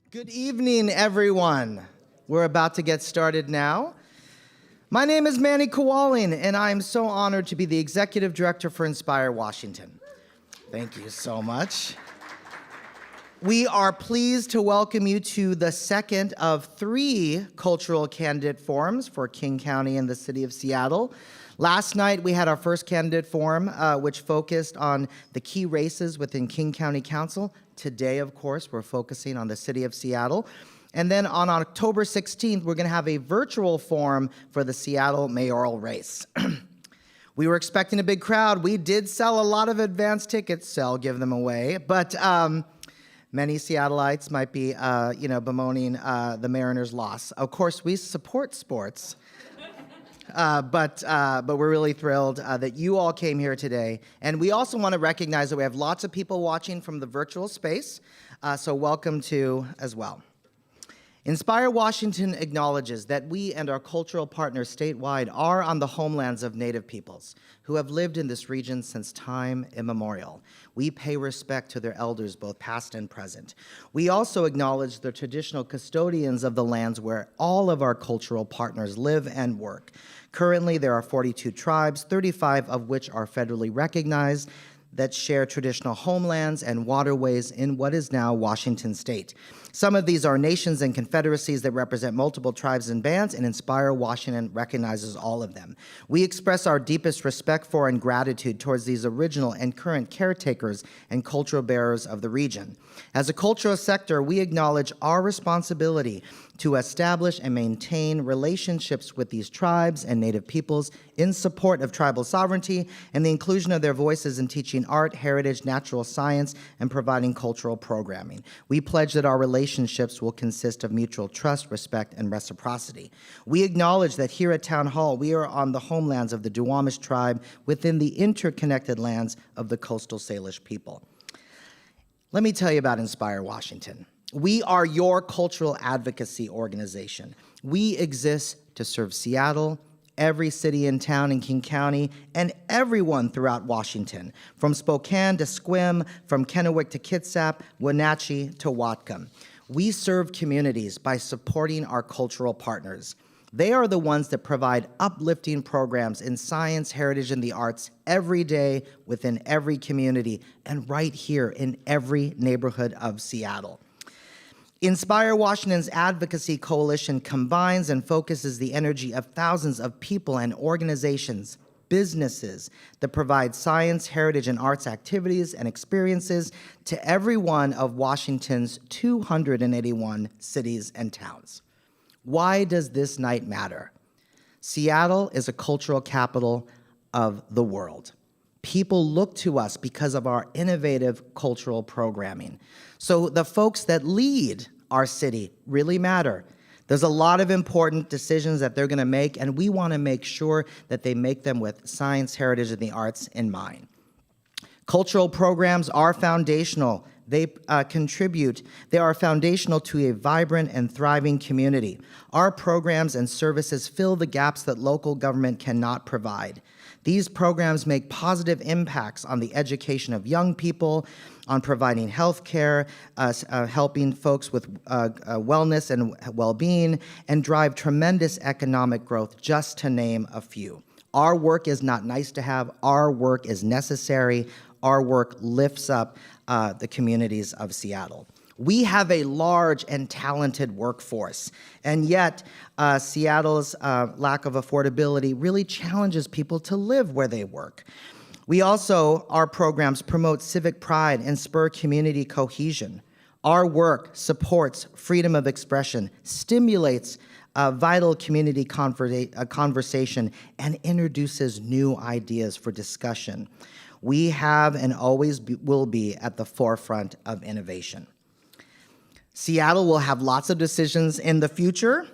Good evening, everyone. We're about to get started now. My name is Manny Kowalin, and I am so honored to be the Executive Director for Inspire Washington. Thank you so much. We are pleased to welcome you to the second of 3 cultural candidate forums for King County and the City of Seattle. Last night, we had our first candidate forum, which focused on the key races within King County Council. Today, of course, we're focusing on the City of Seattle. And then on October 16th, we're going to have a virtual forum for the Seattle mayoral race. We were expecting a big crowd. We did sell a lot of advance tickets, so I'll give them away. But many Seattleites might be, bemoaning the Mariners' loss. Of course, we support sports. But we're really thrilled that you all came here today. And we also want to recognize that we have lots of people watching from the virtual space, so welcome to as well. Inspire Washington acknowledges that we and our cultural partners statewide are on the homelands of Native peoples who have lived in this region since time immemorial. We pay respect to their elders, both past and present. We also acknowledge the traditional custodians of the lands where all of our cultural partners live and work. Currently, there are 42 tribes, 35 of which are federally recognized, that share traditional homelands and waterways in what is now Washington State. Some of these are nations and confederacies that represent multiple tribes and bands, and Inspire Washington recognizes all of them. We express our deepest respect for and gratitude towards these original and current caretakers and cultural bearers of the region. As a cultural sector, we acknowledge our responsibility to establish and maintain relationships with these tribes and Native peoples in support of tribal sovereignty and the inclusion of their voices in teaching art, heritage, natural science, and providing cultural programming. We pledge that our relationships will consist of mutual trust, respect, and reciprocity. We acknowledge that here at Town Hall, we are on the homelands of the Duwamish tribe within the interconnected lands of the coastal Salish people. Let me tell you about Inspire Washington. We are your cultural advocacy organization. We exist to serve Seattle, every city and town in King County, and everyone throughout Washington, from Spokane to Sequim, from Kennewick to Kitsap, Wenatchee to Whatcom. We serve communities by supporting our cultural partners. They are the ones that provide uplifting programs in science, heritage, and the arts every day within every community and right here in every neighborhood of Seattle. Inspire Washington's advocacy coalition combines and focuses the energy of thousands of people and organizations, businesses that provide science, heritage, and arts activities and experiences to every one of Washington's 281 cities and towns. Why does this night matter? Seattle is a cultural capital of the world. People look to us because of our innovative cultural programming. So the folks that lead our city really matter. There's a lot of important decisions that they're going to make, and we want to make sure that they make them with science, heritage, and the arts in mind. Cultural programs are foundational. They are foundational to a vibrant and thriving community. Our programs and services fill the gaps that local government cannot provide. These programs make positive impacts on the education of young people, on providing health care, helping folks with wellness and well-being, and drive tremendous economic growth, just to name a few. Our work is not nice to have. Our work is necessary. Our work lifts up the communities of Seattle. We have a large and talented workforce, and yet Seattle's lack of affordability really challenges people to live where they work. We also, our programs promote civic pride and spur community cohesion. Our work supports freedom of expression, stimulates vital community conversation, and introduces new ideas for discussion. We have and always will be at the forefront of innovation. Seattle will have lots of decisions in the future.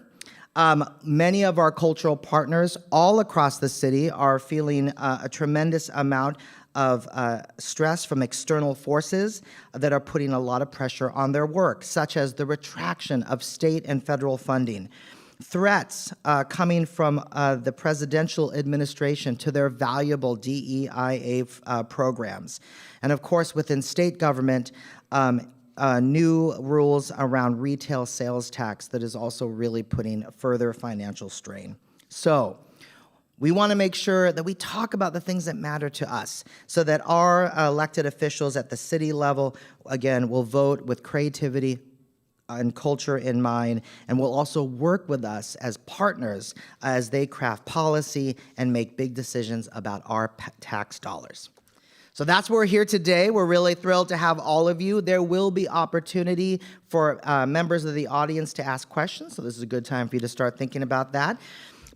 Many of our cultural partners all across the city are feeling a tremendous amount of stress from external forces that are putting a lot of pressure on their work, such as the retraction of state and federal funding, threats coming from the presidential administration to their valuable DEIA programs. And of course, within state government, new rules around retail sales tax that is also really putting further financial strain. So we want to make sure that we talk about the things that matter to us so that our elected officials at the city level, again, will vote with creativity and culture in mind, and will also work with us as partners as they craft policy and make big decisions about our tax dollars. So that's why we're here today. We're really thrilled to have all of you. There will be opportunity for members of the audience to ask questions, so this is a good time for you to start thinking about that.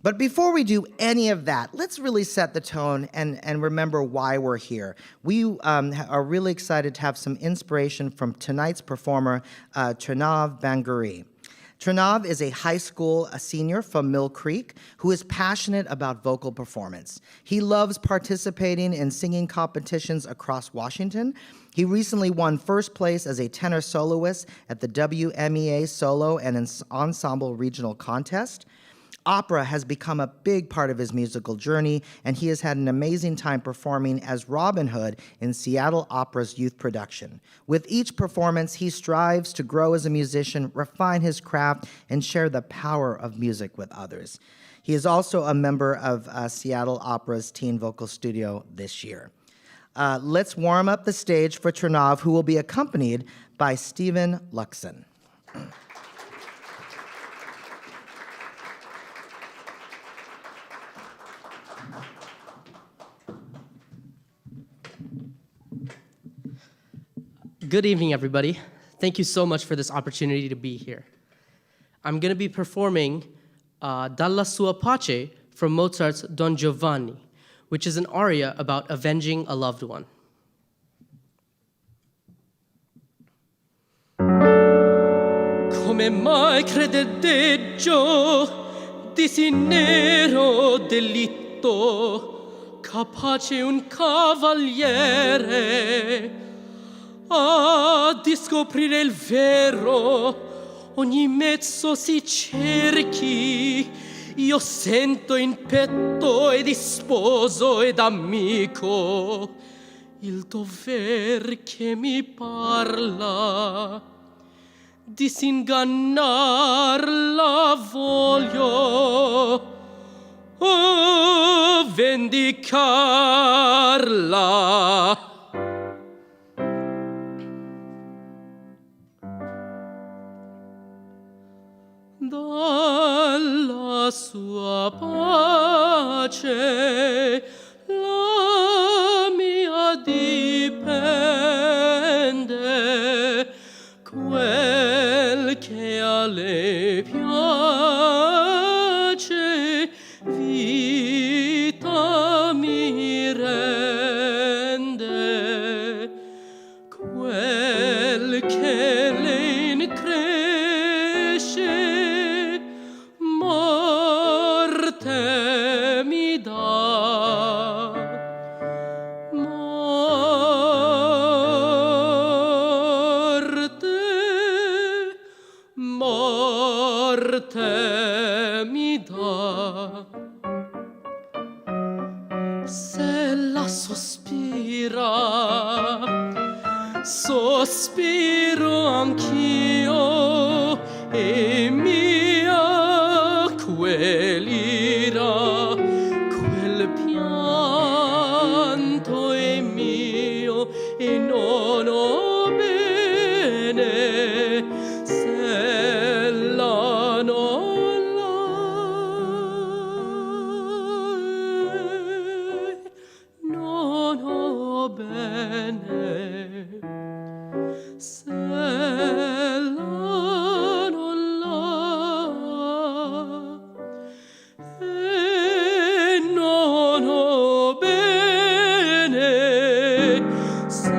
But before we do any of that, let's really set the tone and remember why we're here. We are really excited to have some inspiration from tonight's performer, Trinav Banguri. Trinav is a high school senior from Mill Creek who is passionate about vocal performance. He loves participating in singing competitions across Washington. He recently won first place as a tenor soloist at the WMEA Solo and Ensemble Regional Contest. Opera has become a big part of his musical journey, and he has had an amazing time performing as Robin Hood in Seattle Opera's youth production. With each performance, he strives to grow as a musician, refine his craft, and share the power of music with others. He is also a member of Seattle Opera's Teen Vocal Studio this year. Let's warm up the stage for Trinav, who will be accompanied by Stephen Luxon. Good evening, everybody. Thank you so much for this opportunity to be here. I'm going to be performing Dalla sua pace from Mozart's Don Giovanni, which is an aria about avenging a loved one. Come mai credeggio di sì nero delitto, capace un cavaliere a di scoprire il vero, ogni mezzo si cerchi, io sento in petto ed sposo ed amico il dover che mi parla, disingannarla voglio, o vendicarla. Dalla sua pace la mia dipende, quel che a lei piace vita mi rende, quel che lei incresce morte mi dà, morte mi dà. Se la sospira, sospiro anch'io, e mia quell'ira, quel pianto è mio, e non ho bene se la non l'hai, non ho bene se la non l'hai, e non ho bene se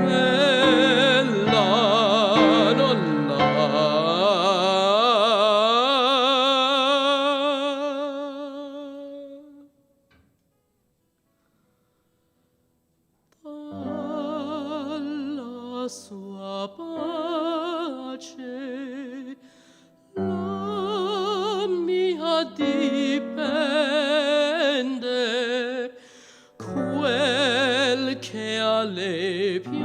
la non dalla sua pace la mia dipende, quel che a lei piace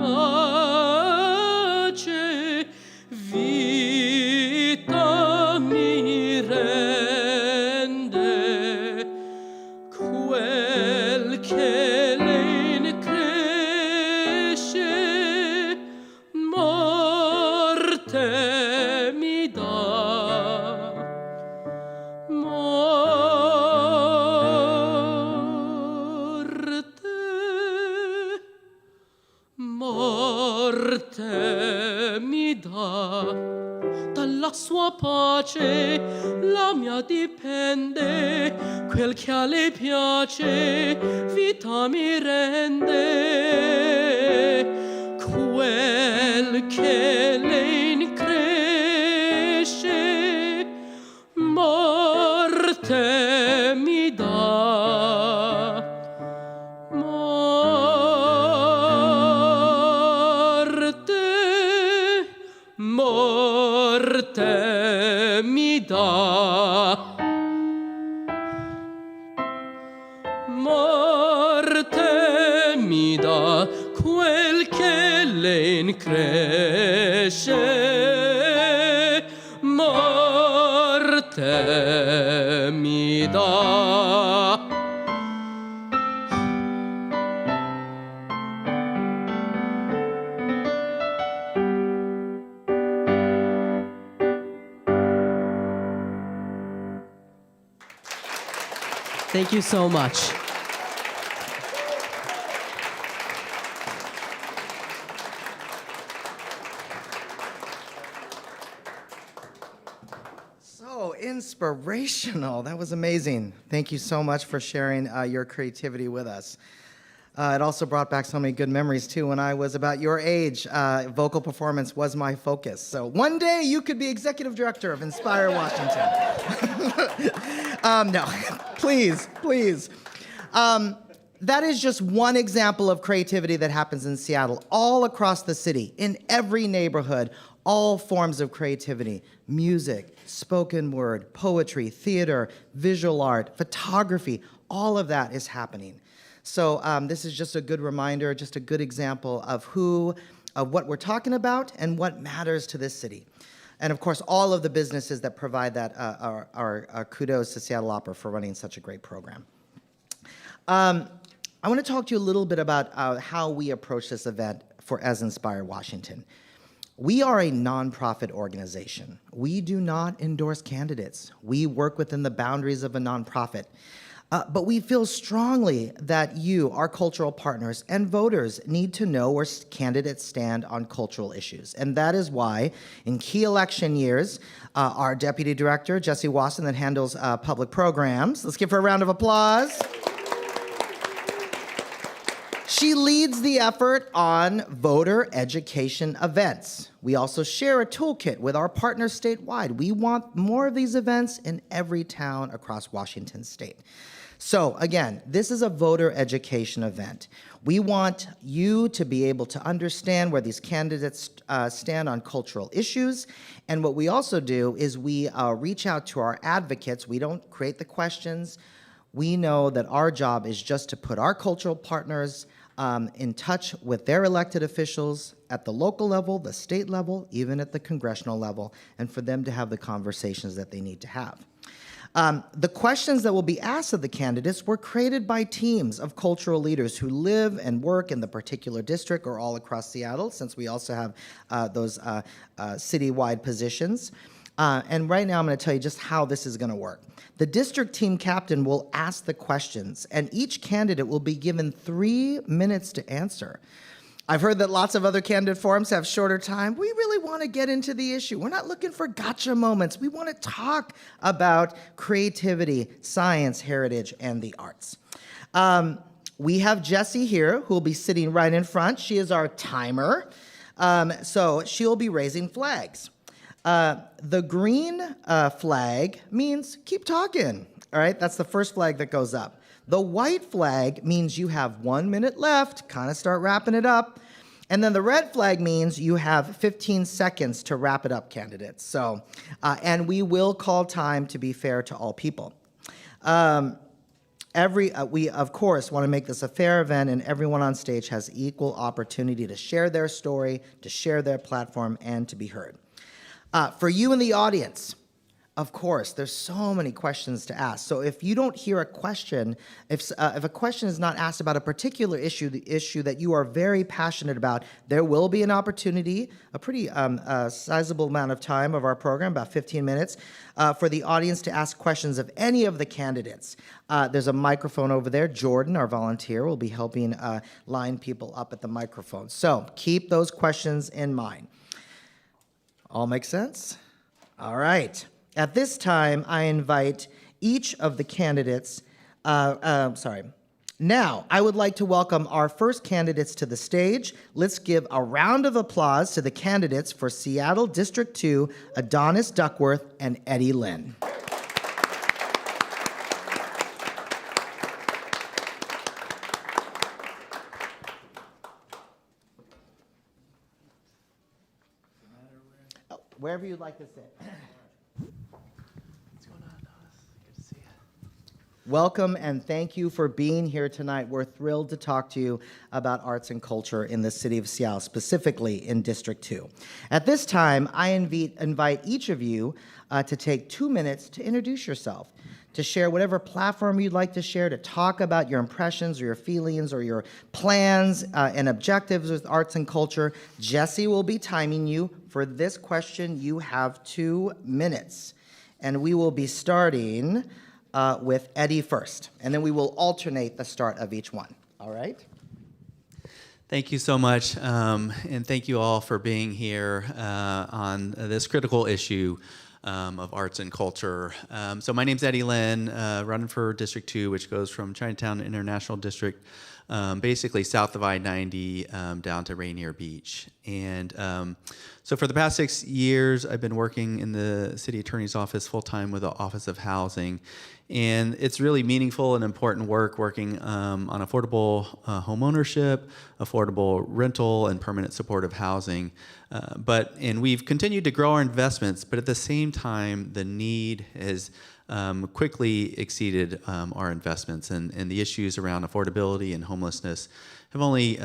dalla sua pace la mia dipende, quel che a lei piace vita mi rende, quel che lei incresce morte mi dà. Morte mi dà. Morte mi dà quel che lei incresce. Morte mi dà. Thank you so much. So inspirational. That was amazing. Thank you so much for sharing your creativity with us. It also brought back so many good memories, too. When I was about your age, vocal performance was my focus. So one day you could be executive director of Inspire Washington. No, please, please. That is just one example of creativity that happens in Seattle, all across the city, in every neighborhood, all forms of creativity: music, spoken word, poetry, theater, visual art, photography, all of that is happening. So this is just a good reminder, just a good example of what we're talking about and what matters to this city. And of course, all of the businesses that provide that are kudos to Seattle Opera for running such a great program. I want to talk to you a little bit about how we approach this event as Inspire Washington. We are a nonprofit organization. We do not endorse candidates. We work within the boundaries of a nonprofit. But we feel strongly that you, our cultural partners, and voters need to know where candidates stand on cultural issues. And that is why, in key election years, our Deputy Director, Jessie Wasson, that handles public programs, let's give her a round of applause. She leads the effort on voter education events. We also share a toolkit with our partners statewide. We want more of these events in every town across Washington state. So again, this is a voter education event. We want you to be able to understand where these candidates stand on cultural issues. And what we also do is we reach out to our advocates. We don't create the questions. We know that our job is just to put our cultural partners in touch with their elected officials at the local level, the state level, even at the congressional level, and for them to have the conversations that they need to have. The questions that will be asked of the candidates were created by teams of cultural leaders who live and work in the particular district or all across Seattle, since we also have those citywide positions. And right now I'm going to tell you just how this is going to work. The district team captain will ask the questions, and each candidate will be given 3 minutes to answer. I've heard that lots of other candidate forums have shorter time. We really want to get into the issue. We're not looking for gotcha moments. We want to talk about creativity, science, heritage, and the arts. We have Jessie here, who will be sitting right in front. She is our timer. So she'll be raising flags. The green flag means keep talking. All right, that's the first flag that goes up. The white flag means you have 1 minute left, kind of start wrapping it up. And then the red flag means you have 15 seconds to wrap it up, candidates. So, and we will call time to be fair to all people. We, of course, want to make this a fair event, and everyone on stage has equal opportunity to share their story, to share their platform, and to be heard. For you in the audience, of course, there's so many questions to ask. So if you don't hear a question, if a question is not asked about a particular issue, the issue that you are very passionate about, there will be an opportunity, a pretty sizable amount of time of our program, about 15 minutes, for the audience to ask questions of any of the candidates. There's a microphone over there. Jordan, our volunteer, will be helping line people up at the microphone. So keep those questions in mind. All makes sense? All right. At this time, I invite each of the candidates, Now, I would like to welcome our first candidates to the stage. Let's give a round of applause to the candidates for Seattle District 2, Adonis Duckworth and Eddie Lynn. Wherever you'd like to sit. What's going on, Adonis? Good to see you. Welcome and thank you for being here tonight. We're thrilled to talk to you about arts and culture in the city of Seattle, specifically in District 2. At this time, I invite each of you to take 2 minutes to introduce yourself, to share whatever platform you'd like to share, to talk about your impressions or your feelings or your plans and objectives with arts and culture. Jesse will be timing you. For this question, you have 2 minutes. And we will be starting with Eddie first. And then we will alternate the start of each one. All right? Thank you so much, and thank you all for being here on this critical issue of arts and culture. So my name's Eddie Lynn, running for District 2, which goes from Chinatown International District, basically south of I-90 down to Rainier Beach. And so for the past 6 years, I've been working in the city attorney's office full-time with the Office of Housing. And it's really meaningful and important work working on affordable home ownership, affordable rental, and permanent supportive housing. And we've continued to grow our investments, but at the same time, the need has quickly exceeded our investments, and the issues around affordability and homelessness have only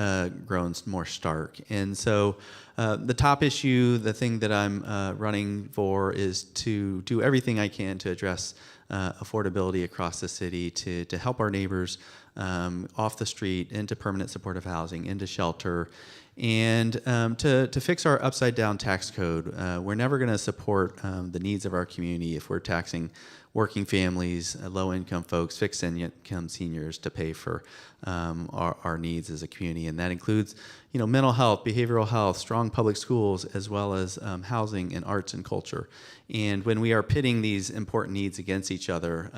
grown more stark. And so the top issue, the thing that I'm running for, is to do everything I can to address affordability across the city, to help our neighbors off the street into permanent supportive housing, into shelter, and to fix our upside down tax code. We're never going to support the needs of our community if we're taxing working families, low-income folks, fixed-income seniors to pay for our needs as a community, and that includes, mental health, behavioral health, strong public schools, as well as housing and arts and culture. And when we are pitting these important needs against each other,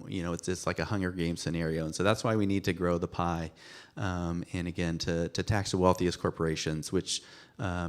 it's just like a Hunger Games scenario, and so that's why we need to grow the pie, and again, to tax the wealthiest corporations, which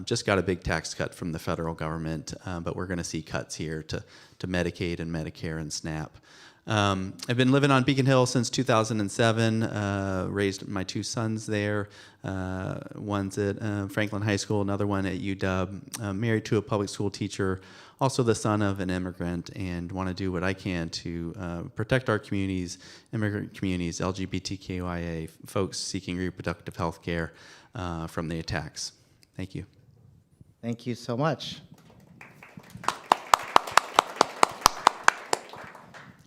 just got a big tax cut from the federal government, but we're going to see cuts here to Medicaid and Medicare and SNAP. I've been living on Beacon Hill since 2007, raised my 2 sons there. One's at Franklin High School, another one at UW. Married to a public school teacher, also the son of an immigrant, and want to do what I can to protect our communities, immigrant communities, LGBTQIA, folks seeking reproductive health care from the attacks. Thank you. Thank you so much.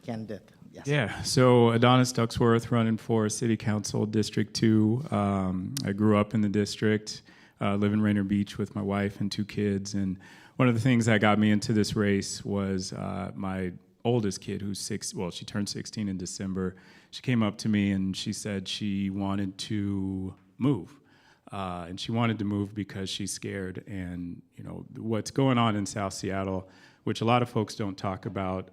Candidate, yes. Yeah, so Adonis Duckworth running for City Council District 2. I grew up in the district, live in Rainier Beach with my wife and 2 kids. And one of the things that got me into this race was my oldest kid, who's she turned 16 in December. She came up to me and she said she wanted to move. And she wanted to move because she's scared. And, what's going on in South Seattle, which a lot of folks don't talk about,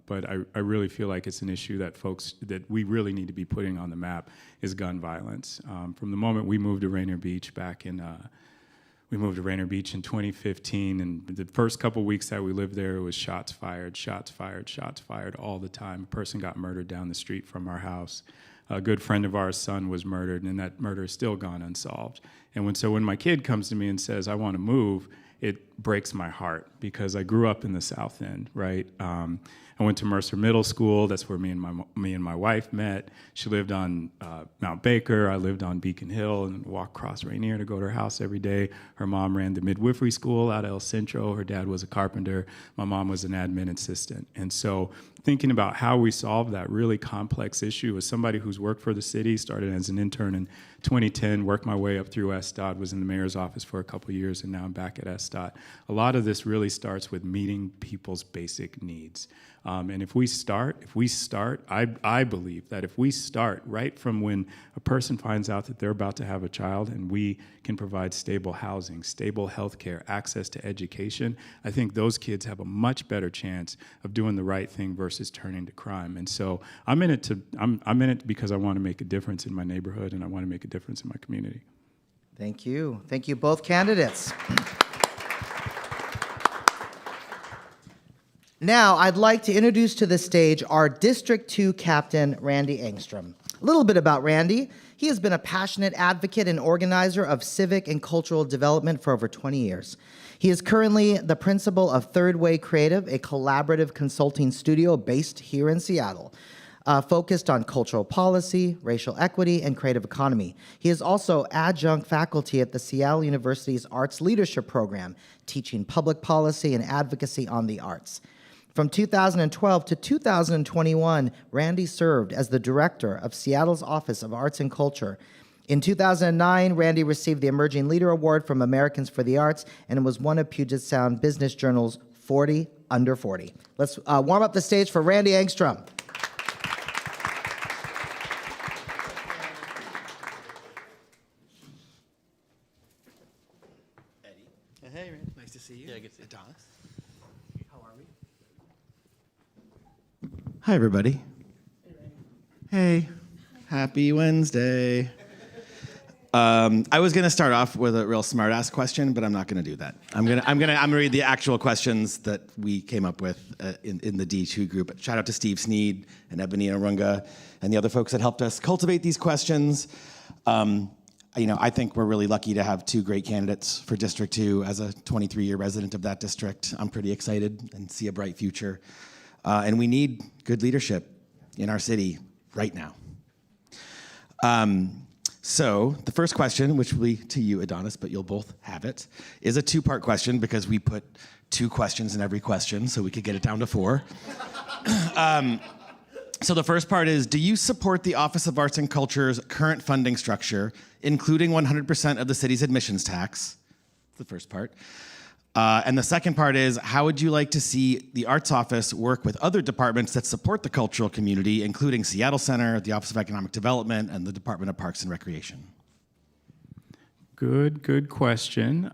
but I really feel like it's an issue that we really need to be putting on the map, is gun violence. From the moment we moved to Rainier Beach we moved to Rainier Beach in 2015, and the first couple weeks that we lived there, it was shots fired all the time. A person got murdered down the street from our house. A good friend of ours' son was murdered, and that murder is still gone unsolved. And when my kid comes to me and says, I want to move, it breaks my heart, because I grew up in the South End, right? I went to Mercer Middle School. That's where me and my wife met. She lived on Mount Baker. I lived on Beacon Hill and walked across Rainier to go to her house every day. Her mom ran the midwifery school out of El Centro. Her dad was a carpenter. My mom was an admin assistant. And so thinking about how we solve that really complex issue, as somebody who's worked for the city, started as an intern in 2010, worked my way up through SDOT, was in the mayor's office for a couple of years, and now I'm back at SDOT. mascot. A lot of this really starts with meeting people's basic needs. And if we start, I believe that if we start right from when a person finds out that they're about to have a child and we can provide stable housing, stable health care, access to education, I think those kids have a much better chance of doing the right thing versus turning to crime. And so I'm in it because I want to make a difference in my neighborhood and I want to make a difference in my community. Thank you. Thank you, both candidates. Now, I'd like to introduce to the stage our District 2 Captain, Randy Engstrom. A little bit about Randy. He has been a passionate advocate and organizer of civic and cultural development for over 20 years. He is currently the principal of Third Way Creative, a collaborative consulting studio based here in Seattle, focused on cultural policy, racial equity, and creative economy. He is also adjunct faculty at the Seattle University's Arts Leadership Program, teaching public policy and advocacy on the arts. From 2012 to 2021, Randy served as the director of Seattle's Office of Arts and Culture. In 2009, Randy received the Emerging Leader Award from Americans for the Arts and was one of Puget Sound Business Journal's 40 Under 40. Let's warm up the stage for Randy Engstrom. Hey, Randy. Nice to see you. Yeah, good to see you. Adonis. How are we? Hi, everybody. Hey. Happy Wednesday. I was going to start off with a real smart-ass question, but I'm not going to do that. I'm gonna read the actual questions that we came up with in the D2 group. Shout out to Steve Sneed and Ebony Arunga and the other folks that helped us cultivate these questions. I think we're really lucky to have two great candidates for District 2. As a 23-year resident of that district, I'm pretty excited and see a bright future. And we need good leadership in our city right now. So the first question, which will be to you, Adonis, but you'll both have it, is a two-part question because we put 2 questions in every question so we could get it down to 4. So the first part is, do you support the Office of Arts and Culture's current funding structure, including 100% of the city's admissions tax? That's the first part. And the second part is, how would you like to see the Arts Office work with other departments that support the cultural community, including Seattle Center, the Office of Economic Development, and the Department of Parks and Recreation? Good question.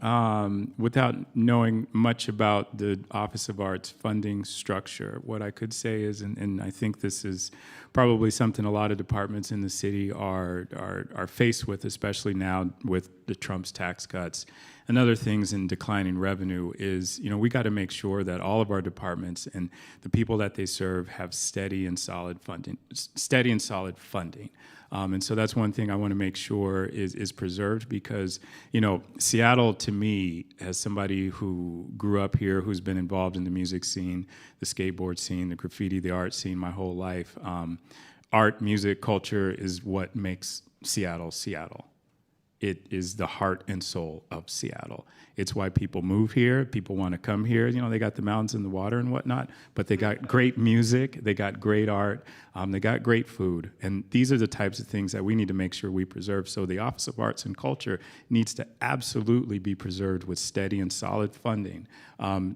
Without knowing much about the Office of Arts funding structure, what I could say is, and I think this is probably something a lot of departments in the city are faced with, especially now with the Trump's tax cuts and other things in declining revenue, is we got to make sure that all of our departments and the people that they serve have steady and solid funding. And so that's one thing I want to make sure is preserved because, Seattle, to me, as somebody who grew up here, who's been involved in the music scene, the skateboard scene, the graffiti, the art scene my whole life, art, music, culture is what makes Seattle, Seattle. It is the heart and soul of Seattle. It's why people move here. People want to come here. They got the mountains and the water and whatnot, but they got great music. They got great art. They got great food. And these are the types of things that we need to make sure we preserve. So the Office of Arts and Culture needs to absolutely be preserved with steady and solid funding,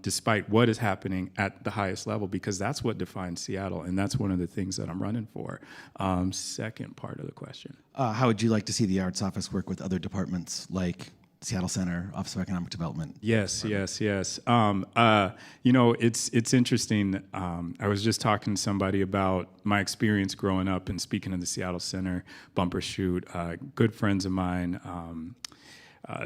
despite what is happening at the highest level, because that's what defines Seattle. And that's one of the things that I'm running for. Second part of the question. How would you like to see the Arts Office work with other departments like Seattle Center, Office of Economic Development? Yes. It's interesting. I was just talking to somebody about my experience growing up and speaking of the Seattle Center bumper shoot. Good friends of mine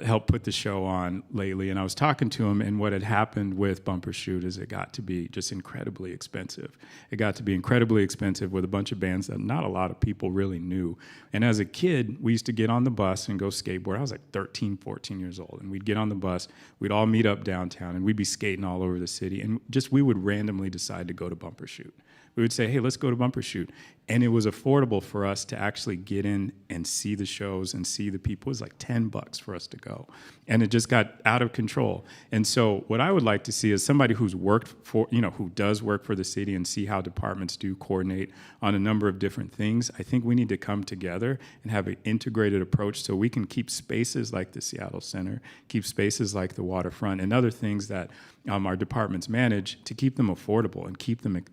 helped put the show on lately, and I was talking to him, and what had happened with Bumper Shoot is it got to be just incredibly expensive. It got to be incredibly expensive with a bunch of bands that not a lot of people really knew. And as a kid, we used to get on the bus and go skateboard. I was like 13, 14 years old, and we'd get on the bus, we'd all meet up downtown, and we'd be skating all over the city, and just we would randomly decide to go to Bumper Shoot We would say, hey, let's go to Bumper Shoot. And it was affordable for us to actually get in and see the shows and see the people. It was like $10 for us to go. And it just got out of control. And so what I would like to see is somebody who's worked for, who does work for the city and see how departments do coordinate on a number of different things. I think we need to come together and have an integrated approach so we can keep spaces like the Seattle Center, keep spaces like the waterfront and other things that our departments manage to keep them affordable and keep them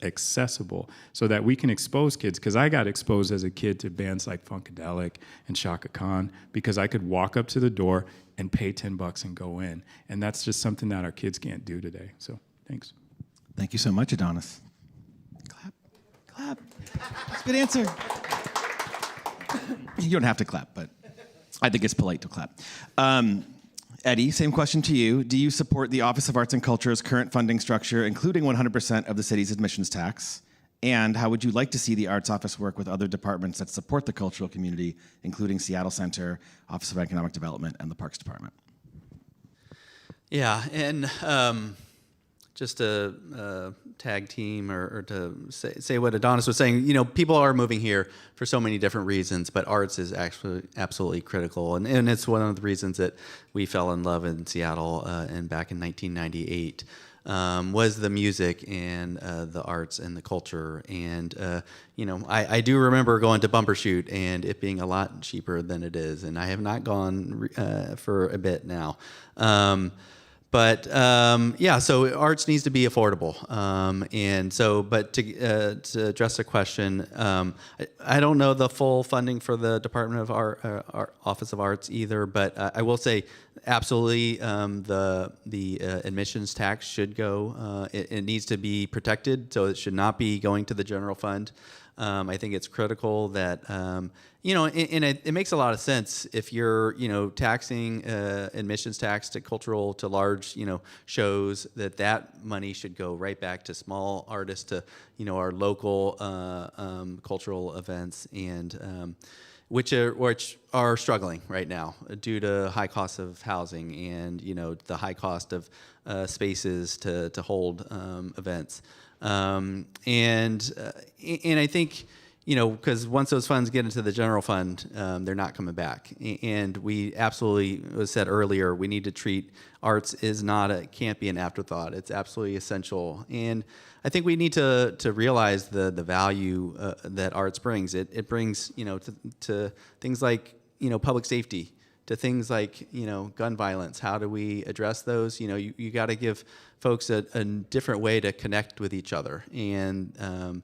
accessible so that we can expose kids. Because I got exposed as a kid to bands like Funkadelic and Shaka Khan because I could walk up to the door and pay $10 and go in. And that's just something that our kids can't do today. So thanks. Thank you so much, Adonis. Clap. Clap. That's a good answer. You don't have to clap, but I think it's polite to clap. Eddie, same question to you. Do you support the Office of Arts and Culture's current funding structure, including 100% of the city's admissions tax? And how would you like to see the Arts Office work with other departments that support the cultural community, including Seattle Center, Office of Economic Development, and the Parks Department? Yeah, and just to tag team or to say what Adonis was saying, people are moving here for so many different reasons, but arts is actually absolutely critical. And it's one of the reasons that we fell in love in Seattle and back in 1998 was the music and the arts and the culture. And, I do remember going to Bumper Shoot and it being a lot cheaper than it is. And I have not gone for a bit now. So arts needs to be affordable. But to address the question, I don't know the full funding for the Department of Art, Office of Arts either, but I will say absolutely the admissions tax should go. It needs to be protected, so it should not be going to the general fund. I think it's critical that, and it makes a lot of sense if you're, taxing admissions tax to large, shows, that money should go right back to small artists, to, our local cultural events, and which are struggling right now due to high costs of housing and, the high cost of spaces to hold events. And I think, because once those funds get into the general fund, they're not coming back. And we absolutely, as was said earlier, we need to treat arts can't be an afterthought. It's absolutely essential. And I think we need to realize the value that arts brings. It brings, to things like, public safety, to things like, gun violence. How do we address those? You got to give folks a different way to connect with each other. And,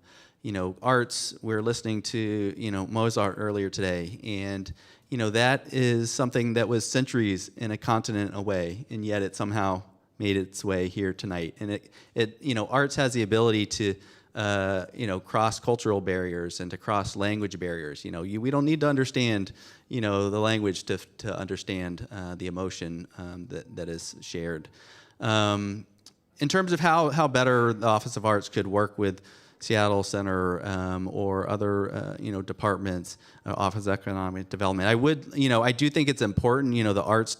arts, we're listening to, Mozart earlier today. And, that is something that was centuries in a continent away. And yet it somehow made its way here tonight. And arts has the ability to, cross cultural barriers and to cross language barriers. We don't need to understand, the language to understand the emotion that is shared. In terms of how better the Office of Arts could work with Seattle Center or other departments, Office of Economic Development, I do think it's important. The arts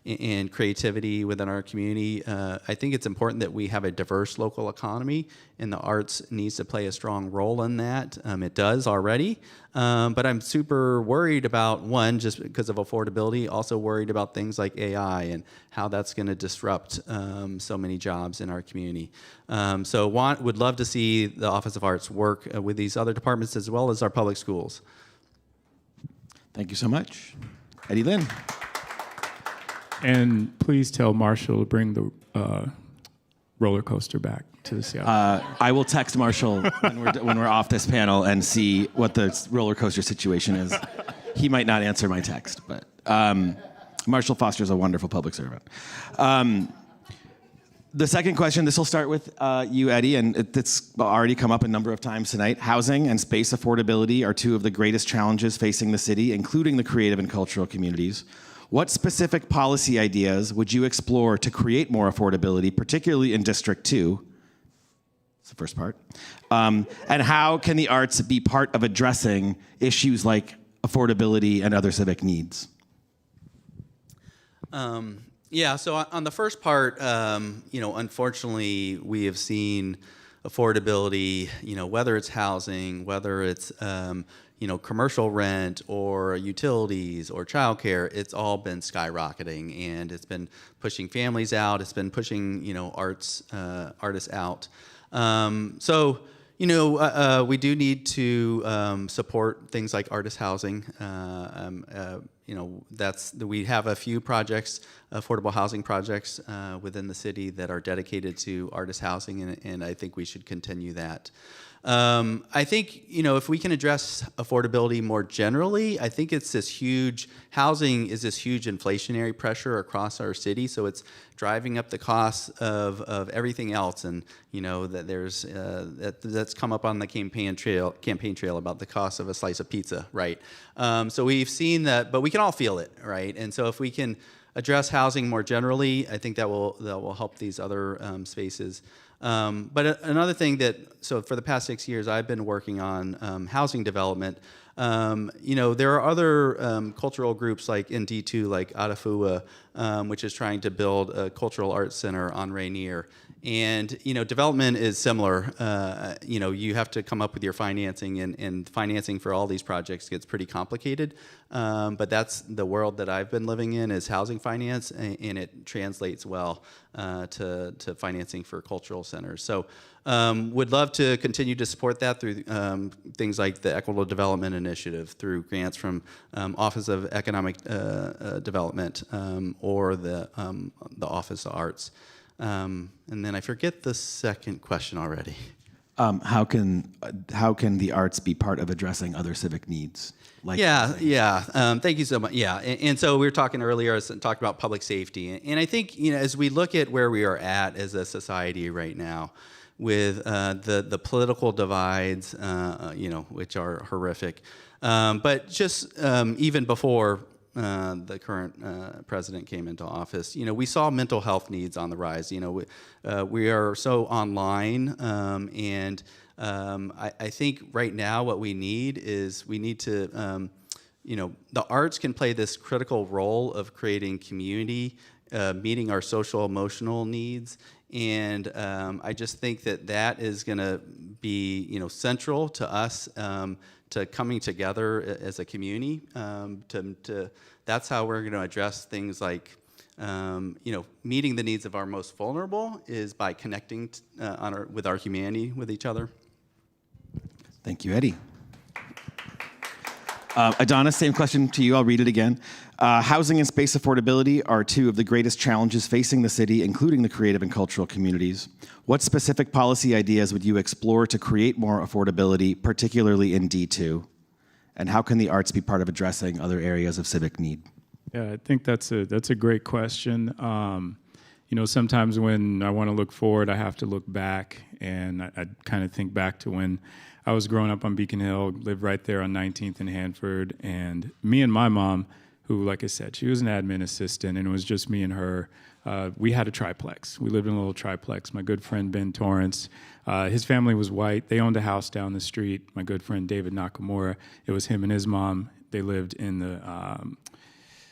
and creativity within our community. I think it's important that we have a diverse local economy, and the arts needs to play a strong role in that. It does already, but I'm super worried about, one, just because of affordability, also worried about things like AI and how that's going to disrupt so many jobs in our community. Would love to see the Office of Arts work with these other departments as well as our public schools. Thank you so much. Eddie Lynn. And please tell Marshall to bring the roller coaster back to the Seattle. I will text Marshall when we're off this panel and see what the roller coaster situation is. He might not answer my text, but Marshall Foster is a wonderful public servant. The second question, this will start with you, Eddie, and it's already come up a number of times tonight. Housing and space affordability are two of the greatest challenges facing the city, including the creative and cultural communities. What specific policy ideas would you explore to create more affordability, particularly in District 2? That's the first part. And how can the arts be part of addressing issues like affordability and other civic needs? So on the first part, unfortunately, we have seen affordability, whether it's housing, whether it's commercial rent or utilities or childcare, it's all been skyrocketing, and it's been pushing families out. It's been pushing artists out. We do need to support things like artist housing. We have a few projects, affordable housing projects within the city that are dedicated to artist housing, and I think we should continue that. I think, if we can address affordability more generally, I think housing is this huge inflationary pressure across our city, so it's driving up the costs of everything else, and that there's that's come up on the campaign trail about the cost of a slice of pizza, right? So we've seen that, but we can all feel it, right? And so if we can address housing more generally, I think that will help these other spaces. But another thing so for the past 6 years, I've been working on housing development. There are other cultural groups like in D2, like Adafua, which is trying to build a cultural arts center on Rainier. And, development is similar. You have to come up with your financing, and financing for all these projects gets pretty complicated. But that's the world that I've been living in, is housing finance, and it translates well to financing for cultural centers. So would love to continue to support that through things like the Equitable Development Initiative, through grants from Office of Economic Development or the Office of Arts. And then I forget the second question already. How can the arts be part of addressing other civic needs? Thank you so much. Yeah, and so we were talking earlier, talked about public safety, and I think as we look at where we are at as a society right now, with the political divides, which are horrific, but just even before the current president came into office, we saw mental health needs on the rise. We are so online, and I think right now what we need to, the arts can play this critical role of creating community, meeting our social emotional needs. And I just think that is going to be, central to us, to coming together as a community. That's how we're going to address things like, meeting the needs of our most vulnerable is by connecting with our humanity with each other. Thank you, Eddie. Adonis, same question to you. I'll read it again. Housing and space affordability are two of the greatest challenges facing the city, including the creative and cultural communities. What specific policy ideas would you explore to create more affordability, particularly in D2? And how can the arts be part of addressing other areas of civic need? Yeah, I think that's a great question. Sometimes when I want to look forward, I have to look back, and I kind of think back to when I was growing up on Beacon Hill, lived right there on 19th and Hanford, and me and my mom, who, like I said, she was an admin assistant, and it was just me and her. We had a triplex. We lived in a little triplex. My good friend, Ben Torrance, his family was white. They owned a house down the street. My good friend, David Nakamura, it was him and his mom. They lived in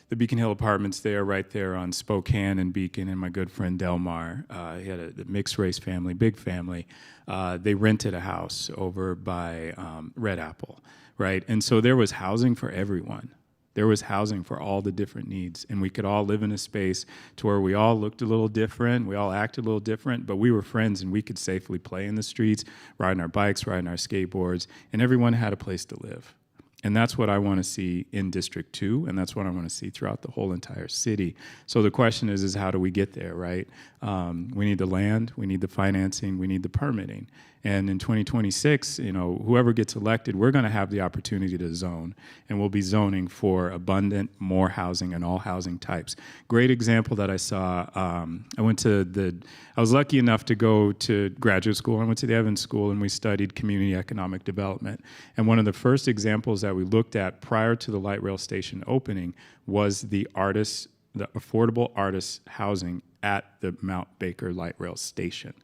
the Beacon Hill apartments there, right there on Spokane and Beacon, and my good friend Delmar. He had a mixed race family, big family. They rented a house over by Red Apple, right? And so there was housing for everyone. There was housing for all the different needs, and we could all live in a space to where we all looked a little different, we all acted a little different, but we were friends, and we could safely play in the streets, riding our bikes, riding our skateboards, and everyone had a place to live. And that's what I want to see in District 2, and that's what I want to see throughout the whole entire city. So the question is how do we get there, right? We need the land, we need the financing, we need the permitting. And in 2026, whoever gets elected, we're going to have the opportunity to zone, and we'll be zoning for abundant, more housing and all housing types. Great example that I saw, I was lucky enough to go to graduate school. I went to the Evans School, and we studied community economic development. And one of the first examples that we looked at prior to the light rail station opening was the artists the affordable artist housing at the Mount Baker Light Rail Station.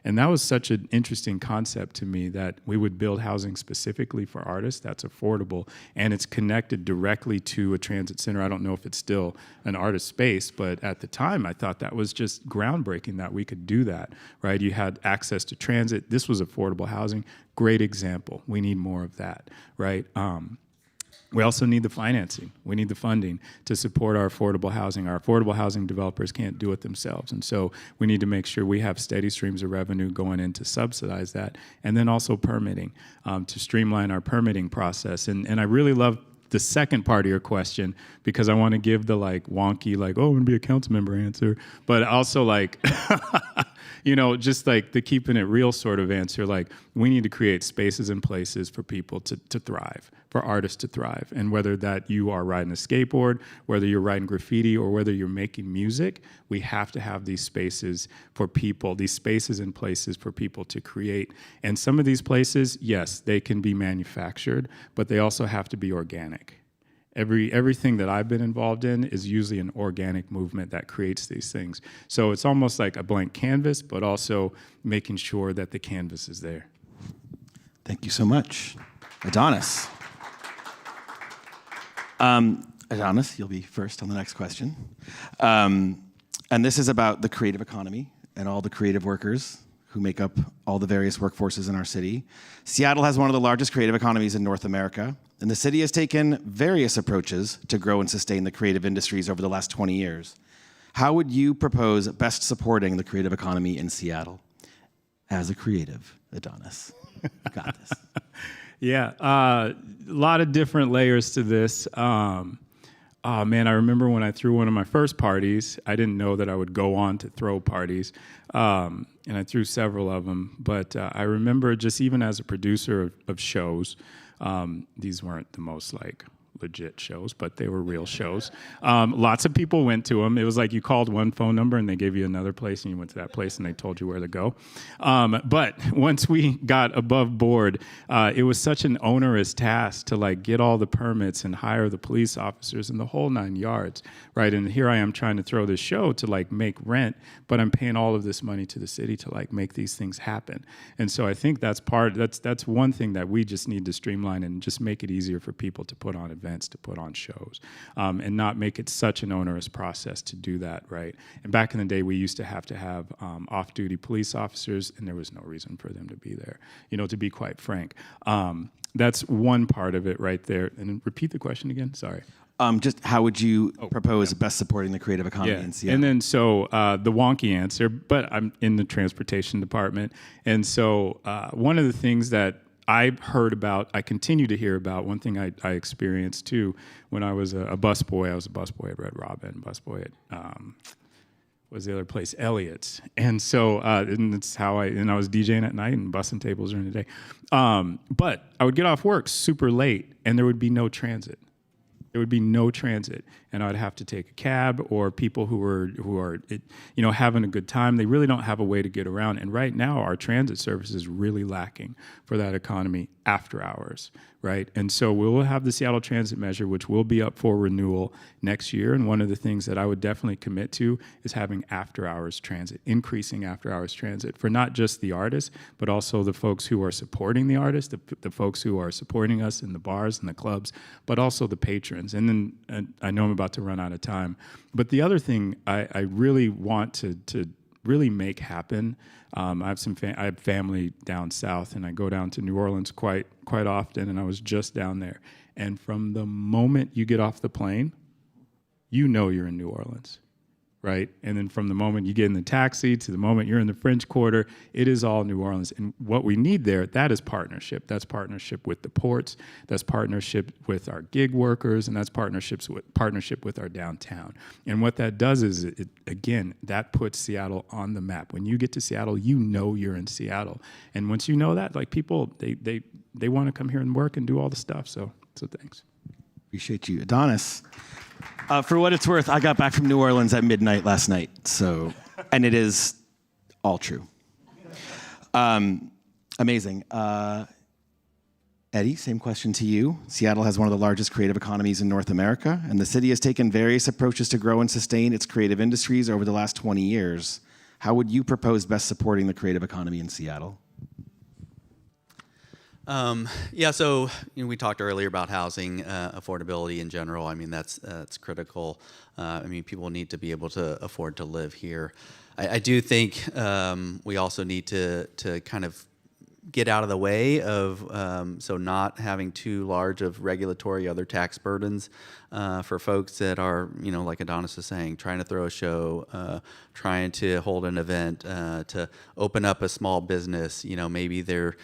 And that was such an interesting concept to me, that we would build housing specifically for artists that's affordable, and it's connected directly to a transit center. I don't know if it's still an artist space, but at the time I thought that was just groundbreaking that we could do that, right? You had access to transit. This was affordable housing. Great example. We need more of that, right? We also need the financing. We need the funding to support our affordable housing. Our affordable housing developers can't do it themselves. And so we need to make sure we have steady streams of revenue going in to subsidize that. And then also permitting, to streamline our permitting process. And I really love the second part of your question, because I want to give the wonky, oh, I'm going to be a council member answer, but also just the keeping it real sort of answer. We need to create spaces and places for people to thrive, for artists to thrive. And whether that you are riding a skateboard, whether you're writing graffiti, or whether you're making music, we have to have these spaces for people, these spaces and places for people to create. And some of these places, yes, they can be manufactured, but they also have to be organic. Everything that I've been involved in is usually an organic movement that creates these things. So it's almost like a blank canvas, but also making sure that the canvas is there. Thank you so much. Adonis. Adonis, you'll be first on the next question. And this is about the creative economy and all the creative workers who make up all the various workforces in our city. Seattle has one of the largest creative economies in North America, and the city has taken various approaches to grow and sustain the creative industries over the last 20 years. How would you propose best supporting the creative economy in Seattle? As a creative, Adonis. You got this. Yeah, a lot of different layers to this. Oh man, I remember when I threw one of my first parties, I didn't know that I would go on to throw parties, and I threw several of them. But I remember just even as a producer of shows, these weren't the most legit shows, but they were real shows. Lots of people went to them. It was like you called one phone number and they gave you another place, and you went to that place and they told you where to go. But once we got above board, it was such an onerous task to get all the permits and hire the police officers and the whole 9 yards, right? And here I am trying to throw this show to make rent, but I'm paying all of this money to the city to make these things happen. And so I think that's one thing that we just need to streamline and just make it easier for people to put on events, to put on shows, and not make it such an onerous process to do that, right? And back in the day, we used to have off-duty police officers, and there was no reason for them to be there, to be quite frank. That's one part of it right there. And then repeat the question again, sorry. Just how would you propose best supporting the creative economy in Seattle? And then the wonky answer, but I'm in the transportation department. And so one of the things that I've heard about, I continue to hear about, one thing I experienced too when I was a busboy. I was a busboy at Red Robin, busboy at, what was the other place? Elliott's. And so, and that's how I was DJing at night and bussing tables during the day. But I would get off work super late and there would be no transit. There would be no transit, and I'd have to take a cab, or people who are having a good time. They really don't have a way to get around. And right now, our transit service is really lacking for that economy after hours, right? And so we will have the Seattle Transit Measure, which will be up for renewal next year. And one of the things that I would definitely commit to is having after hours transit, increasing after hours transit for not just the artists, but also the folks who are supporting the artists, the folks who are supporting us in the bars and the clubs, but also the patrons. And then I know I'm about to run out of time, but the other thing I really want to really make happen. I have family down south, and I go down to New Orleans quite often, and I was just down there. And from the moment you get off the plane, you're in New Orleans, right? And then from the moment you get in the taxi to the moment you're in the French Quarter, it is all New Orleans. And what we need there, that is partnership. That's partnership with the ports, that's partnership with our gig workers, and that's partnership with our downtown. And what that does is, that puts Seattle on the map. When you get to Seattle, you're in Seattle. And once you know that, people, they want to come here and work and do all the stuff. So thanks. Appreciate you. Adonis. For what it's worth, I got back from New Orleans at midnight last night, and it is all true. Amazing. Eddie, same question to you. Seattle has one of the largest creative economies in North America, and the city has taken various approaches to grow and sustain its creative industries over the last 20 years. How would you propose best supporting the creative economy in Seattle? Yeah, so we talked earlier about housing affordability in general. I mean, that's critical. I mean, people need to be able to afford to live here. I do think we also need to kind of get out of the way of so not having too large of regulatory other tax burdens for folks that are, like Adonis is saying, trying to throw a show, trying to hold an event, to open up a small business. Maybe they're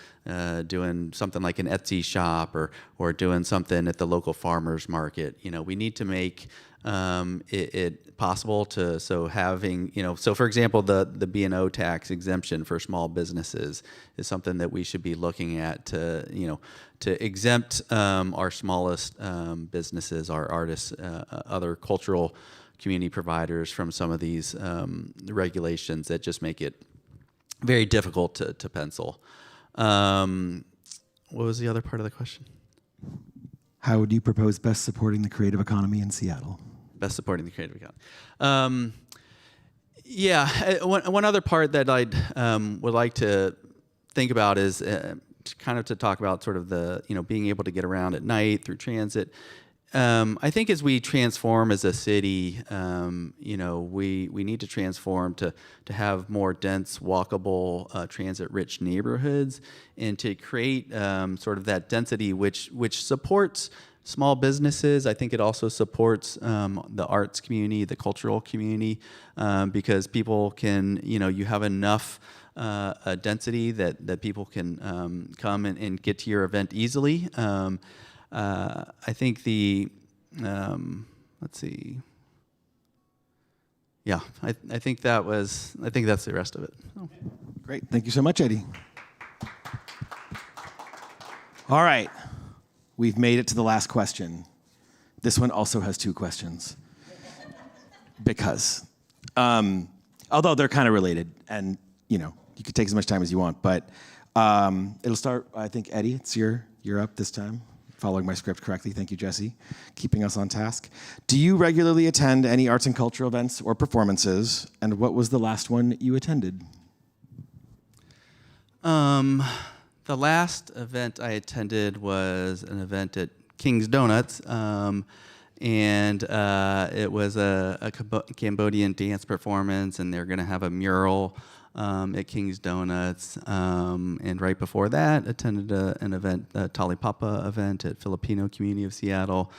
doing something like an Etsy shop or doing something at the local farmers market. We need to make it possible to, so for example, the B&O tax exemption for small businesses is something that we should be looking at to exempt our smallest businesses, our artists, other cultural community providers from some of these regulations that just make it very difficult to pencil. What was the other part of the question? How would you propose best supporting the creative economy in Seattle? Best supporting the creative economy. One other part that I'd would like to think about is to talk about sort of the being able to get around at night through transit. I think as we transform as a city, we need to transform to have more dense, walkable, transit-rich neighborhoods, and to create sort of that density which supports small businesses. I think it also supports the arts community, the cultural community, because people can, you have enough a density that people can come and get to your event easily. I think let's see. Yeah, I think that's the rest of it. Oh. Great. Thank you so much, Eddie. All right. We've made it to the last question. This one also has two questions. Because, although they're kind of related, and you could take as much time as you want, but it'll start, I think, Eddie, you're up this time. Following my script correctly. Thank you, Jesse, keeping us on task. Do you regularly attend any arts and cultural events or performances? And what was the last one you attended? The last event I attended was an event at King's Donuts, and it was a Cambodian dance performance, and they're going to have a mural at King's Donuts. And right before that, attended an event, a Talipapa event at Filipino Community of Seattle.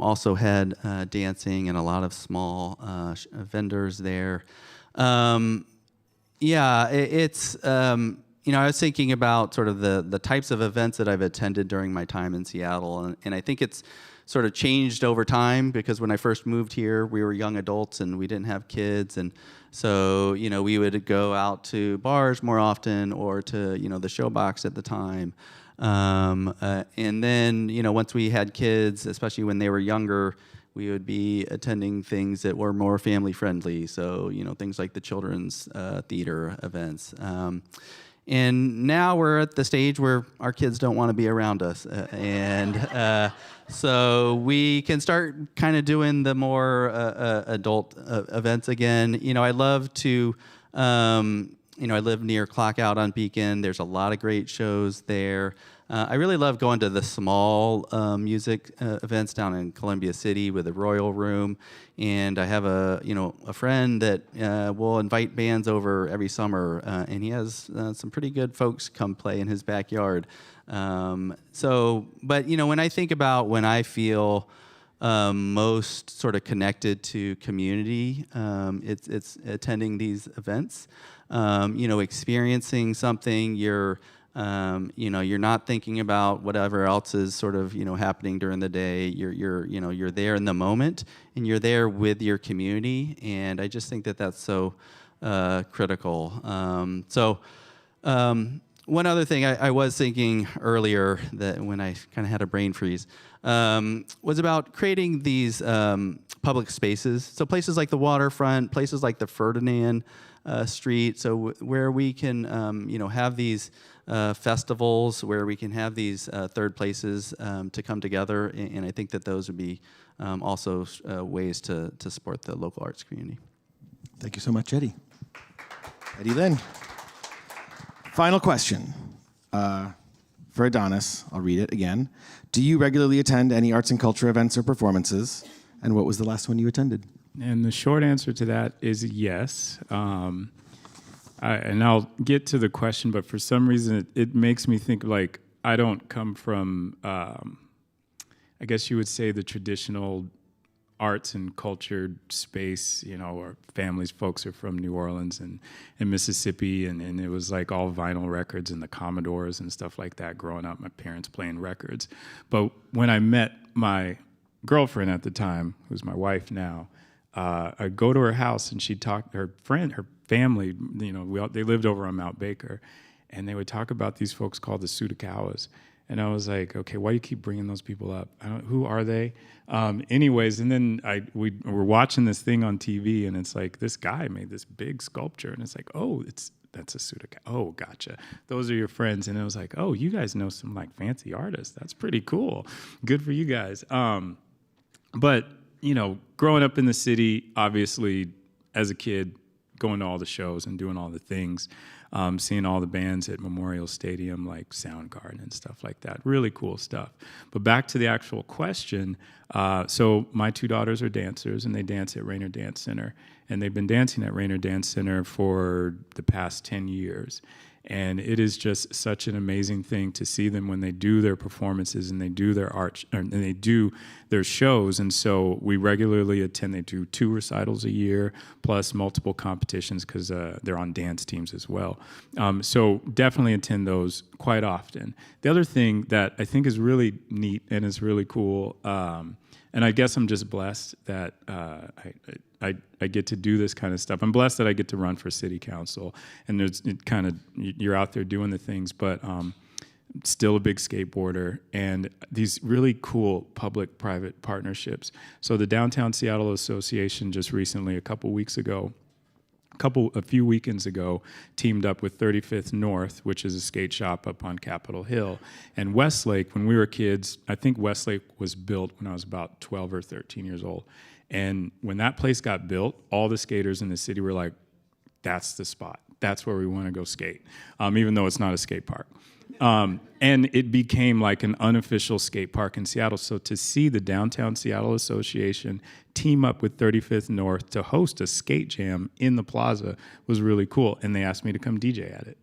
Also had dancing and a lot of small vendors there. I was thinking about sort of the types of events that I've attended during my time in Seattle, and I think it's sort of changed over time, because when I first moved here, we were young adults and we didn't have kids, and so we would go out to bars more often, or to the Showbox at the time, and then once we had kids, especially when they were younger, we would be attending things that were more family friendly, so things like the children's theater events. And now we're at the stage where our kids don't want to be around us. So we can start kind of doing the more adult events again. I love to, I live near Clockout on Beacon. There's a lot of great shows there. I really love going to the small music events down in Columbia City with the Royal Room, and I have a friend that will invite bands over every summer, and he has some pretty good folks come play in his backyard. But when I think about when I feel most sort of connected to community, it's attending these events, experiencing something. You're not thinking about whatever else is sort of happening during the day. You're there in the moment, and you're there with your community, and I just think that that's so critical. One other thing I was thinking earlier, that when I kind of had a brain freeze, was about creating these public spaces. So places like the waterfront, places like the Ferdinand, street. So where we can, have these festivals, where we can have these third places to come together, and I think that those would be also ways to support the local arts community. Thank you so much, Eddie. Eddie Lynn. Final question for Adonis. I'll read it again. Do you regularly attend any arts and culture events or performances? And what was the last one you attended? And the short answer to that is yes. And I'll get to the question, but for some reason it makes me think like I don't come from, I guess you would say, the traditional arts and culture space. Our families, folks are from New Orleans and Mississippi, and it was like all vinyl records and the Commodores and stuff like that growing up, my parents playing records. But when I met my girlfriend at the time, who's my wife now, I'd go to her house and she'd talk, her family, they lived over on Mount Baker, and they would talk about these folks called the Sudakawas. And I was like, okay, why do you keep bringing those people up? Who are they? Anyways, and then we were watching this thing on TV, and it's like this guy made this big sculpture, and it's like, oh, that's a Sudakawa. Oh, gotcha. Those are your friends. And it was like, oh, you guys know some like fancy artists. That's pretty cool. Good for you guys. But growing up in the city, obviously, as a kid, going to all the shows and doing all the things. Seeing all the bands at Memorial Stadium, like Soundgarden and stuff like that. Really cool stuff. But back to the actual question. So my two daughters are dancers, and they dance at Rainer Dance Center. And they've been dancing at Rainer Dance Center for the past 10 years. And it is just such an amazing thing to see them when they do their performances and they do their art and they do their shows. And so we regularly attend. They do 2 recitals a year plus multiple competitions because they're on dance teams as well. So definitely attend those quite often. The other thing that I think is really neat and is really cool, and I guess I'm just blessed that I get to do this kind of stuff. I'm blessed that I get to run for city council, and you're out there doing the things, but still a big skateboarder, and these really cool public-private partnerships. So the Downtown Seattle Association just recently, a few weekends ago, teamed up with 35th North, which is a skate shop up on Capitol Hill. And Westlake, when we were kids, I think Westlake was built when I was about 12 or 13 years old. And when that place got built, all the skaters in the city were like, that's the spot. That's where we want to go skate, even though it's not a skate park. And it became like an unofficial skate park in Seattle. So to see the Downtown Seattle Association team up with 35th North to host a skate jam in the plaza was really cool. And they asked me to come DJ at it.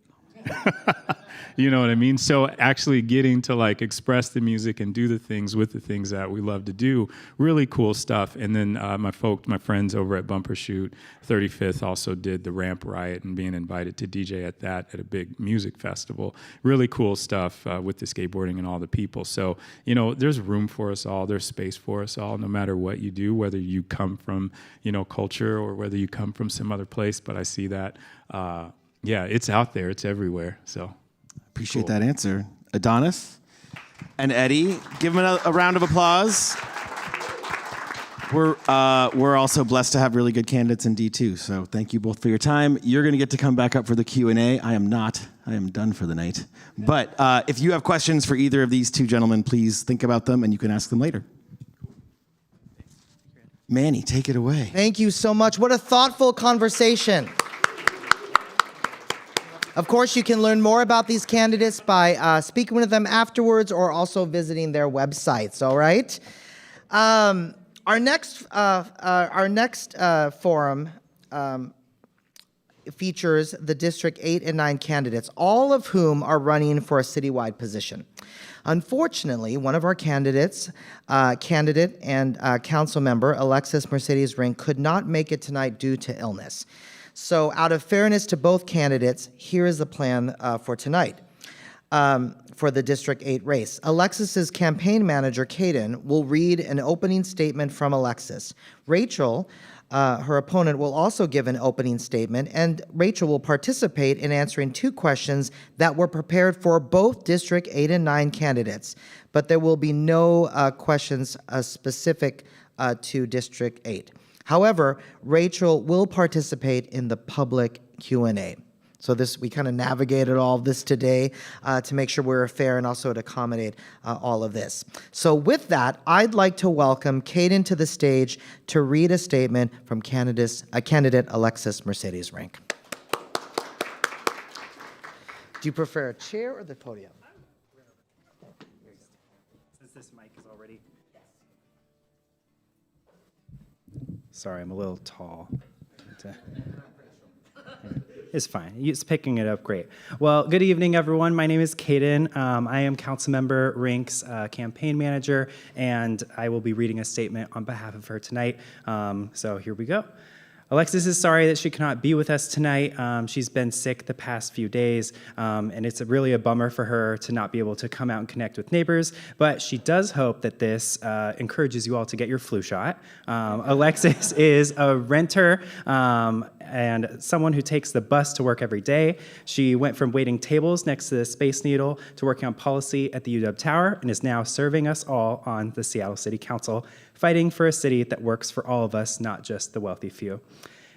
You know what I mean? So actually getting to like express the music and do the things with the things that we love to do, really cool stuff. And then my friends over at Bumpershoot 35th also did the Ramp Riot and being invited to DJ at that at a big music festival. Really cool stuff with the skateboarding and all the people. So, there's room for us all. There's space for us all, no matter what you do, whether you come from, culture or whether you come from some other place. But I see that, it's out there. It's everywhere. So. Appreciate that answer. Adonis and Eddie, give them a round of applause. We're also blessed to have really good candidates in D2, so thank you both for your time. You're going to get to come back up for the Q&A. I am not. I am done for the night. But if you have questions for either of these two gentlemen, please think about them, and you can ask them later. Manny, take it away. Thank you so much. What a thoughtful conversation. Of course, you can learn more about these candidates by speaking with them afterwards or also visiting their websites, all right? Our next forum features the District 8 and 9 candidates, all of whom are running for a citywide position. Unfortunately, one of our candidate and council member, Alexis Mercedes Ring, could not make it tonight due to illness. So out of fairness to both candidates, here is the plan for tonight for the District 8 race. Alexis's campaign manager, Caden, will read an opening statement from Alexis. Rachel, her opponent, will also give an opening statement, and Rachel will participate in answering 2 questions that were prepared for both District 8 and 9 candidates, but there will be no questions specific to District 8. However, Rachel will participate in the public Q&A. So we kind of navigated all of this today to make sure we're fair and also to accommodate all of this. So with that, I'd like to welcome Caden to the stage to read a statement from candidate Alexis Mercedes Rank. Do you prefer a chair or the podium? Since this mic is already. Sorry, I'm a little tall. It's fine. It's picking it up great. Well, good evening, everyone. My name is Caden. I am Councilmember Rink's campaign manager, and I will be reading a statement on behalf of her tonight. So here we go. Alexis is sorry that she cannot be with us tonight. She's been sick the past few days, and it's really a bummer for her to not be able to come out and connect with neighbors, but she does hope that this encourages you all to get your flu shot. Alexis is a renter and someone who takes the bus to work every day. She went from waiting tables next to the Space Needle to working on policy at the UW Tower and is now serving us all on the Seattle City Council, fighting for a city that works for all of us, not just the wealthy few.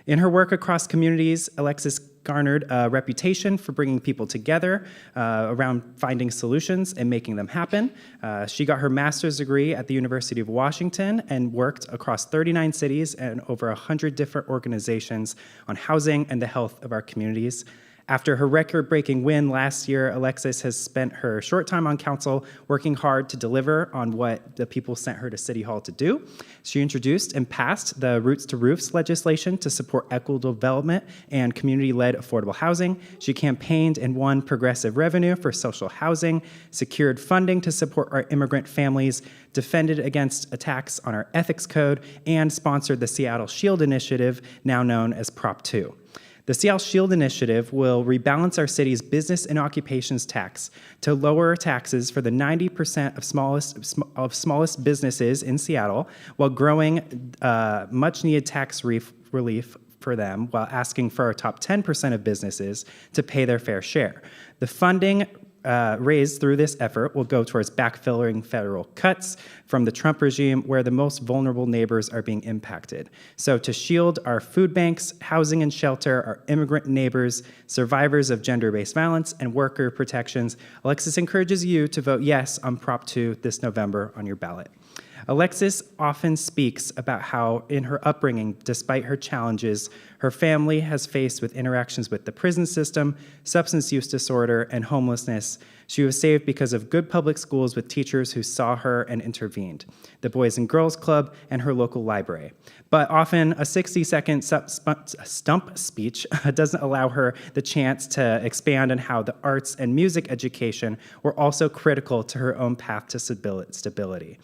In her work across communities, Alexis garnered a reputation for bringing people together around finding solutions and making them happen. She got her master's degree at the University of Washington and worked across 39 cities and over 100 different organizations on housing and the health of our communities. After her record-breaking win last year, Alexis has spent her short time on council working hard to deliver on what the people sent her to City Hall to do. She introduced and passed the Roots to Roofs legislation to support equitable development and community-led affordable housing. She campaigned and won progressive revenue for social housing, secured funding to support our immigrant families, defended against attacks on our ethics code, and sponsored the Seattle Shield Initiative, now known as Prop 2. The Seattle Shield Initiative will rebalance our city's business and occupations tax to lower taxes for the 90% of smallest businesses in Seattle while growing much-needed tax relief for them while asking for our top 10% of businesses to pay their fair share. The funding raised through this effort will go towards backfilling federal cuts from the Trump regime where the most vulnerable neighbors are being impacted. So to shield our food banks, housing and shelter, our immigrant neighbors, survivors of gender-based violence, and worker protections, Alexis encourages you to vote yes on Prop 2 this November on your ballot. Alexis often speaks about how, in her upbringing, despite her challenges, her family has faced with interactions with the prison system, substance use disorder, and homelessness. She was saved because of good public schools with teachers who saw her and intervened, the Boys and Girls Club, and her local library. But often, a 60-second stump speech doesn't allow her the chance to expand on how the arts and music education were also critical to her own path to stability.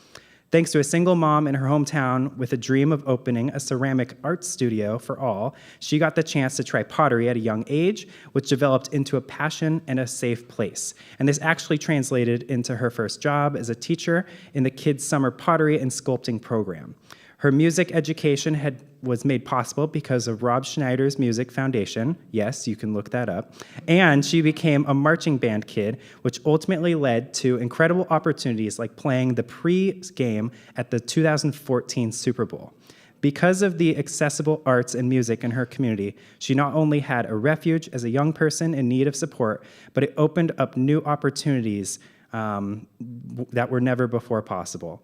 Thanks to a single mom in her hometown with a dream of opening a ceramic art studio for all, she got the chance to try pottery at a young age, which developed into a passion and a safe place. And this actually translated into her first job as a teacher in the kids' summer pottery and sculpting program. Her music education was made possible because of Rob Schneider's Music Foundation. Yes, you can look that up. And she became a marching band kid, which ultimately led to incredible opportunities like playing the pre-game at the 2014 Super Bowl. Because of the accessible arts and music in her community, she not only had a refuge as a young person in need of support, but it opened up new opportunities that were never before possible.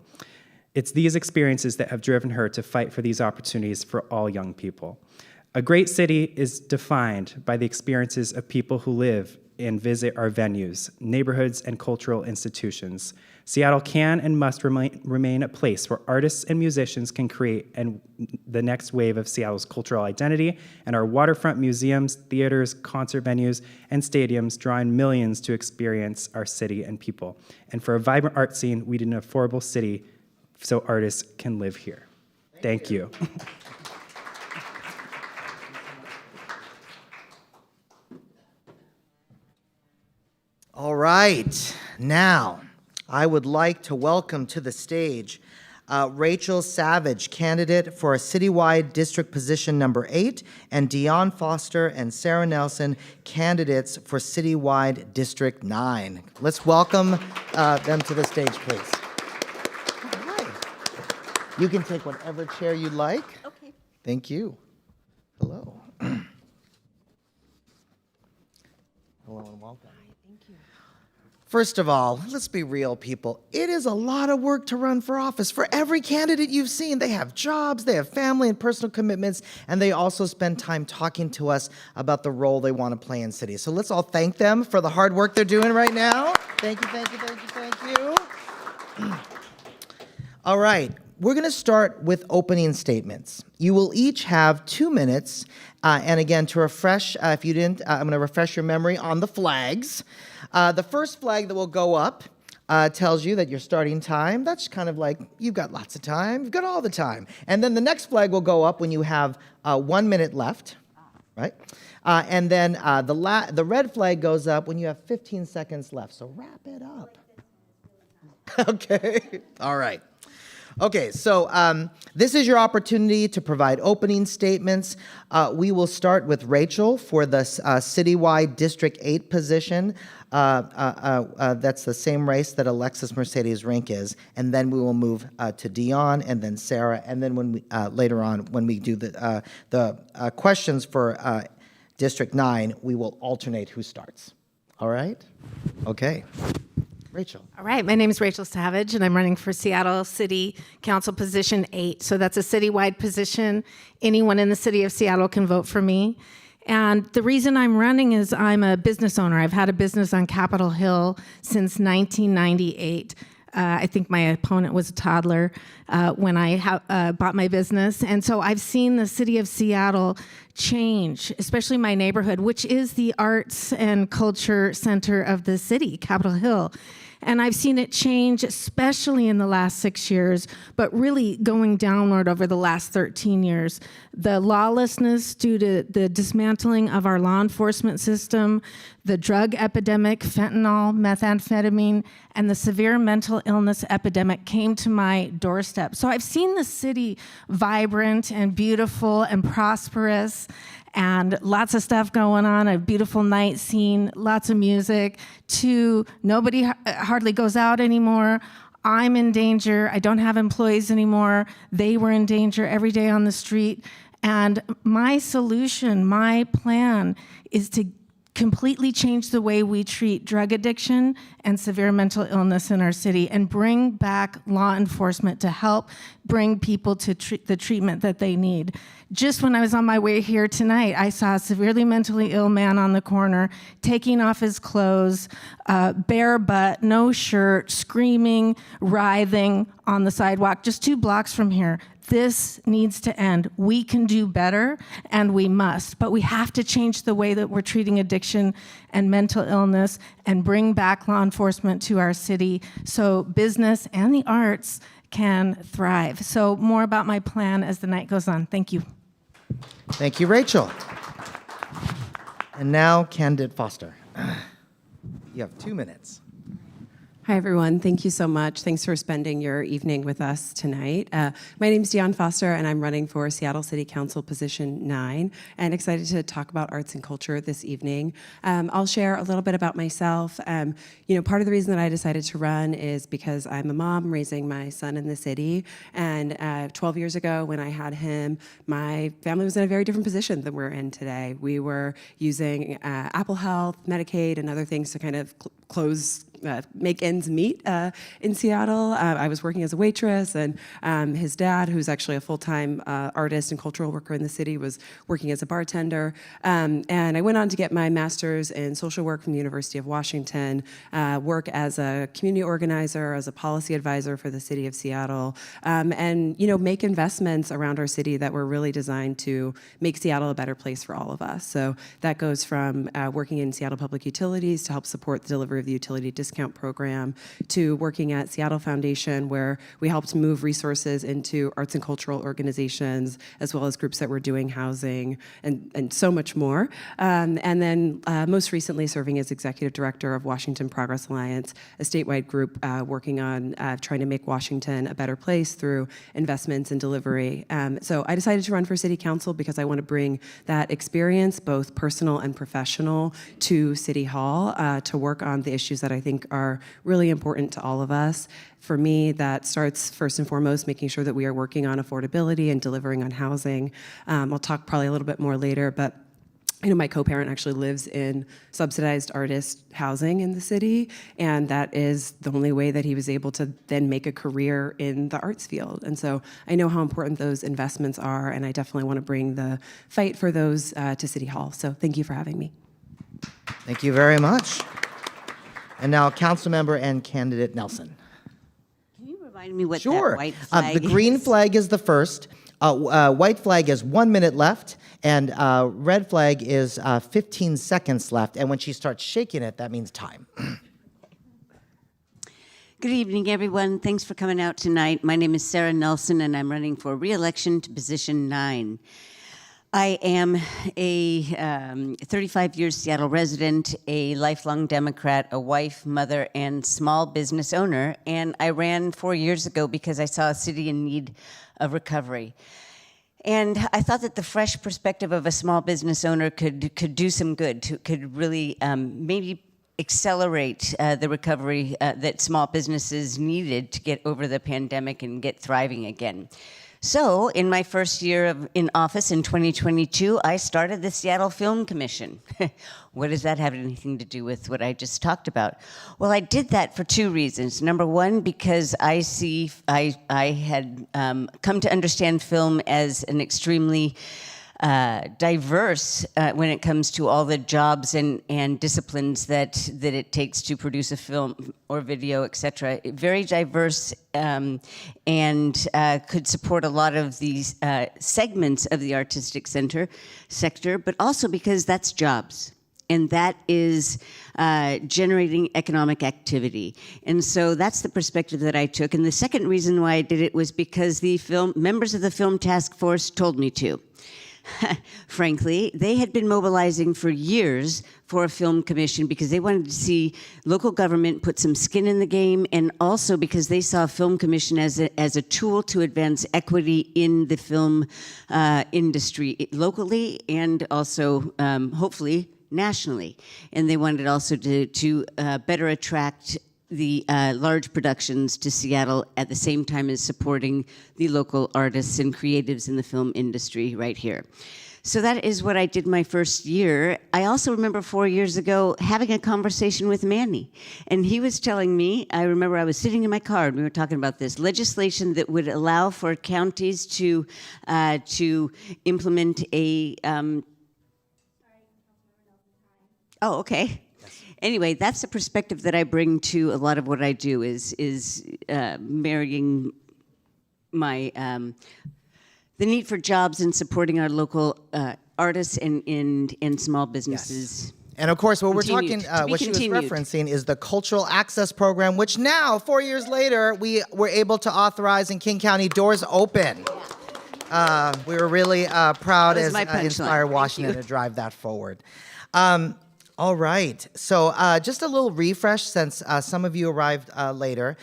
It's these experiences that have driven her to fight for these opportunities for all young people. A great city is defined by the experiences of people who live and visit our venues, neighborhoods, and cultural institutions. Seattle can and must remain a place where artists and musicians can create the next wave of Seattle's cultural identity, and our waterfront museums, theaters, concert venues, and stadiums drawing millions to experience our city and people. And for a vibrant art scene, we need an affordable city so artists can live here. Thank you. All right, now I would like to welcome to the stage Rachel Savage, candidate for a citywide district position number 8, and Dion Foster and Sarah Nelson, candidates for citywide district 9. Let's welcome them to the stage, please. All right. You can take whatever chair you like. Okay. Thank you. Hello. Hello and welcome. First of all, let's be real, people. It is a lot of work to run for office. For every candidate you've seen, they have jobs, they have family and personal commitments, and they also spend time talking to us about the role they want to play in cities. So let's all thank them for the hard work they're doing right now. Thank you, thank you, thank you, thank you. All right, we're going to start with opening statements. You will each have 2 minutes, and again, to refresh, if you didn't, I'm going to refresh your memory on the flags. The first flag that will go up tells you that your starting time, that's kind of like, you've got lots of time, you've got all the time. And then the next flag will go up when you have 1 minute left, right? And then the red flag goes up when you have 15 seconds left, so wrap it up. Okay, all right. Okay, so this is your opportunity to provide opening statements. We will start with Rachel for the citywide District 8 position. That's the same race that Alexis Mercedes Rink is. And then we will move to Dion and then Sarah. And then when we, later on, when we do the questions for District 9, we will alternate who starts. All right? Okay. Rachel. All right, my name is Rachel Savage, and I'm running for Seattle City Council position 8. So that's a citywide position. Anyone in the city of Seattle can vote for me. And the reason I'm running is I'm a business owner. I've had a business on Capitol Hill since 1998. I think my opponent was a toddler when I bought my business. And so I've seen the city of Seattle change, especially my neighborhood, which is the arts and culture center of the city, Capitol Hill. And I've seen it change, especially in the last 6 years, but really going downward over the last 13 years. The lawlessness due to the dismantling of our law enforcement system, the drug epidemic, fentanyl, methamphetamine, and the severe mental illness epidemic came to my doorstep. So I've seen the city vibrant and beautiful and prosperous, and lots of stuff going on, a beautiful night scene, lots of music, to nobody hardly goes out anymore. I'm in danger. I don't have employees anymore. They were in danger every day on the street. And my solution, my plan is to completely change the way we treat drug addiction and severe mental illness in our city and bring back law enforcement to help bring people to the treatment that they need. Just when I was on my way here tonight, I saw a severely mentally ill man on the corner taking off his clothes, bare butt, no shirt, screaming, writhing on the sidewalk just 2 blocks from here. This needs to end. We can do better, and we must. But we have to change the way that we're treating addiction and mental illness and bring back law enforcement to our city so business and the arts can thrive. So more about my plan as the night goes on. Thank you. Thank you, Rachel. And now, Candid Foster. You have 2 minutes. Hi, everyone. Thank you so much. Thanks for spending your evening with us tonight. My name is Dion Foster, and I'm running for Seattle City Council position 9, and excited to talk about arts and culture this evening. I'll share a little bit about myself. Part of the reason that I decided to run is because I'm a mom raising my son in the city, and 12 years ago when I had him, my family was in a very different position than we're in today. We were using Apple Health, Medicaid, and other things to kind of make ends meet in Seattle. I was working as a waitress, and his dad, who's actually a full-time artist and cultural worker in the city, was working as a bartender. And I went on to get my master's in social work from the University of Washington, work as a community organizer, as a policy advisor for the city of Seattle, and make investments around our city that were really designed to make Seattle a better place for all of us. So that goes from working in Seattle Public Utilities to help support the delivery of the utility discount program, to working at Seattle Foundation, where we helped move resources into arts and cultural organizations, as well as groups that were doing housing and so much more. And then most recently serving as executive director of Washington Progress Alliance, a statewide group working on trying to make Washington a better place through investments and delivery. So I decided to run for city council because I want to bring that experience, both personal and professional, to City Hall to work on the issues that I think think are really important to all of us. For me, that starts first and foremost making sure that we are working on affordability and delivering on housing. I'll talk probably a little bit more later, but my co-parent actually lives in subsidized artist housing in the city, and that is the only way that he was able to then make a career in the arts field. And so I know how important those investments are, and I definitely want to bring the fight for those to City Hall. So thank you for having me. Thank you very much. And now, Councilmember and candidate Nelson. Can you remind me what Sure. that white flag The green is? flag is the first. White flag is 1 minute left, and red flag is 15 seconds left. And when she starts shaking it, that means time. Good evening, everyone. Thanks for coming out tonight. My name is Sarah Nelson, and I'm running for re-election to position 9. I am a 35-year Seattle resident, a lifelong Democrat, a wife, mother, and small business owner. And I ran 4 years ago because I saw a city in need of recovery. And I thought that the fresh perspective of a small business owner could do some good, could really maybe accelerate the recovery that small businesses needed to get over the pandemic and get thriving again. So, in my first year in office in 2022, I started the Seattle Film Commission. What does that have anything to do with what I just talked about? Well, I did that for 2 reasons. Number one, because I had come to understand film as an extremely diverse when it comes to all the jobs and disciplines that it takes to produce a film or video, et cetera. Very diverse and could support a lot of these segments of the artistic sector, but also because that's jobs. And that is generating economic activity. And so that's the perspective that I took. And the second reason why I did it was because the members of the Film Task Force told me to. Frankly, they had been mobilizing for years for a film commission because they wanted to see local government put some skin in the game, and also because they saw a film commission as a tool to advance equity in the film industry locally and also hopefully nationally. And they wanted also to better attract the large productions to Seattle at the same time as supporting the local artists and creatives in the film industry right here. So that is what I did my first year. I also remember 4 years ago having a conversation with Manny, and he was telling me, I remember I was sitting in my car and we were talking about this legislation that would allow for counties to implement a, oh, okay. Anyway, that's the perspective that I bring to a lot of what I do is marrying my the need for jobs and supporting our local artists and small businesses. Yes. And of course, what we're Continued. talking, To be what she was continued. referencing is the Cultural Access Program, which now, 4 years later, we were able to authorize in King County. Doors open. We were really proud That was as my punchline. Inspire Thank Washington you. to drive that forward. All right. So just a little refresh since some of you arrived later.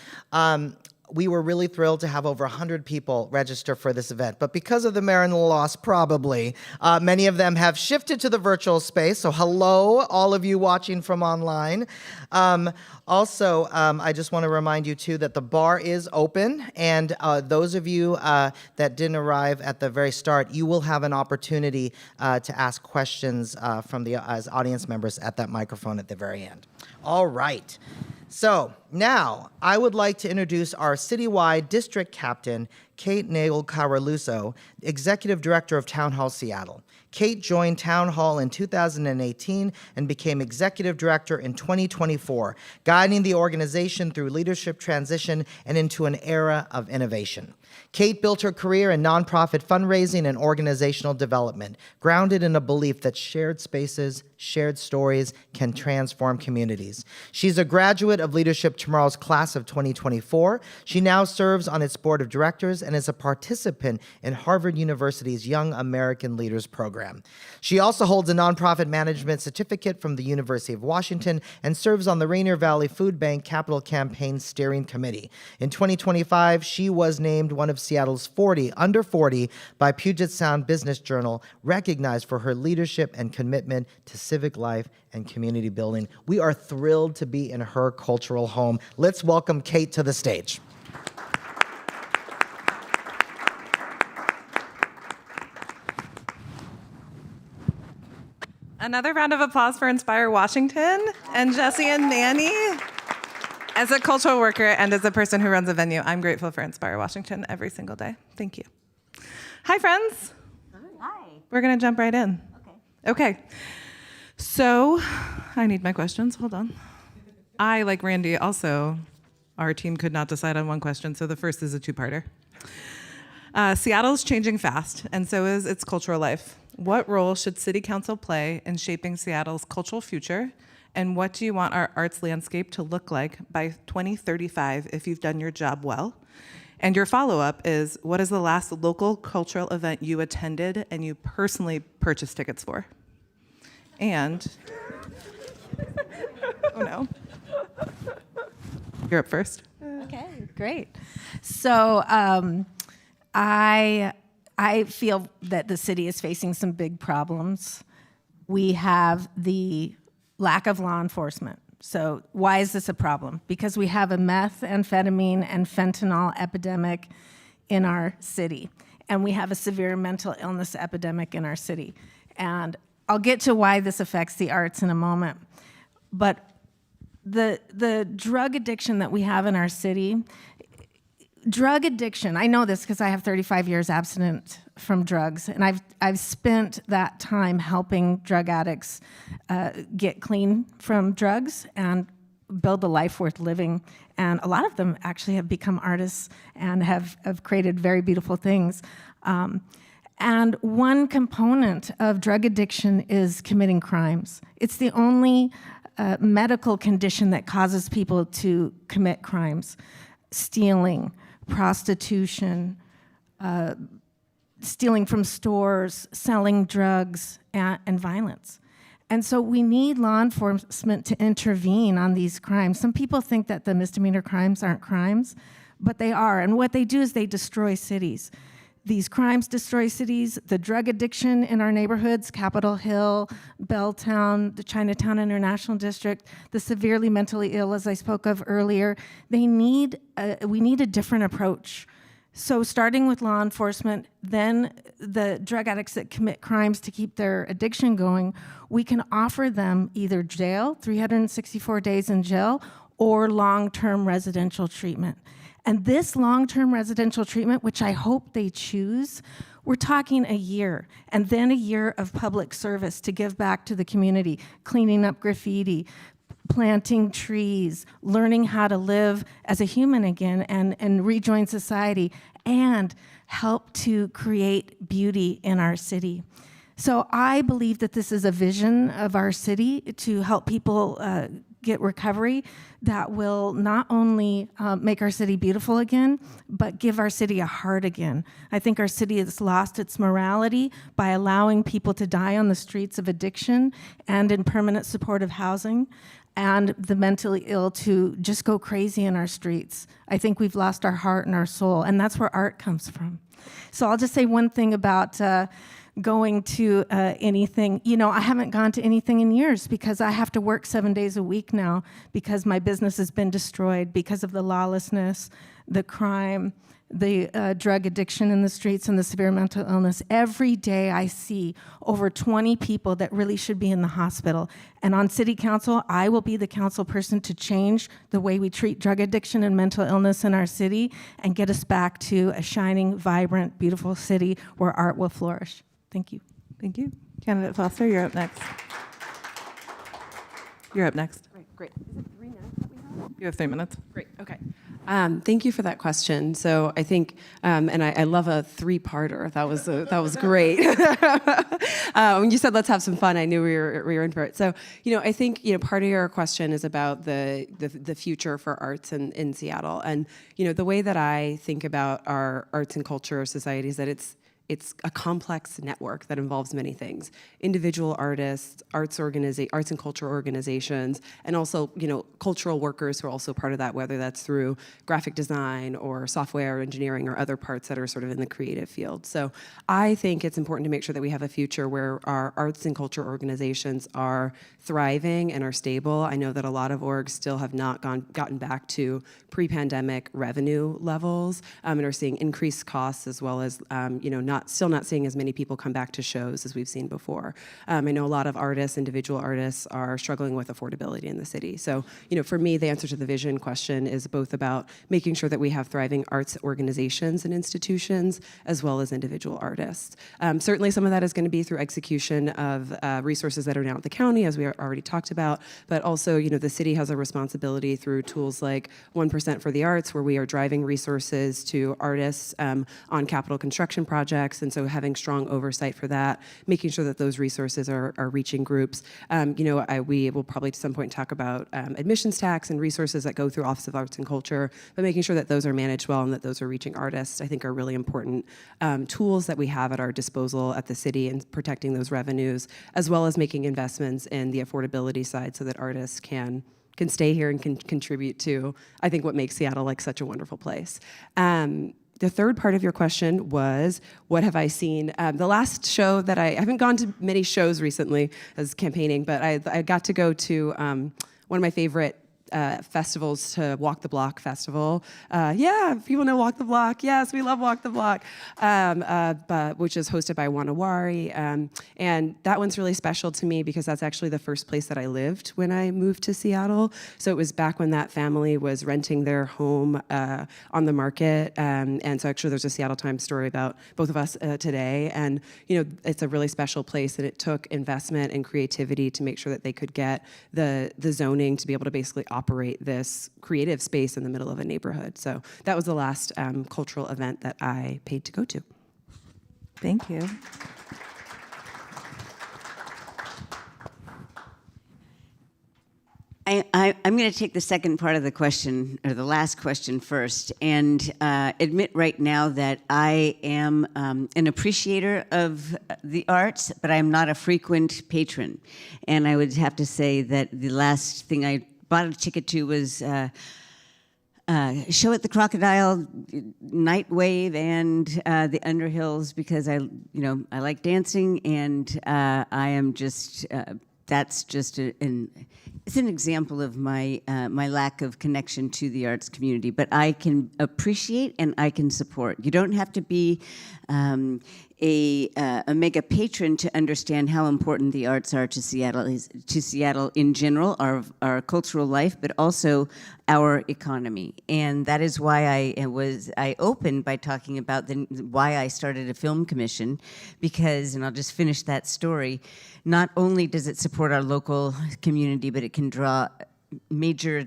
We were really thrilled to have over 100 people register for this event. But because of the Maryland loss, probably, many of them have shifted to the virtual space. So hello, all of you watching from online. Also, I just want to remind you, too, that the bar is open. And those of you that didn't arrive at the very start, you will have an opportunity to ask questions from as audience members at that microphone at the very end. All right. So now I would like to introduce our citywide district captain, Kate Nagel-Caraluso, Executive Director of Town Hall Seattle. Kate joined Town Hall in 2018 and became Executive Director in 2024, guiding the organization through leadership transition and into an era of innovation. Kate built her career in nonprofit fundraising and organizational development, grounded in a belief that shared spaces, shared stories can transform communities. She's a graduate of Leadership Tomorrow's class of 2024. She now serves on its board of directors and is a participant in Harvard University's Young American Leaders Program. She also holds a nonprofit management certificate from the University of Washington and serves on the Rainier Valley Food Bank Capital Campaign Steering Committee. In 2025, she was named one one of Seattle's 40 under 40 by Puget Sound Business Journal, recognized for her leadership and commitment to civic life and community building. We are thrilled to be in her cultural home. Let's welcome Kate to the stage. Another round of applause for Inspire Washington and Jesse and Manny. As a cultural worker and as a person who runs a venue, I'm grateful for Inspire Washington every single day. Thank you. Hi, friends. Hi. We're going to jump right in. Okay. So I need my questions. Hold on. I, like Randy, also, our team could not decide on one question, so the first is a two-parter. Seattle's changing fast, and so is its cultural life. What role should City Council play in shaping Seattle's cultural future? And what do you want our arts landscape to look like by 2035 if you've done your job well? And your follow-up is, what is the last local cultural event you attended and you personally purchased tickets for? And, oh no. You're up first. Okay, great. So I feel that the city is facing some big problems. We have the lack of law enforcement. So why is this a problem? Because we have a methamphetamine and fentanyl epidemic in our city, and we have a severe mental illness epidemic in our city. And I'll get to why this affects the arts in a moment. But the drug addiction that we have in our city, drug addiction, I know this because I have 35 years abstinent from drugs, and I've spent that time helping drug addicts get clean from drugs and build a life worth living. And a lot of them actually have become artists and have created very beautiful things. And one component of drug addiction is committing crimes. It's the only medical condition that causes people to commit crimes. Stealing, prostitution, stealing from stores, selling drugs, and violence. And so we need law enforcement to intervene on these crimes. Some people think that the misdemeanor crimes aren't crimes, but they are. And what they do is they destroy cities. These crimes destroy cities. The drug addiction in our neighborhoods, Capitol Hill, Belltown, the Chinatown International District, the severely mentally ill, as I spoke of earlier, we need a different approach. So starting with law enforcement, then the drug addicts that commit crimes to keep their addiction going, we can offer them either jail, 364 days in jail, or long-term residential treatment. And this long-term residential treatment, which I hope they choose, we're talking a year, and then a year of public service to give back to the community, cleaning up graffiti, planting trees, learning how to live as a human again and rejoin society, and help to create beauty in our city. So I believe that this is a vision of our city to help people get recovery that will not only make our city beautiful again, but give our city a heart again. I think our city has lost its morality by allowing people to die on the streets of addiction and in permanent supportive housing, and the mentally ill to just go crazy in our streets. I think we've lost our heart and our soul, and that's where art comes from. So I'll just say one thing about going to anything. You know, I haven't gone to anything in years because I have to work 7 days a week now because my business has been destroyed because of the lawlessness, the crime, the drug addiction in the streets, and the severe mental illness. Every day I see over 20 people that really should be in the hospital. And on City Council, I will be the council person to change the way we treat drug addiction and mental illness in our city and get us back to a shining, vibrant, beautiful city where art will flourish. Thank you. Thank you. Candidate Foster, you're up next. You're up next. Great. Is it 3 minutes that we have? You have 3 minutes. Great, okay. Thank you for that question. So I think, and I love a 3-parter. That was great. When you said let's have some fun, I knew we were in for it. So I think part of your question is about the future for arts in Seattle, and the way that I think about our arts and culture society is that it's a complex network that involves many things: individual artists, arts and culture organizations, and also, cultural workers who are also part of that, whether that's through graphic design or software engineering or other parts that are sort of in the creative field. So I think it's important to make sure that we have a future where our arts and culture organizations are thriving and are stable. I know that a lot of orgs still have not gotten back to pre-pandemic revenue levels, and are seeing increased costs, as well as still not seeing as many people come back to shows as we've seen before. I know a lot of individual artists, are struggling with affordability in the city. So, for me, the answer to the vision question is both about making sure that we have thriving arts organizations and institutions, as well as individual artists. Certainly, some of that is going to be through execution of resources that are now at the county, as we already talked about, but also, the city has a responsibility through tools like 1% for the Arts, where we are driving resources to artists on capital construction projects, and so having strong oversight for that, making sure that those resources are reaching groups. We will probably at some point talk about admissions tax and resources that go through Office of Arts and Culture, but making sure that those are managed well and that those are reaching artists, I think, are really important tools that we have at our disposal at the city in protecting those revenues, as well as making investments in the affordability side so that artists can stay here and can contribute to, I think, what makes Seattle like such a wonderful place. The third part of your question was, what have I seen? The last show that I haven't gone to many shows recently as campaigning, but I got to go to one of my favorite festivals, to Walk the Block Festival. People know Walk the Block. Yes, we love Walk the Block, which is hosted by Wanawari. And that one's really special to me because that's actually the first place that I lived when I moved to Seattle. So it was back when that family was renting their home on the market. And so actually there's a Seattle Times story about both of us today. And, it's a really special place, and it took investment and creativity to make sure that they could get the zoning to be able to basically operate this creative space in the middle of a neighborhood. So that was the last cultural event that I paid to go to. Thank you. I'm going to take the second part of the question, or the last question first, and admit right now that I am an appreciator of the arts, but I'm not a frequent patron. And I would have to say that the last thing I bought a ticket to was show at the Crocodile, Nightwave, and the Underhills, because I like dancing, and I am just that's just it's an example of my my lack of connection to the arts community. But I can appreciate and I can support. You don't have to be a mega patron to understand how important the arts are to Seattle in general, our cultural life, but also our economy. And that is why I opened by talking about why I started a film commission, because, and I'll just finish that story, not only does it support our local community, but it can draw major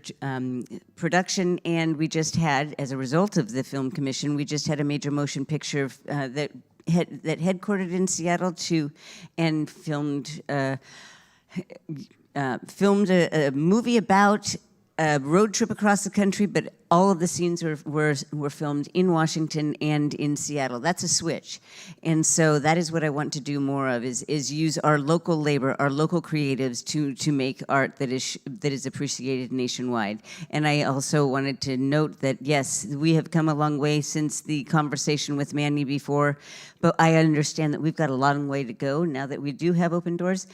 production, and we just had, as a result of the film commission, we just had a major motion picture that headquartered in Seattle and filmed a movie about a road trip across the country, but all of the scenes were filmed in Washington and in Seattle. That's a switch. And so that is what I want to do more of, is use our local labor, our local creatives to make art that is appreciated nationwide. And I also wanted to note that, yes, we have come a long way since the conversation with Manny before, but I understand that we've got a long way to go now that we do have open doors.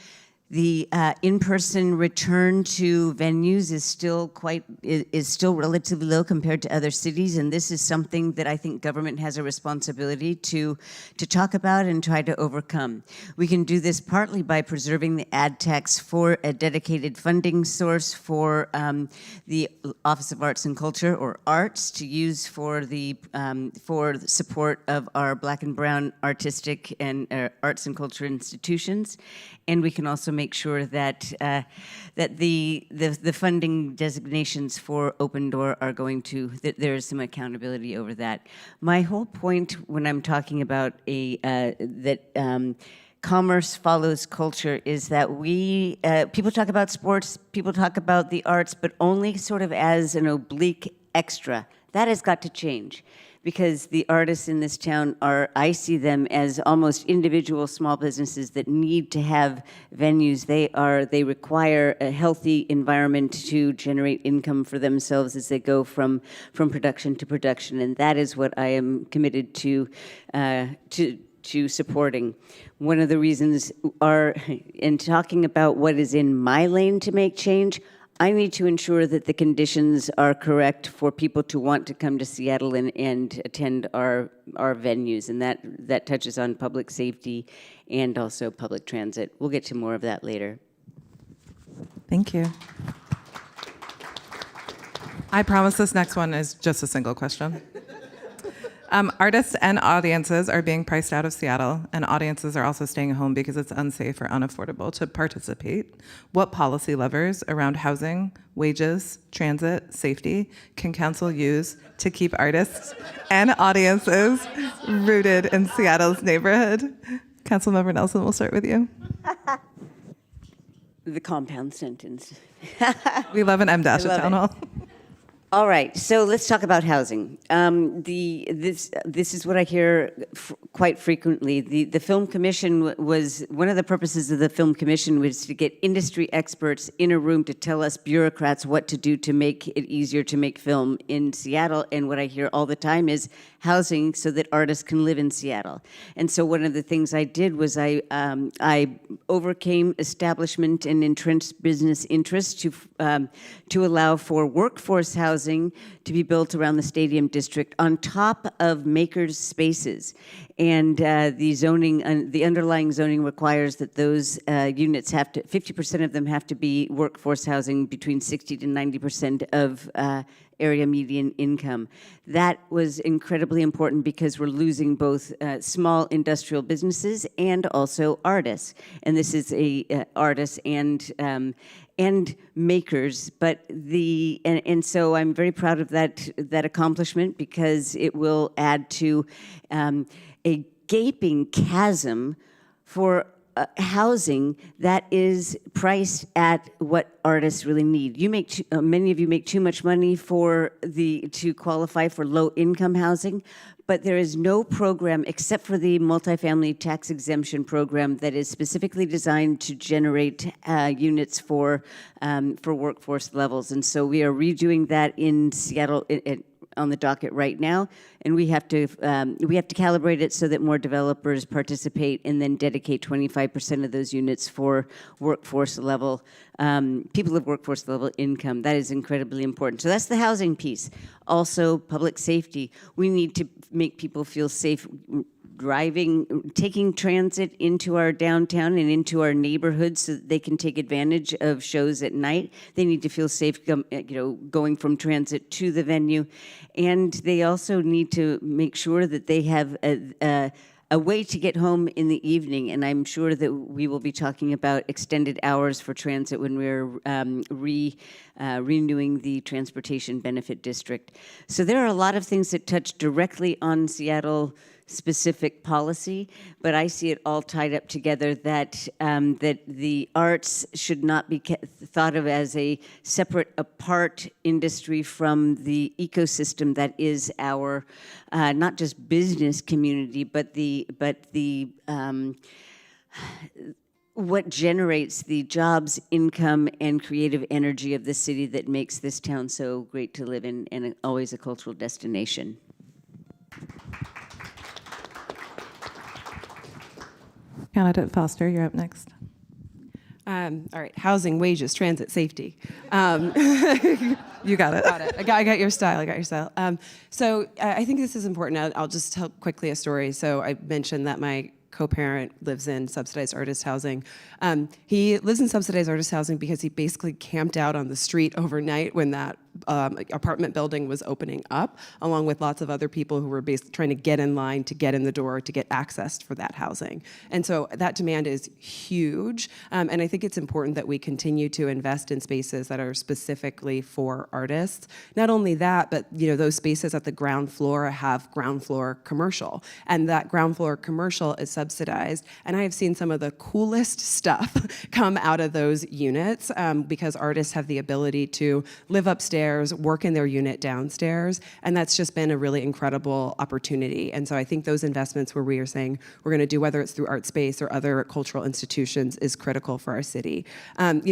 The in-person return to venues is still relatively low compared to other cities, and this is something that I think government has a responsibility to talk about and try to overcome. We can do this partly by preserving the ad tax for a dedicated funding source for the Office of Arts and Culture, or Arts, to use for the support of our Black and Brown artistic and arts and culture institutions. And we can also make sure that the funding designations for Open Door are going to, that there is some accountability over that. My whole point when I'm talking about commerce follows culture is that people talk about sports, people talk about the arts, but only sort of as an oblique extra. That has got to change. because the artists in this town I see them as almost individual small businesses that need to have venues. They require a healthy environment to generate income for themselves as they go from production to production, and that is what I am committed to supporting. One of the reasons in talking about what is in my lane to make change, I need to ensure that the conditions are correct for people to want to come to Seattle and attend our venues, and that touches on public safety and also public transit. We'll get to more of that later. Thank you. I promise this next one is just a single question. Artists and audiences are being priced out of Seattle, and audiences are also staying home because it's unsafe or unaffordable to participate. What policy levers around housing, wages, transit, safety can council use to keep artists and audiences rooted in Seattle's neighborhood? Councilmember Nelson, we'll start with you. The compound sentence. We love an M-dash at Town Hall. All right, so let's talk about housing. This is what I hear quite frequently. The Film Commission was, one of the purposes of the Film Commission was to get industry experts in a room to tell us bureaucrats what to do to make it easier to make film in Seattle. And what I hear all the time is housing so that artists can live in Seattle. And so one of the things I did was I overcame establishment and entrenched business interests to allow for workforce housing to be built around the Stadium District on top of makers' spaces. And the underlying zoning requires that those units 50% of them have to be workforce housing, between 60 to 90% of area median income. That was incredibly important because we're losing both small industrial businesses and also artists. And this is artists and makers, but and so I'm very proud of that accomplishment, because it will add to a gaping chasm for housing that is priced at what artists really need. Many of you make too much money to qualify for low-income housing, but there is no program except for the multifamily tax exemption program that is specifically designed to generate units for workforce levels. And so we are redoing that in Seattle on the docket right now, and we have to calibrate it so that more developers participate and then dedicate 25% of those units for workforce level people of workforce level income. That is incredibly important. So that's the housing piece. Also, public safety. We need to make people feel safe taking transit into our downtown and into our neighborhoods so that they can take advantage of shows at night. They need to feel safe, going from transit to the venue, and they also need to make sure that they have a way to get home in the evening. And I'm sure that we will be talking about extended hours for transit when we're renewing the Transportation Benefit District. So there are a lot of things that touch directly on Seattle specific policy, but I see it all tied up together that the arts should not be thought of as a separate, apart industry from the ecosystem that is our not just business community, but what generates the jobs, income, and creative energy of the city that makes this town so great to live in and always a cultural destination. Candidate Foster, you're up next. All right, housing, wages, transit, safety. You got it. Got it. I got your style. So I think this is important. I'll just tell quickly a story. So I mentioned that my co-parent lives in subsidized artist housing. He lives in subsidized artist housing because he basically camped out on the street overnight when that apartment building was opening up, along with lots of other people who were basically trying to get in line to get in the door to get access for that housing. And so that demand is huge. And I think it's important that we continue to invest in spaces that are specifically for artists. Not only that, but those spaces at the ground floor have ground floor commercial. And that ground floor commercial is subsidized. And I have seen some of the coolest stuff come out of those units because artists have the ability to live upstairs, upstairs, work in their unit downstairs, and that's just been a really incredible opportunity. And so I think those investments where we are saying we're going to do, whether it's through Art Space or other cultural institutions, is critical for our city.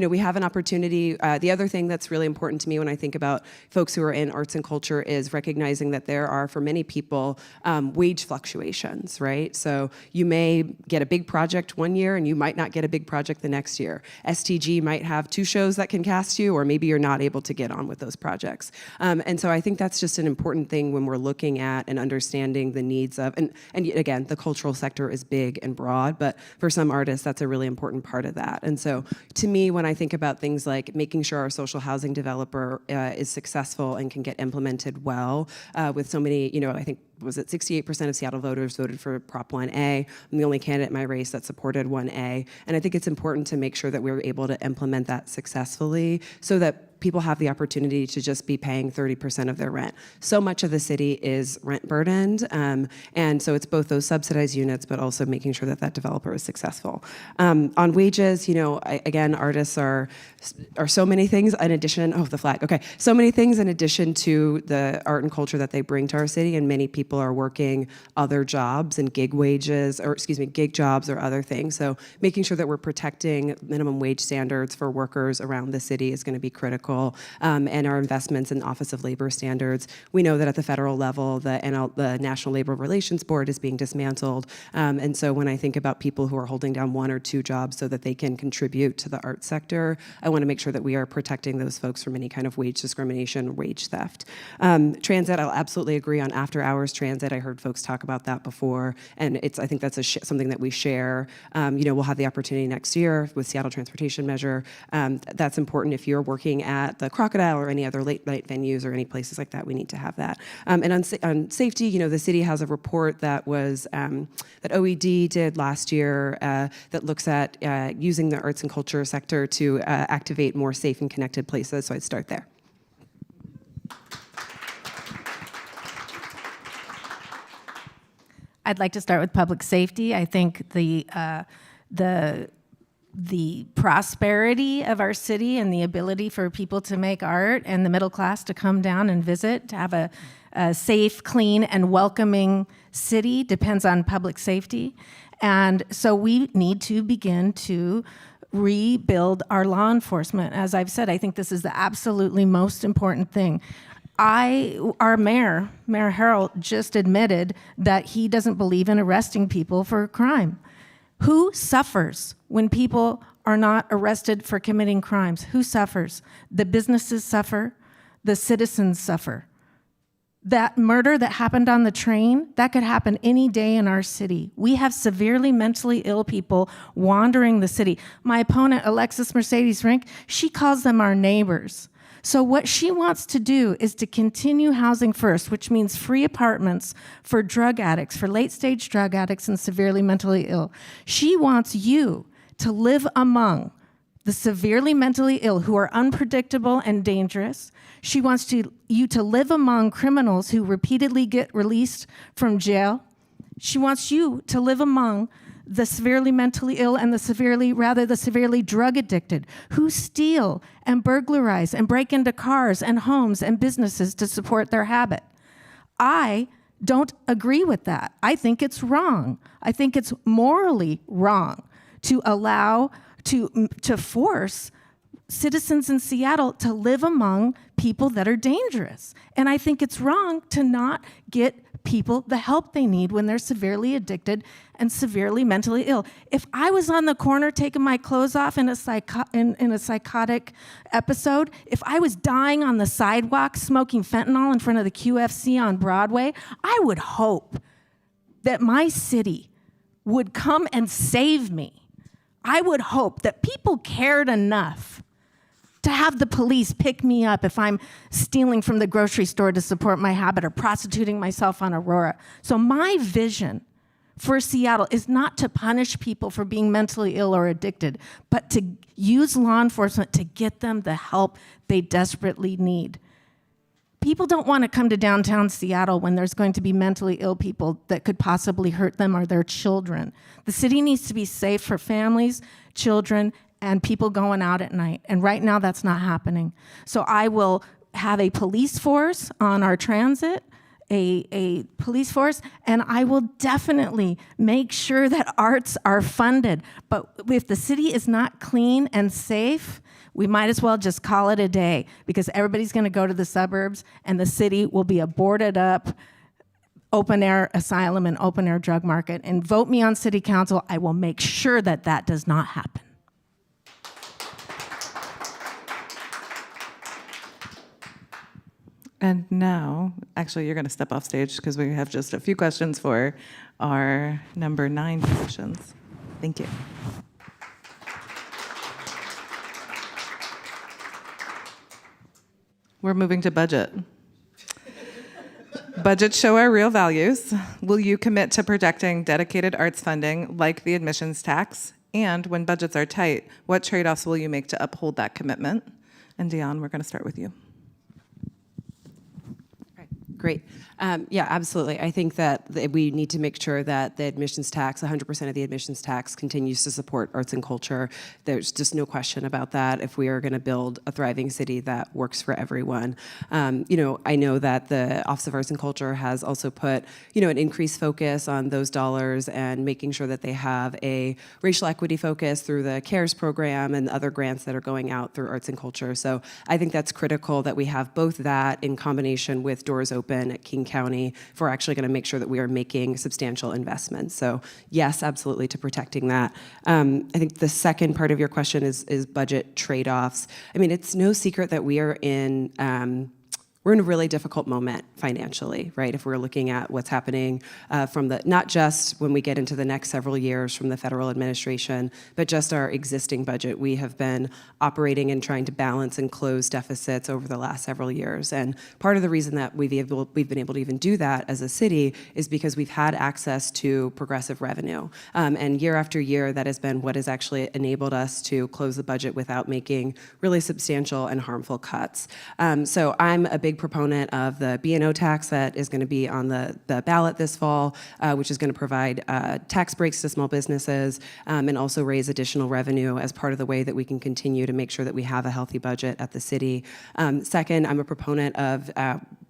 We have an opportunity. The other thing that's really important to me when I think about folks who are in arts and culture is recognizing that there are, for many people, wage fluctuations, right? So you may get a big project one year and you might not get a big project the next year. STG might have 2 shows that can cast you, or maybe you're not able to get on with those projects. And so I think that's just an important thing when we're looking at and understanding the needs of, and again, the cultural sector is big and broad, but for some artists, that's a really important part of that. And so to me, when I think about things like making sure our social housing developer is successful and can get implemented well, with so many, I think, was it 68% of Seattle voters voted for Prop 1A. I'm the only candidate in my race that supported 1A. And I think it's important to make sure that we're able to implement that successfully so that people have the opportunity to just be paying 30% of their rent. So much of the city is rent burdened. And so it's both those subsidized units, but also making sure that that developer is successful. On wages, again, artists are so many things in addition, the flag, okay. So many things in addition to the art and culture that they bring to our city, and many people are working other jobs and gig jobs or other things. So making sure that we're protecting minimum wage standards for workers around the city is going to be critical. And our investments in the Office of Labor Standards. We know that at the federal level, the National Labor Relations Board is being dismantled. And so when I think about people who are holding down 1 or 2 jobs so that they can contribute to the arts sector, I want to make sure that we are protecting those folks from any kind of wage discrimination, wage theft. Transit, I'll absolutely agree on after-hours transit. I heard folks talk about that before, and I think that's something that we share. We'll have the opportunity next year with Seattle Transportation Measure. That's important if you're working at the Crocodile or any other late night venues or any places like that. We need to have that. And on safety, the city has a report that was that OED did last year that looks at using the arts and culture sector to activate more safe and connected places. So I'd start there. I'd like to start with public safety. I think the prosperity of our city and the ability for people to make art and the middle class to come down and visit, to have a safe, clean, and welcoming city depends on public safety. And so we need to begin to rebuild our law enforcement. As I've said, I think this is the absolutely most important thing. Our mayor, Mayor Harrell, just admitted that he doesn't believe in arresting people for crime. Who suffers when people are not arrested for committing crimes? Who suffers? The businesses suffer, the citizens suffer. That murder that happened on the train, that could happen any day in our city. We have severely mentally ill people wandering the city. My opponent, Alexis Mercedes Rink, she calls them our neighbors. So what she wants to do is to continue housing first, which means free apartments for drug addicts, for late-stage drug addicts and severely mentally ill. She wants you to live among the severely mentally ill who are unpredictable and dangerous. She wants you to live among criminals who repeatedly get released from jail. She wants you to live among the severely mentally ill and the severely drug addicted who steal and burglarize and break into cars and homes and businesses to support their habit. I don't agree with that. I think it's wrong. I think it's morally wrong to allow, to force citizens in Seattle to live among people that are dangerous. And I think it's wrong to not get people the help they need when they're severely addicted and severely mentally ill. If I was on the corner taking my clothes off in a psychotic episode, if I was dying on the sidewalk smoking fentanyl in front of the QFC on Broadway, I would hope that my city would come and save me. I would hope that people cared enough to have the police pick me up if I'm stealing from the grocery store to support my habit or prostituting myself on Aurora. So my vision for Seattle is not to punish people for being mentally ill or addicted, but to use law enforcement to get them the help they desperately need. People don't want to come to downtown Seattle when there's going to be mentally ill people that could possibly hurt them or their children. The city needs to be safe for families, children, and people going out at night. And right now, that's not happening. So I will have a police force on our transit, a police force, and I will definitely make sure that arts are funded. But if the city is not clean and safe, we might as well just call it a day, because everybody's going to go to the suburbs and the city will be a boarded up open air asylum and open air drug market. And vote me on city council. I will make sure that that does not happen. And now, actually, you're going to step off stage because we have just a few questions for our number 9 positions. Thank you. We're moving to budget. Budgets show our real values. Will you commit to protecting dedicated arts funding like the admissions tax? And when budgets are tight, what trade-offs will you make to uphold that commitment? And Dion, we're going to start with you. Great. Yeah, absolutely. I think that we need to make sure that the admissions tax, 100% of the admissions tax, continues to support arts and culture. There's just no question about that if we are going to build a thriving city that works for everyone. I know that the Office of Arts and Culture has also put, an increased focus on those dollars and making sure that they have a racial equity focus through the CARES program and other grants that are going out through arts and culture. So I think that's critical that we have both that in combination with Doors Open at King County if we're actually going to make sure that we are making substantial investments. So yes, absolutely to protecting that. I think the second part of your question is budget trade-offs. I mean, it's no secret that we're in a really difficult moment financially, right? If we're looking at what's happening from not just when we get into the next several years from the federal administration, but just our existing budget. We have been operating and trying to balance and close deficits over the last several years. And part of the reason that we've been able to even do that as a city is because we've had access to progressive revenue. And year after year, that has been what has actually enabled us to close the budget without making really substantial and harmful cuts. So I'm a big proponent of the B&O tax that is going to be on the ballot this fall, which is going to provide tax breaks to small businesses and also raise additional revenue as part of the way that we can continue to make sure that we have a healthy budget at the city. Second, I'm a proponent of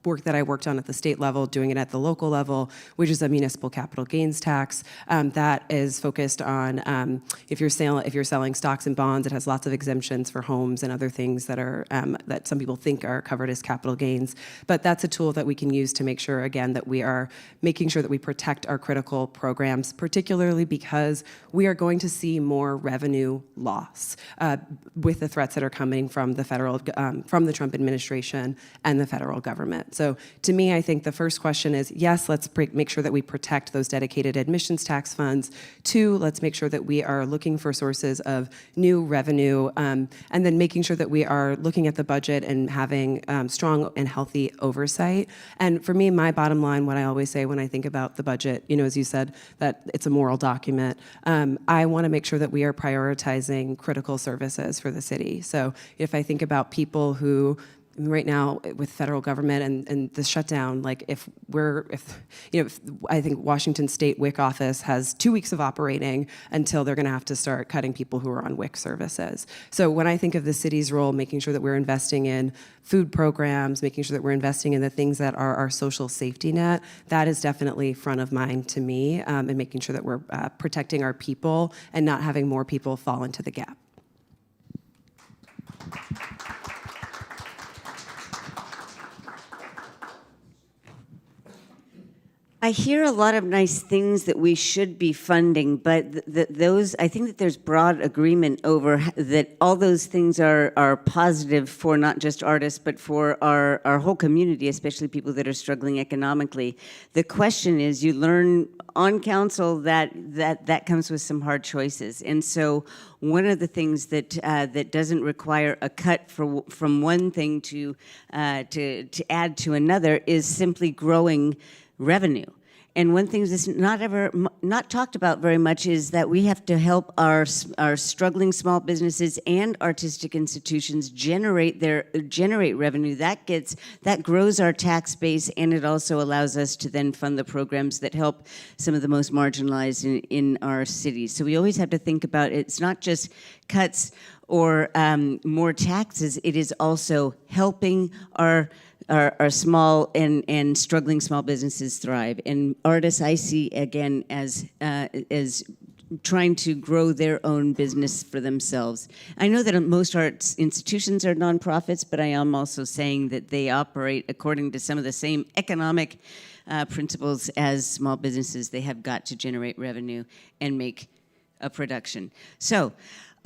work that I worked on at the state level, doing it at the local level, which is a municipal capital gains tax that is focused on if you're selling stocks and bonds, it has lots of exemptions for homes and other things that are that some people think are covered as capital gains. But that's a tool that we can use to make sure, again, that we are making sure that we protect our critical programs, particularly because we are going to see more revenue loss with the threats that are coming from the from the Trump administration and the federal government. So to me, I think the first question is, yes, let's make sure that we protect those dedicated admissions tax funds. 2, let's make sure that we are looking for sources of new revenue, and then making sure that we are looking at the budget and having strong and healthy oversight. And for me, my bottom line, what I always say when I think about the budget, as you said, that it's a moral document. I want to make sure that we are prioritizing critical services for the city. So if I think about people who right now with federal government and the shutdown, like if I think Washington State WIC office has 2 weeks of operating until they're going to have to start cutting people who are on WIC services. So when I think of the city's role, making sure that we're investing in food programs, making sure that we're investing in the things that are our social safety net, that is definitely front of mind to me, and making sure that we're protecting our people and not having more people fall into the gap. I hear a lot of nice things that we should be funding, but I think that there's broad agreement over that all those things are positive for not just artists, but for our whole community, especially people that are struggling economically. The question is, you learn on council that comes with some hard choices. And so one of the things that doesn't require a cut from one thing to add to another is simply growing revenue. And one thing that's not talked about very much is that we have to help our struggling small businesses and artistic institutions generate revenue. That grows our tax base, and it also allows us to then fund the programs that help some of the most marginalized in our cities. So we always have to think about it's not just cuts or more taxes. It is also helping our small and struggling small businesses thrive. And artists, I see again as trying to grow their own business for themselves. I know that most arts institutions are nonprofits, but I am also saying that they operate according to some of the same economic principles as small businesses. They have got to generate revenue and make a production. So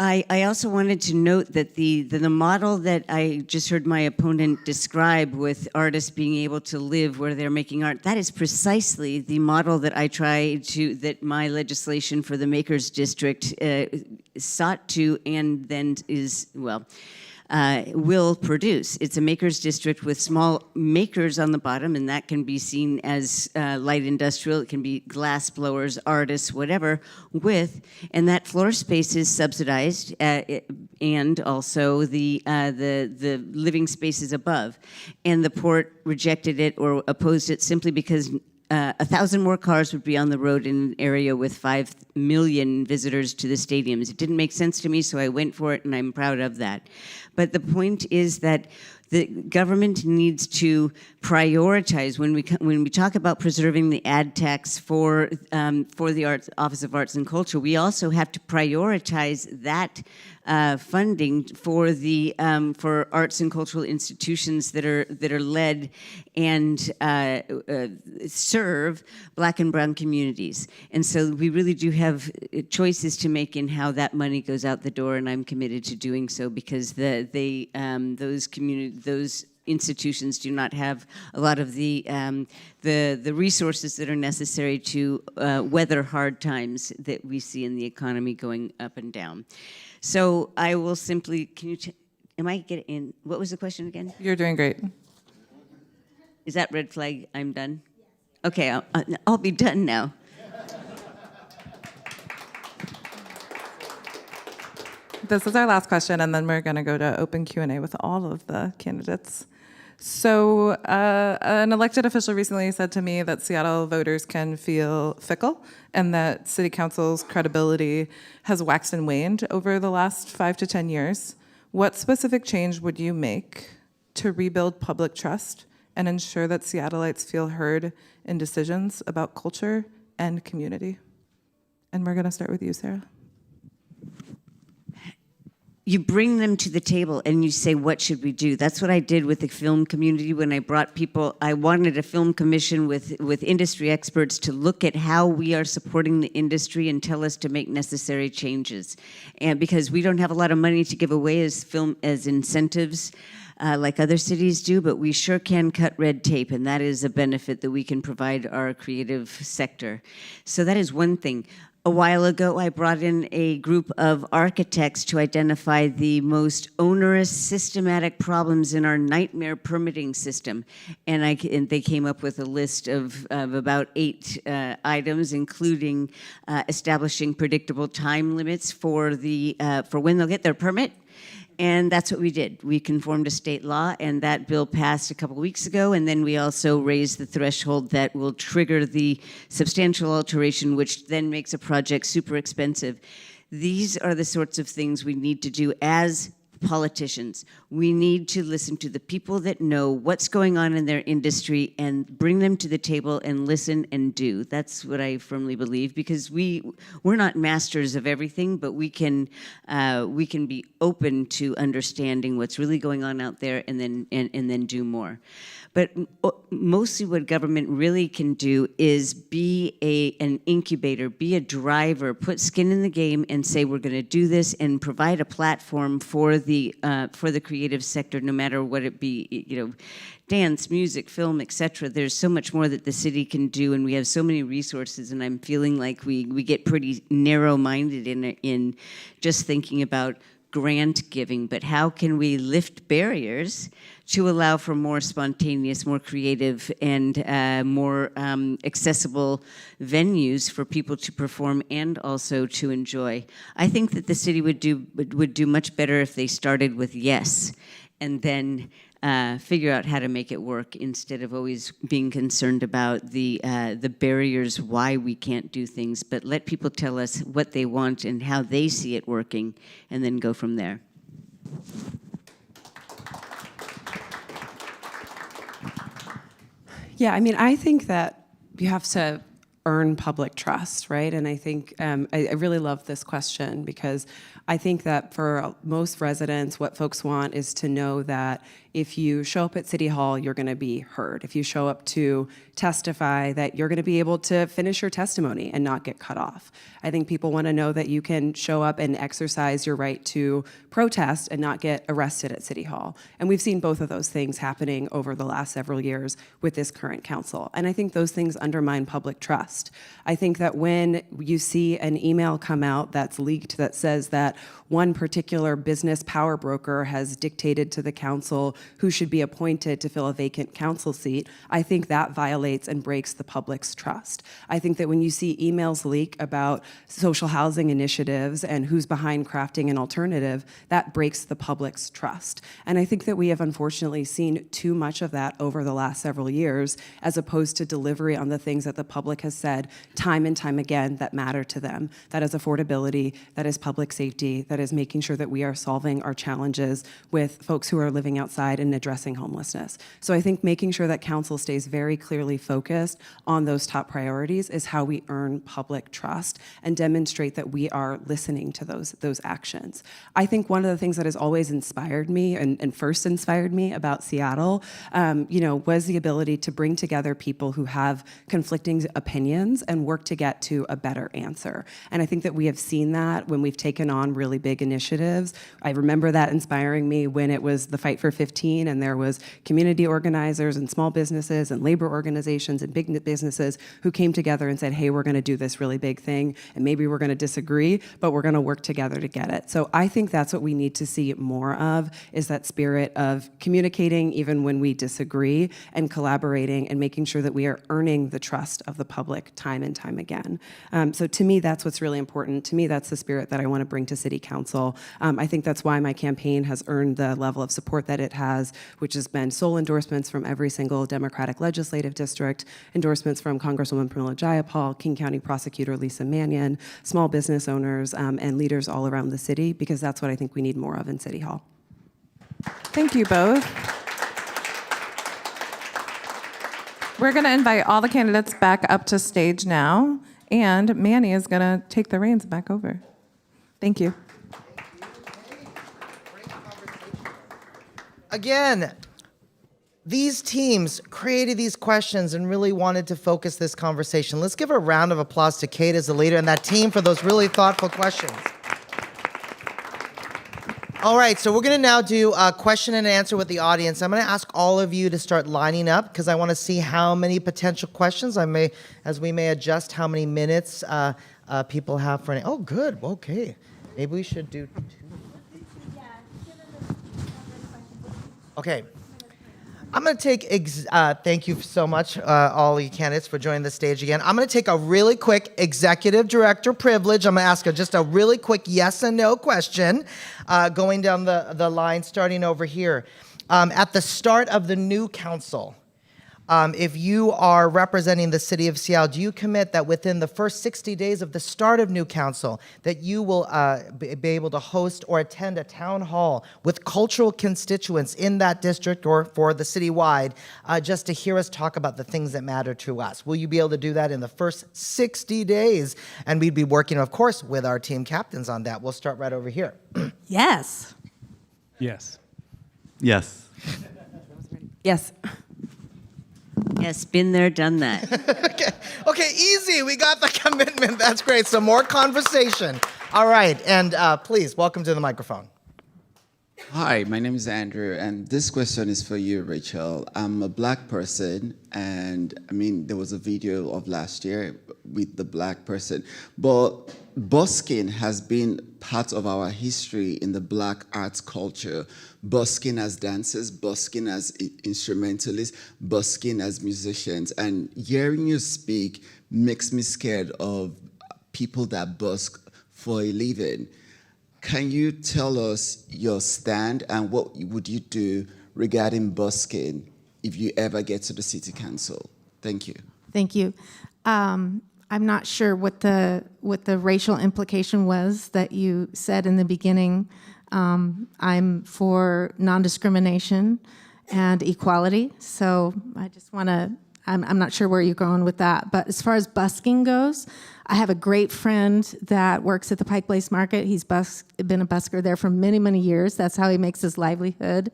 I also wanted to note that the model that I just heard my opponent describe with artists being able to live where they're making art, that is precisely the model that that my legislation for the Makers District sought to and then will produce. It's a makers district with small makers on the bottom, and that can be seen as light industrial. It can be glass blowers, artists, whatever. And that floor space is subsidized, and also the living spaces above. And the port rejected it or opposed it simply because 1,000 more cars would be on the road in an area with 5 million visitors to the stadiums. It didn't make sense to me, so I went for it, and I'm proud of that. But the point is that the government needs to prioritize when we talk about preserving the ad tax for the Office of Arts and Culture. We also have to prioritize that funding for arts and cultural institutions that are led and serve Black and Brown communities. And so we really do have choices to make in how that money goes out the door, and I'm committed to doing so because those institutions do not have a lot of the resources that are necessary to weather hard times that we see in the economy going up and down. So I will simply, am I getting in? What was the question again? You're doing great. Is that red flag? I'm done? Okay, I'll be done now. This is our last question, and then we're going to go to open Q&A with all of the candidates. So an elected official recently said to me that Seattle voters can feel fickle and that city council's credibility has waxed and waned over the last 5 to 10 years. What specific change would you make to rebuild public trust and ensure that Seattleites feel heard in decisions about culture and community? And we're going to start with you, Sarah. You bring them to the table and you say, what should we do? That's what I did with the film community when I brought people. I wanted a film commission with industry experts to look at how we are supporting the industry and tell us to make necessary changes. And because we don't have a lot of money to give away as incentives, like other cities do, but we sure can cut red tape, and that is a benefit that we can provide our creative sector. So that is one thing. A while ago, I brought in a group of architects to identify the most onerous systematic problems in our nightmare permitting system. And they came up with a list of about 8 items, including establishing predictable time limits for when they'll get their permit. And that's what we did. We conformed to state law, and that bill passed a couple weeks ago, and then we also raised the threshold that will trigger the substantial alteration, which then makes a project super expensive. These are the sorts of things we need to do as politicians. We need to listen to the people that know what's going on in their industry and bring them to the table and listen and do. That's what I firmly believe, because we're not masters of everything, but we can be open to understanding what's really going on out there and then do more. But mostly what government really can do is be an incubator, be a driver, put skin in the game and say we're going to do this and provide a platform for the creative sector, no matter what it be, dance, music, film, etc. There's so much more that the city can do, and we have so many resources, and I'm feeling like we get pretty narrow-minded in just thinking about grant giving, but how can we lift barriers to allow for more spontaneous, more creative, and more accessible venues for people to perform and also to enjoy. I think that the city would do much better if they started with yes, and then figure out how to make it work instead of always being concerned about the barriers why we can't do things, but let people tell us what they want and how they see it working, and then go from there. Yeah, I mean, I think that you have to earn public trust, right? And I think I really love this question because I think that for most residents, what folks want is to know that if you show up at City Hall, you're going to be heard. If you show up to testify, that you're going to be able to finish your testimony and not get cut off. I think people want to know that you can show up and exercise your right to protest and not get arrested at City Hall. And we've seen both of those things happening over the last several years with this current council. And I think those things undermine public trust. I think that when you see an email come out that's leaked that says that one particular business power broker has dictated to the council who should be appointed to fill a vacant council seat, I think that violates and breaks the public's trust. I think that when you see emails leak about social housing initiatives and who's behind crafting an alternative, that breaks the public's trust. And I think that we have unfortunately seen too much of that over the last several years, as opposed to delivery on the things that the public has said time and time again that matter to them. That is affordability, that is public safety, that is making sure that we are solving our challenges with folks who are living outside and addressing homelessness. So I think making sure that council stays very clearly focused on those top priorities is how we earn public trust and demonstrate that we are listening to those actions. I think one of the things that has always inspired me and first inspired me about Seattle, was the ability to bring together people who have conflicting opinions and work to get to a better answer. And I think that we have seen that when we've taken on really big initiatives. I remember that inspiring me when it was the Fight for 15 and there was community organizers and small businesses and labor organizations and big businesses who came together and said, hey, we're going to do this really big thing, and maybe we're going to disagree, but we're going to work together to get it. So I think that's what we need to see more of, is that spirit of communicating even when we disagree and collaborating and making sure that we are earning the trust of the public time and time again. So to me, that's what's really important. To me, that's the spirit that I want to bring to City Council. I think that's why my campaign has earned the level of support that it has, which has been sole endorsements from every single Democratic legislative district, endorsements from Congresswoman Pramila Jayapal, King County Prosecutor Lisa Mannion, small business owners, and leaders all around the city, because that's what I think we need more of in City Hall. Thank you both. We're going to invite all the candidates back up to stage now, and Manny is going to take the reins back over. Thank you. Again, these teams created these questions and really wanted to focus this conversation. Let's give a round of applause to Kate as the leader and that team for those really thoughtful questions. All right, so we're going to now do a question and answer with the audience. I'm going to ask all of you to start lining up because I want to see how many potential questions as we may adjust how many minutes people have for any. Oh, good. Okay. Maybe we should do two. Okay. I'm going to take, thank you so much, all you candidates, for joining the stage again. I'm going to take a really quick executive director privilege. I'm going to ask just a really quick yes and no question, going down the line, starting over here. At the start of the new council, if you are representing the city of Seattle, do you commit that within the first 60 days of the start of new council that you will be able to host or attend a town hall with cultural constituents in that district or for the citywide just to hear us talk about the things that matter to us? Will you be able to do that in the first 60 days? And we'd be working, of course, with our team captains on that. We'll start right over here. Yes. Yes. Yes. Yes. Yes, been there, done that. Okay, easy. We got the commitment. That's great. So more conversation. All right, and please, welcome to the microphone. Hi, my name is Andrew, and this question is for you, Rachel. I'm a black person, and I mean, there was a video of last year with the black person. But busking has been part of our history in the black arts culture. Busking as dancers, busking as instrumentalists, busking as musicians. And hearing you speak makes me scared of people that busk for a living. Can you tell us your stand and what would you do regarding busking if you ever get to the city council? Thank you. Thank you. I'm not sure what the racial implication was that you said in the beginning. I'm for non-discrimination and equality, so I just want to. I'm not sure where you're going with that, but as far as busking goes, I have a great friend that works at the Pike Place Market. He's been a busker there for many, many years. That's how he makes his livelihood.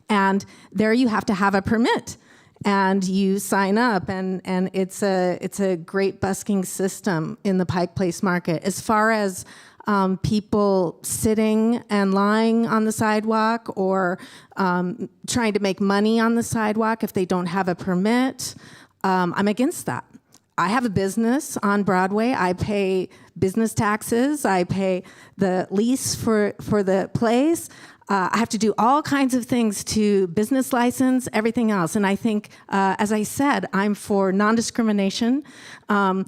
And there you have to have a permit. And you sign up, and it's a great busking system in the Pike Place Market. As far as people sitting and lying on the sidewalk or trying to make money on the sidewalk if they don't have a permit, I'm against that. I have a business on Broadway. I pay business taxes. I pay the lease for the place. I have to do all kinds of things to business license, everything else. And I think, as I said, I'm for non-discrimination. It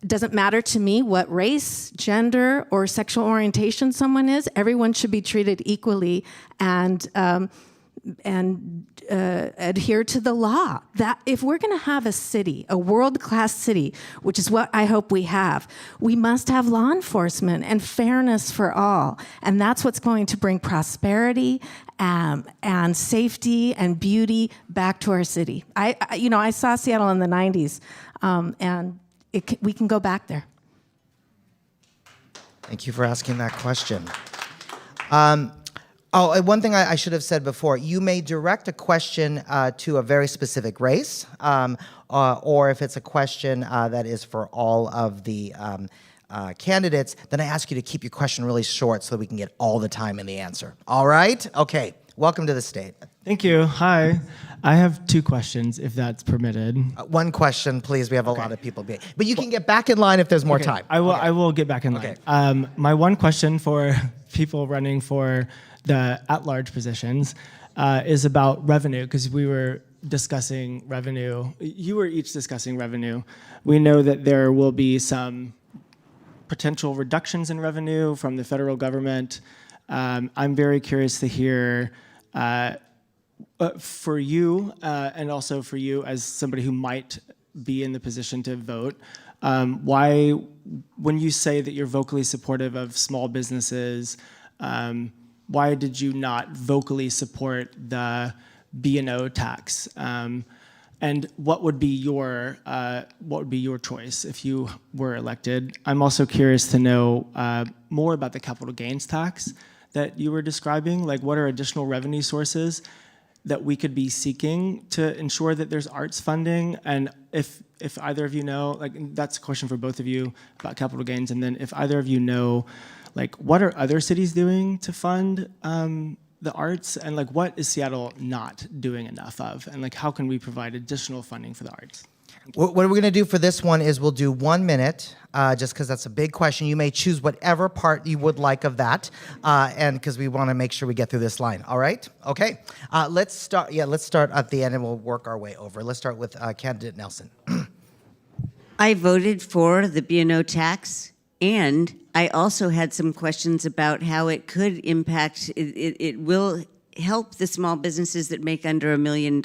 doesn't matter to me what race, gender, or sexual orientation someone is. Everyone should be treated equally and adhere to the law. That if we're going to have a city, a world-class city, which is what I hope we have, we must have law enforcement and fairness for all. And that's what's going to bring prosperity and safety and beauty back to our city. I saw Seattle in the 90s, and we can go back there. Thank you for asking that question. One thing I should have said before, you may direct a question to a very specific race, or if it's a question that is for all of the candidates, then I ask you to keep your question really short so that we can get all the time in the answer. All right? Okay. Welcome to the state. Thank you. Hi. I have two questions, if that's permitted. One question, please. We have a lot of people. But you can get back in line if there's more time. I will get back in line. My one question for people running for the at-large positions is about revenue, because we were discussing revenue. You were each discussing revenue. We know that there will be some potential reductions in revenue from the federal government. I'm very curious to hear for you, and also for you as somebody who might be in the position to vote, why, when you say that you're vocally supportive of small businesses, why did you not vocally support the B&O tax? And what would be your choice if you were elected? I'm also curious to know more about the capital gains tax that you were describing. Like, what are additional revenue sources that we could be seeking to ensure that there's arts funding? And if either of you know, like, that's a question for both of you about capital gains. And then if either of you know, like, what are other cities doing to fund the arts, and like, what is Seattle not doing enough of, and like, how can we provide additional funding for the arts? What we're going to do for this one is we'll do 1 minute, just because that's a big question. You may choose whatever part you would like of that, and because we want to make sure we get through this line. All right? Okay. Let's start. Yeah, let's start at the end, and we'll work our way over. Let's start with candidate Nelson. I voted for the B&O tax, and I also had some questions about how it could impact, it will help the small businesses that make under $1 million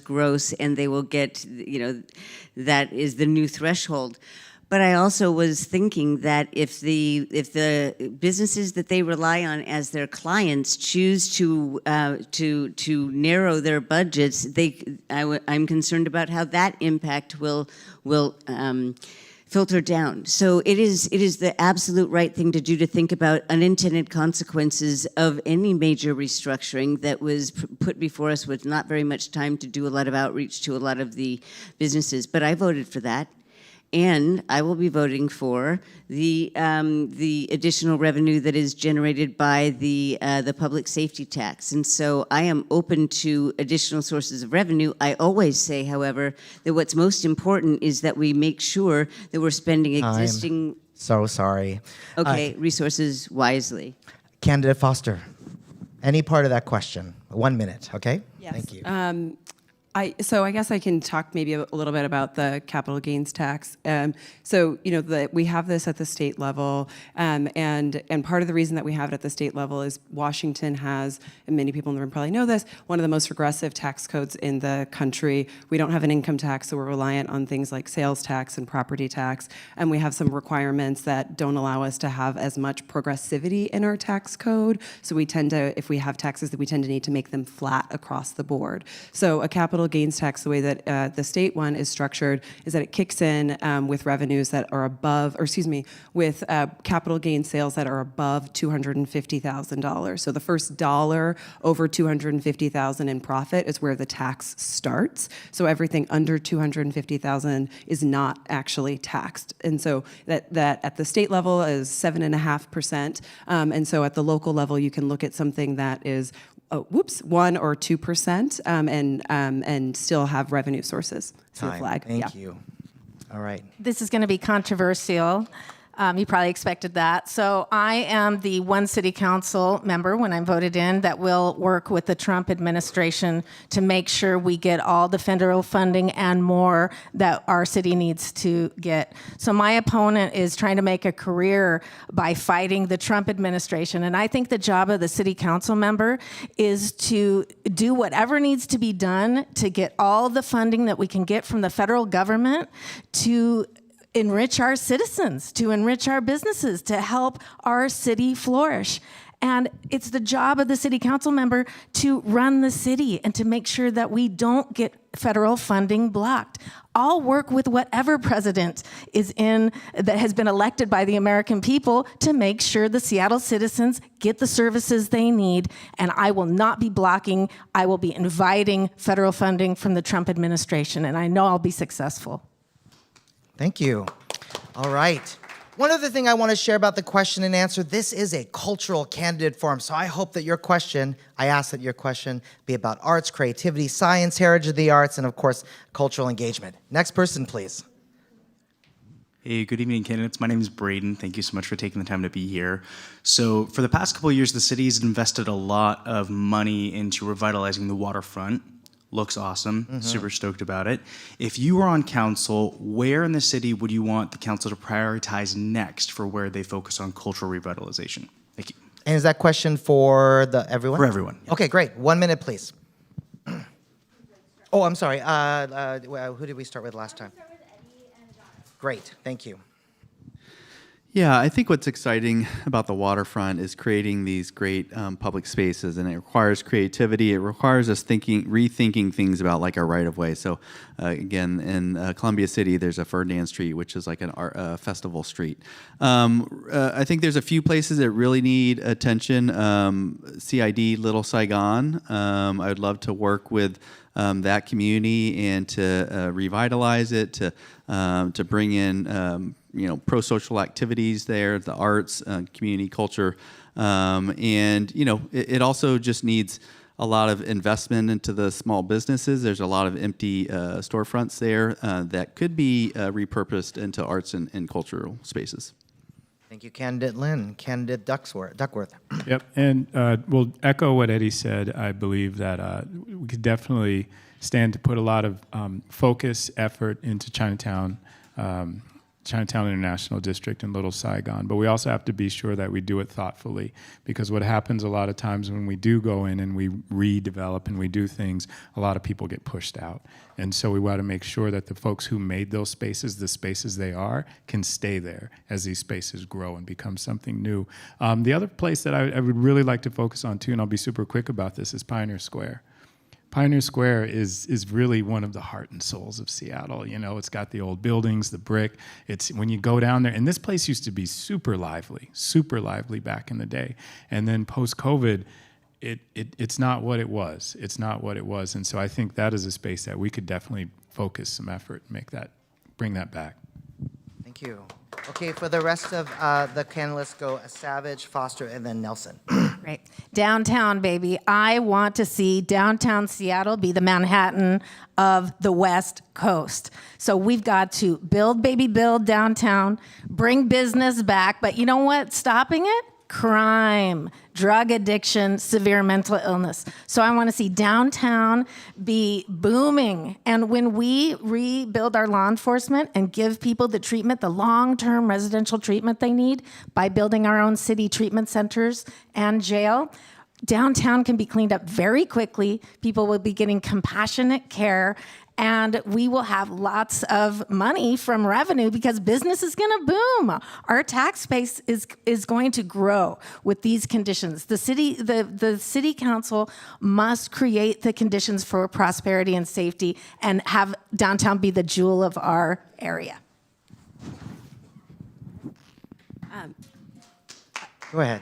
gross, and they will get, that is the new threshold. But I also was thinking that if the businesses that they rely on as their clients choose to narrow their budgets, I'm concerned about how that impact will filter down. So it is the absolute right thing to do, to think about unintended consequences of any major restructuring that was put before us with not very much time to do a lot of outreach to a lot of the businesses. But I voted for that. and I will be voting for the additional revenue that is generated by the public safety tax. And so I am open to additional sources of revenue. I always say, however, that what's most important is that we make sure that we're spending existing So sorry. resources wisely. Candidate Foster, any part of that question? 1 minute, okay? Yes. Thank you. So I guess I can talk maybe a little bit about the capital gains tax. We have this at the state level, and part of the reason that we have it at the state level is Washington has, and many people in the room probably know this, one of the most regressive tax codes in the country. We don't have an income tax, so we're reliant on things like sales tax and property tax, and we have some requirements that don't allow us to have as much progressivity in our tax code. So we tend to, if we have taxes, that we tend to need to make them flat across the board. So a capital gains tax, the way that the state one is structured, is that it kicks in with revenues that are above, with capital gain sales that are above $250,000. So the first dollar over $250,000 in profit is where the tax starts. So everything under $250,000 is not actually taxed. And so that at the state level is 7.5%. And so at the local level, you can look at something that is 1 or 2%, and still have revenue sources. So Time. flag. Thank you. All right. This is going to be controversial. You probably expected that. So I am the one city council member when I'm voted in that will work with the Trump administration to make sure we get all the federal funding and more that our city needs to get. So my opponent is trying to make a career by fighting the Trump administration. And I think the job of the city council member is to do whatever needs to be done to get all the funding that we can get from the federal government to enrich our citizens, to enrich our businesses, to help our city flourish. And it's the job of the city council member to run the city and to make sure that we don't get federal funding blocked. I'll work with whatever president is in that has been elected by the American people to make sure the Seattle citizens get the services they need. And I will not be blocking, I will be inviting federal funding from the Trump administration. And I know I'll be successful. Thank you. All right. One other thing I want to share about the question and answer, this is a cultural candidate forum, so I hope that I ask that your question be about arts, creativity, science, heritage of the arts, and of course, cultural engagement. Next person, please. Hey, good evening, candidates. My name is Braden. Thank you so much for taking the time to be here. So for the past couple of years, the city has invested a lot of money into revitalizing the waterfront. Looks awesome. Super stoked about it. If you were on council, where in the city would you want the council to prioritize next for where they focus on cultural revitalization? Thank you. And is that question for everyone? For everyone. Yeah. Okay, great. 1 minute, please. Oh, I'm sorry. Who did we start with last time? Great, thank you. Yeah, I think what's exciting about the waterfront is creating these great public spaces, and it requires creativity. It requires us rethinking things about like our right-of-way. So again, in Columbia City, there's a Ferdinand Street, which is like a festival street. I think there's a few places that really need attention. CID Little Saigon. I would love to work with that community and to revitalize it, to bring in pro-social activities there, the arts, community culture, and it also just needs a lot of investment into the small businesses. There's a lot of empty storefronts there that could be repurposed into arts and cultural spaces. Thank you, Candidate Lynn. Candidate Duckworth. Yep, and we'll echo what Eddie said. I believe that we could definitely stand to put a lot of focus, effort into Chinatown International District and Little Saigon. But we also have to be sure that we do it thoughtfully, because what happens a lot of times when we do go in and we redevelop and we do things, a lot of people get pushed out. And so we want to make sure that the folks who made those spaces, the spaces they are, can stay there as these spaces grow and become something new. The other place that I would really like to focus on too, and I'll be super quick about this, is Pioneer Square. Pioneer Square is really one of the heart and souls of Seattle. It's got the old buildings, the brick. It's when you go down there, and this place used to be super lively back in the day. And then post-COVID, it's not what it was. It's not what it was. And so I think that is a space that we could definitely focus some effort, bring that back. Thank you. Okay, for the rest of the panelists, go Savage, Foster, and then Nelson. Right. Downtown, baby. I want to see downtown Seattle be the Manhattan of the West Coast. So we've got to build, baby, build downtown, bring business back. But you know what? Stopping it? Crime, drug addiction, severe mental illness. So I want to see downtown be booming. And when we rebuild our law enforcement and give people the treatment, the long-term residential treatment they need by building our own city treatment centers and jail, downtown can be cleaned up very quickly. People will be getting compassionate care, and we will have lots of money from revenue because business is going to boom. Our tax base is going to grow with these conditions. The city council must create the conditions for prosperity and safety and have downtown be the jewel of our area. Go ahead.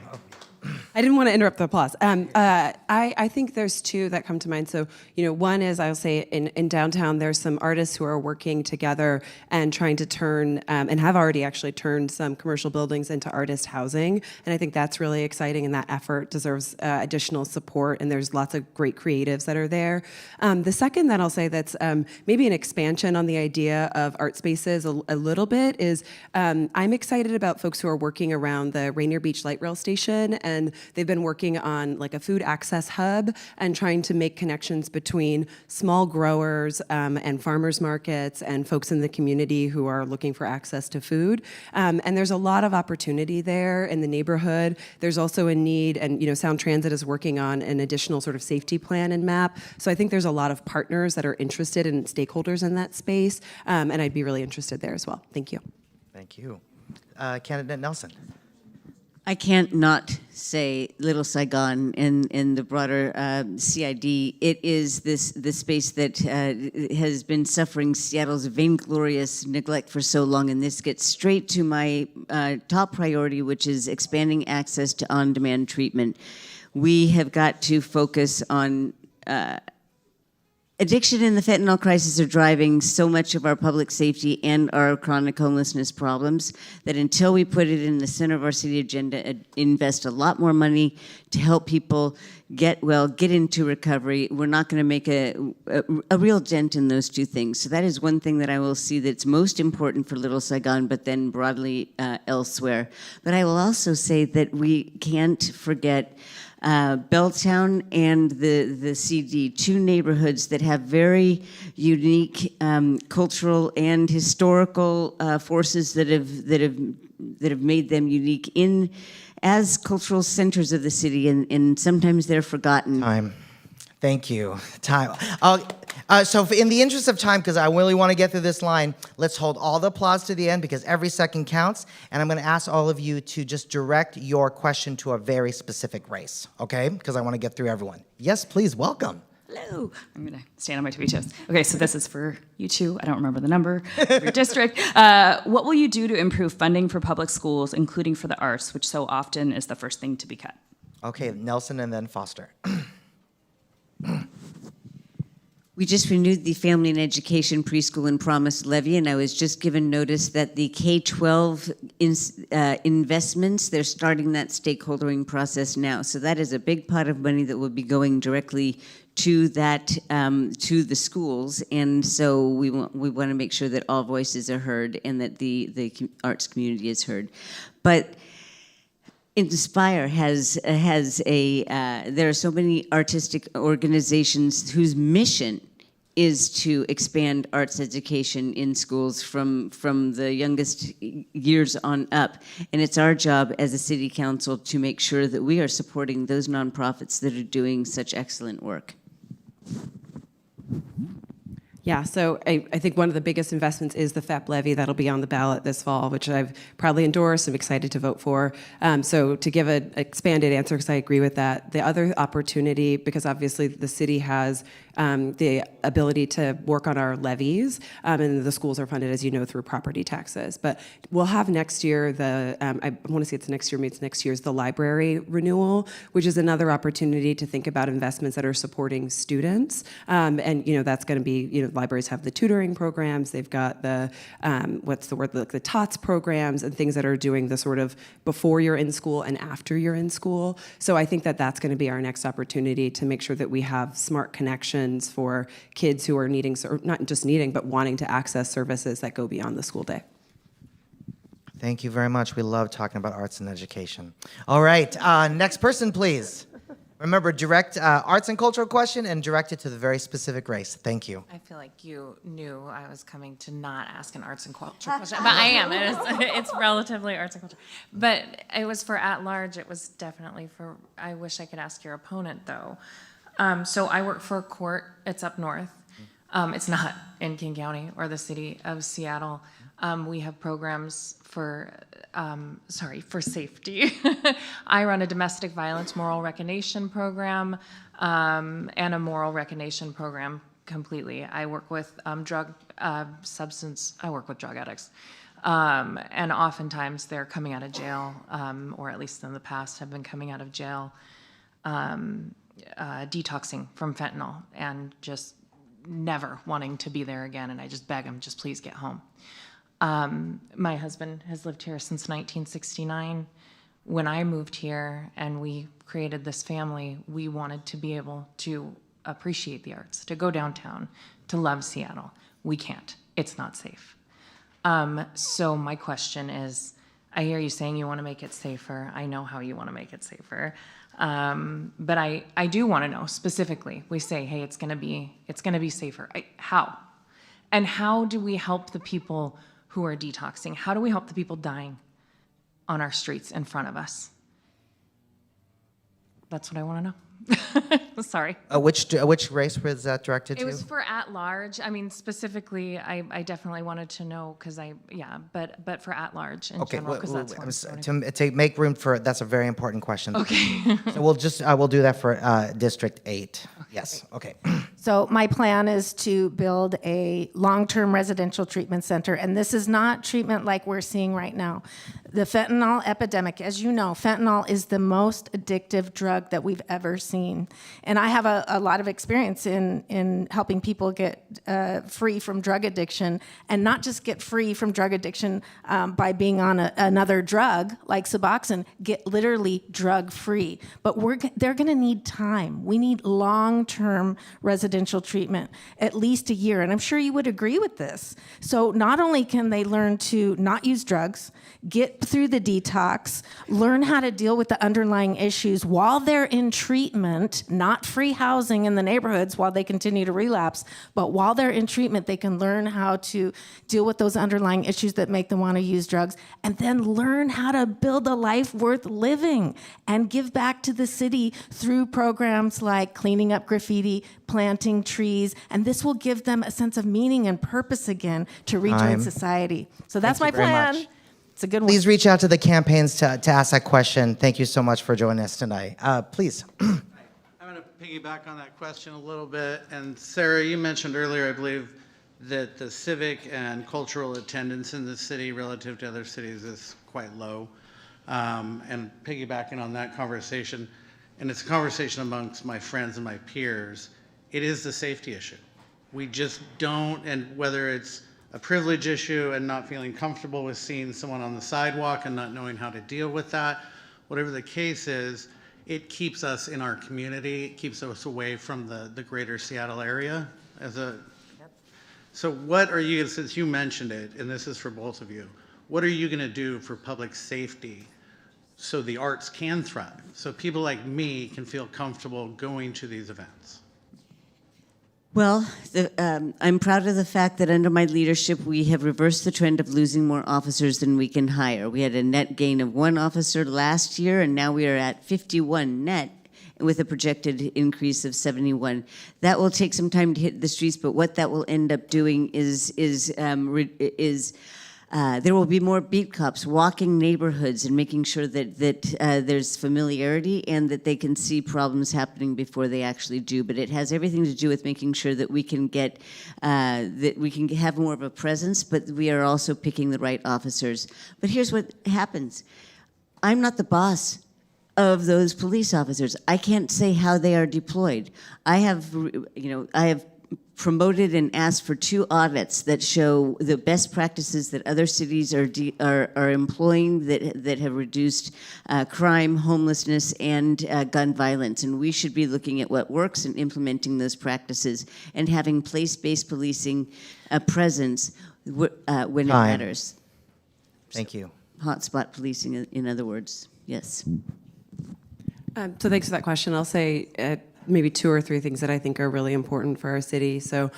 I didn't want to interrupt the applause. I think there's two that come to mind. So, one is I'll say in downtown, there's some artists who are working together and trying to turn, and have already actually turned some commercial buildings into artist housing. And I think that's really exciting, and that effort deserves additional support. And there's lots of great creatives that are there. The second that I'll say that's maybe an expansion on the idea of art spaces a little bit is I'm excited about folks who are working around the Rainier Beach Light Rail Station, and they've been working on like a food access hub and trying to make connections between small growers and farmers markets and folks in the community who are looking for access to food. And there's a lot of opportunity there in the neighborhood. There's also a need, and Sound Transit is working on an additional sort of safety plan and map. So I think there's a lot of partners that are interested in stakeholders in that space, and I'd be really interested there as well. Thank you. Thank you. Candidate Nelson. I can't not say Little Saigon in the broader CID. It is the space that has been suffering Seattle's vainglorious neglect for so long, and this gets straight to my top priority, which is expanding access to on-demand treatment. We have got to focus on addiction and the fentanyl crisis are driving so much of our public safety and our chronic homelessness problems that until we put it in the center of our city agenda, invest a lot more money to help people get into recovery, we're not going to make a real dent in those two things. So that is one thing that I will see that's most important for Little Saigon, but then broadly elsewhere. But I will also say that we can't forget Belltown and the CD, two neighborhoods that have very unique cultural and historical forces that have made them unique as cultural centers of the city, and sometimes they're forgotten. Time. Thank you. Time. So in the interest of time, because I really want to get through this line, let's hold all the applause to the end because every second counts. And I'm going to ask all of you to just direct your question to a very specific race, okay? Because I want to get through everyone. Yes, please, welcome. Hello. I'm going to stand on my tippy toes. Okay, so this is for you two. I don't remember the number of your district. What will you do to improve funding for public schools, including for the arts, which so often is the first thing to be cut? Okay, Nelson and then Foster. We just renewed the Family and Education Preschool and Promise Levy, and I was just given notice that the K-12 investments, they're starting that stakeholdering process now. So that is a big pot of money that will be going directly to that to the schools, and so we want to make sure that all voices are heard and that the arts community is heard. But Inspire has there are so many artistic organizations whose mission is to expand arts education in schools from the youngest years on up. And it's our job as a city council to make sure that we are supporting those nonprofits that are doing such excellent work. Yeah, so I think one of the biggest investments is the FEP levy that'll be on the ballot this fall, which I've proudly endorsed. I'm excited to vote for. So to give an expanded answer, because I agree with that, the other opportunity, because obviously the city has the ability to work on our levies, and the schools are funded, as you know, through property taxes. But we'll have next year I want to say it's next year, maybe it's next year's the library renewal, which is another opportunity to think about investments that are supporting students, and that's going to be libraries have the tutoring programs, they've got the, the TOTS programs and things that are doing the sort of before you're in school and after you're in school. So I think that that's going to be our next opportunity to make sure that we have smart connections for kids who are needing, or not just needing, but wanting to access services that go beyond the school day. Thank you very much. We love talking about arts and education. All right, next person, please. Remember, direct arts and cultural question and direct it to the very specific race. Thank you. I feel like you knew I was coming to not ask an arts and culture question, but I am. It's relatively arts and culture. But it was for at large. It was definitely for, I wish I could ask your opponent, though. So I work for a court. It's up north. It's not in King County or the city of Seattle. We have programs for safety. I run a domestic violence moral recognition program and a moral recognition program completely. I work with I work with drug addicts. And oftentimes they're coming out of jail, or at least in the past have been coming out of jail, detoxing from fentanyl and just never wanting to be there again. And I just beg them, just please get home. My husband has lived here since 1969. When I moved here and we created this family, we wanted to be able to appreciate the arts, to go downtown, to love Seattle. We can't. It's not safe. So my question is, I hear you saying you want to make it safer. I know how you want to make it safer. But I do want to know specifically. We say, hey, it's going to be safer. How? And how do we help the people who are detoxing? How do we help the people dying on our streets in front of us? That's what I want to know. Sorry. Which race was that directed to? It was for at large. I mean, specifically, I definitely wanted to know because but for at large in general, because that's what I'm starting. To make room for that's a very important question. Okay. So we'll do that for District 8. Okay. Yes. Okay. So my plan is to build a long-term residential treatment center, and this is not treatment like we're seeing right now. The fentanyl epidemic, as you know, fentanyl is the most addictive drug that we've ever seen. And I have a lot of experience in helping people get free from drug addiction, and not just get free from drug addiction by being on another drug like Suboxone, get literally drug-free. But they're gonna need time. We need long-term residential treatment, at least a year. And I'm sure you would agree with this. So not only can they learn to not use drugs, get through the detox, learn how to deal with the underlying issues while they're in treatment, not free housing in the neighborhoods while they continue to relapse, but while they're in treatment, they can learn how to deal with those underlying issues that make them want to use drugs, and then learn how to build a life worth living and give back to the city through programs like cleaning up graffiti, planting trees, and this will give them a sense of meaning and purpose again to rejoin society. So that's my plan. It's a good one. Please reach out to the campaigns to ask that question. Thank you so much for joining us tonight. Please. I'm going to piggyback on that question a little bit. And Sarah, you mentioned earlier, I believe, that the civic and cultural attendance in the city relative to other cities is quite low. And piggybacking on that conversation, and it's a conversation amongst my friends and my peers, it is the safety issue. We just don't, and whether it's a privilege issue and not feeling comfortable with seeing someone on the sidewalk and not knowing how to deal with that, whatever the case is, it keeps us in our community, it keeps us away from the greater Seattle area. So what are you, since you mentioned it, and this is for both of you, what are you gonna do for public safety so the arts can thrive, so people like me can feel comfortable going to these events? Well, I'm proud of the fact that under my leadership, we have reversed the trend of losing more officers than we can hire. We had a net gain of 1 officer last year, and now we are at 51 net with a projected increase of 71. That will take some time to hit the streets, but what that will end up doing is there will be more beat cops walking neighborhoods and making sure that there's familiarity and that they can see problems happening before they actually do. But it has everything to do with making sure that we can get that we can have more of a presence, but we are also picking the right officers. But here's what happens: I'm not the boss of those police officers. I can't say how they are deployed. I have promoted and asked for 2 audits that show the best practices that other cities are employing that have reduced crime, homelessness, and gun violence. And we should be looking at what works and implementing those practices and having place-based policing presence when it matters. Thank you. Hotspot policing, in other words. Yes. So thanks for that question. I'll say maybe 2 or 3 things that I think are really important for our city. So,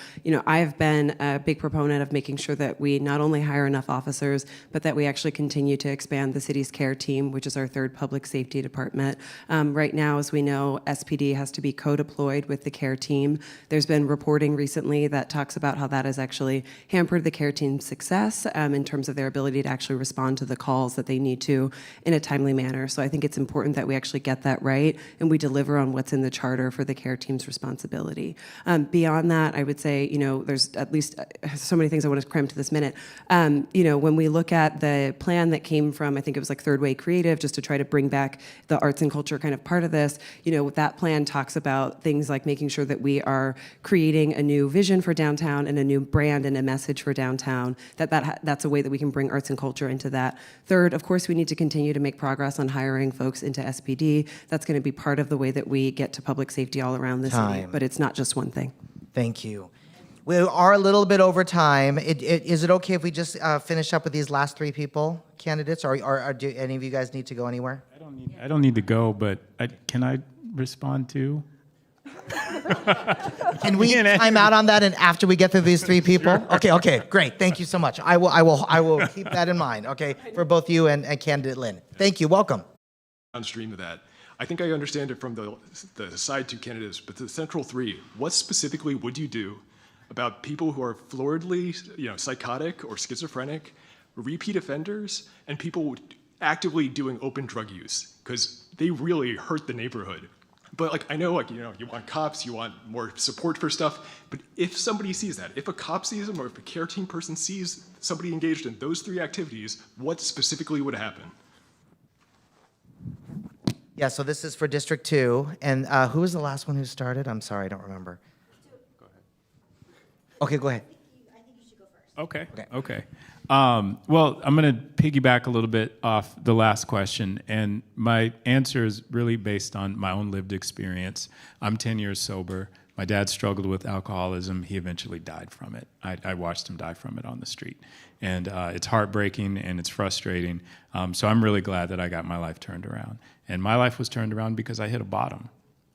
I've been a big proponent of making sure that we not only hire enough officers, but that we actually continue to expand the city's care team, which is our 3rd public safety department. Right now, as we know, SPD has to be co-deployed with the care team. There's been reporting recently that talks about how that has actually hampered the care team's success in terms of their ability to actually respond to the calls that they need to in a timely manner. So I think it's important that we actually get that right and we deliver on what's in the charter for the care team's responsibility. Beyond that, I would say, there's at least so many things I want to cram to this minute. When we look at the plan that came from, I think it was like Third Way Creative, just to try to bring back the arts and culture kind of part of this, that plan talks about things like making sure that we are creating a new vision for downtown and a new brand and a message for downtown, that's a way that we can bring arts and culture into that. Third, of course, we need to continue to make progress on hiring folks into SPD. That's going to be part of the way that we get to public safety all around the city, but it's not just one thing. Thank you. We are a little bit over time. Is it okay if we just finish up with these last 3 people, candidates, or do any of you guys need to go anywhere? I don't need to go, but can I respond too? Can we time out on that and after we get through these 3 people? Sure. Okay, great. Thank you so much. I will keep that in mind, okay, for both you and candidate Lynn. Thank you. Welcome. Downstream of that, I think I understand it from the side 2 candidates, but the central 3, what specifically would you do about people who are floridly, psychotic or schizophrenic, repeat offenders, and people actively doing open drug use? Because they really hurt the neighborhood. But I know, you want cops, you want more support for stuff, but if somebody sees that, if a cop sees them or if a care team person sees somebody engaged in those 3 activities, what specifically would happen? Yeah, so this is for District 2. And who was the last one who started? I'm sorry, I don't remember. Go ahead. Okay, go ahead. I think you should go first. Okay. Well, I'm going to piggyback a little bit off the last question. And my answer is really based on my own lived experience. I'm 10 years sober. My dad struggled with alcoholism. He eventually died from it. I watched him die from it on the street. And it's heartbreaking and it's frustrating. So I'm really glad that I got my life turned around. And my life was turned around because I hit a bottom.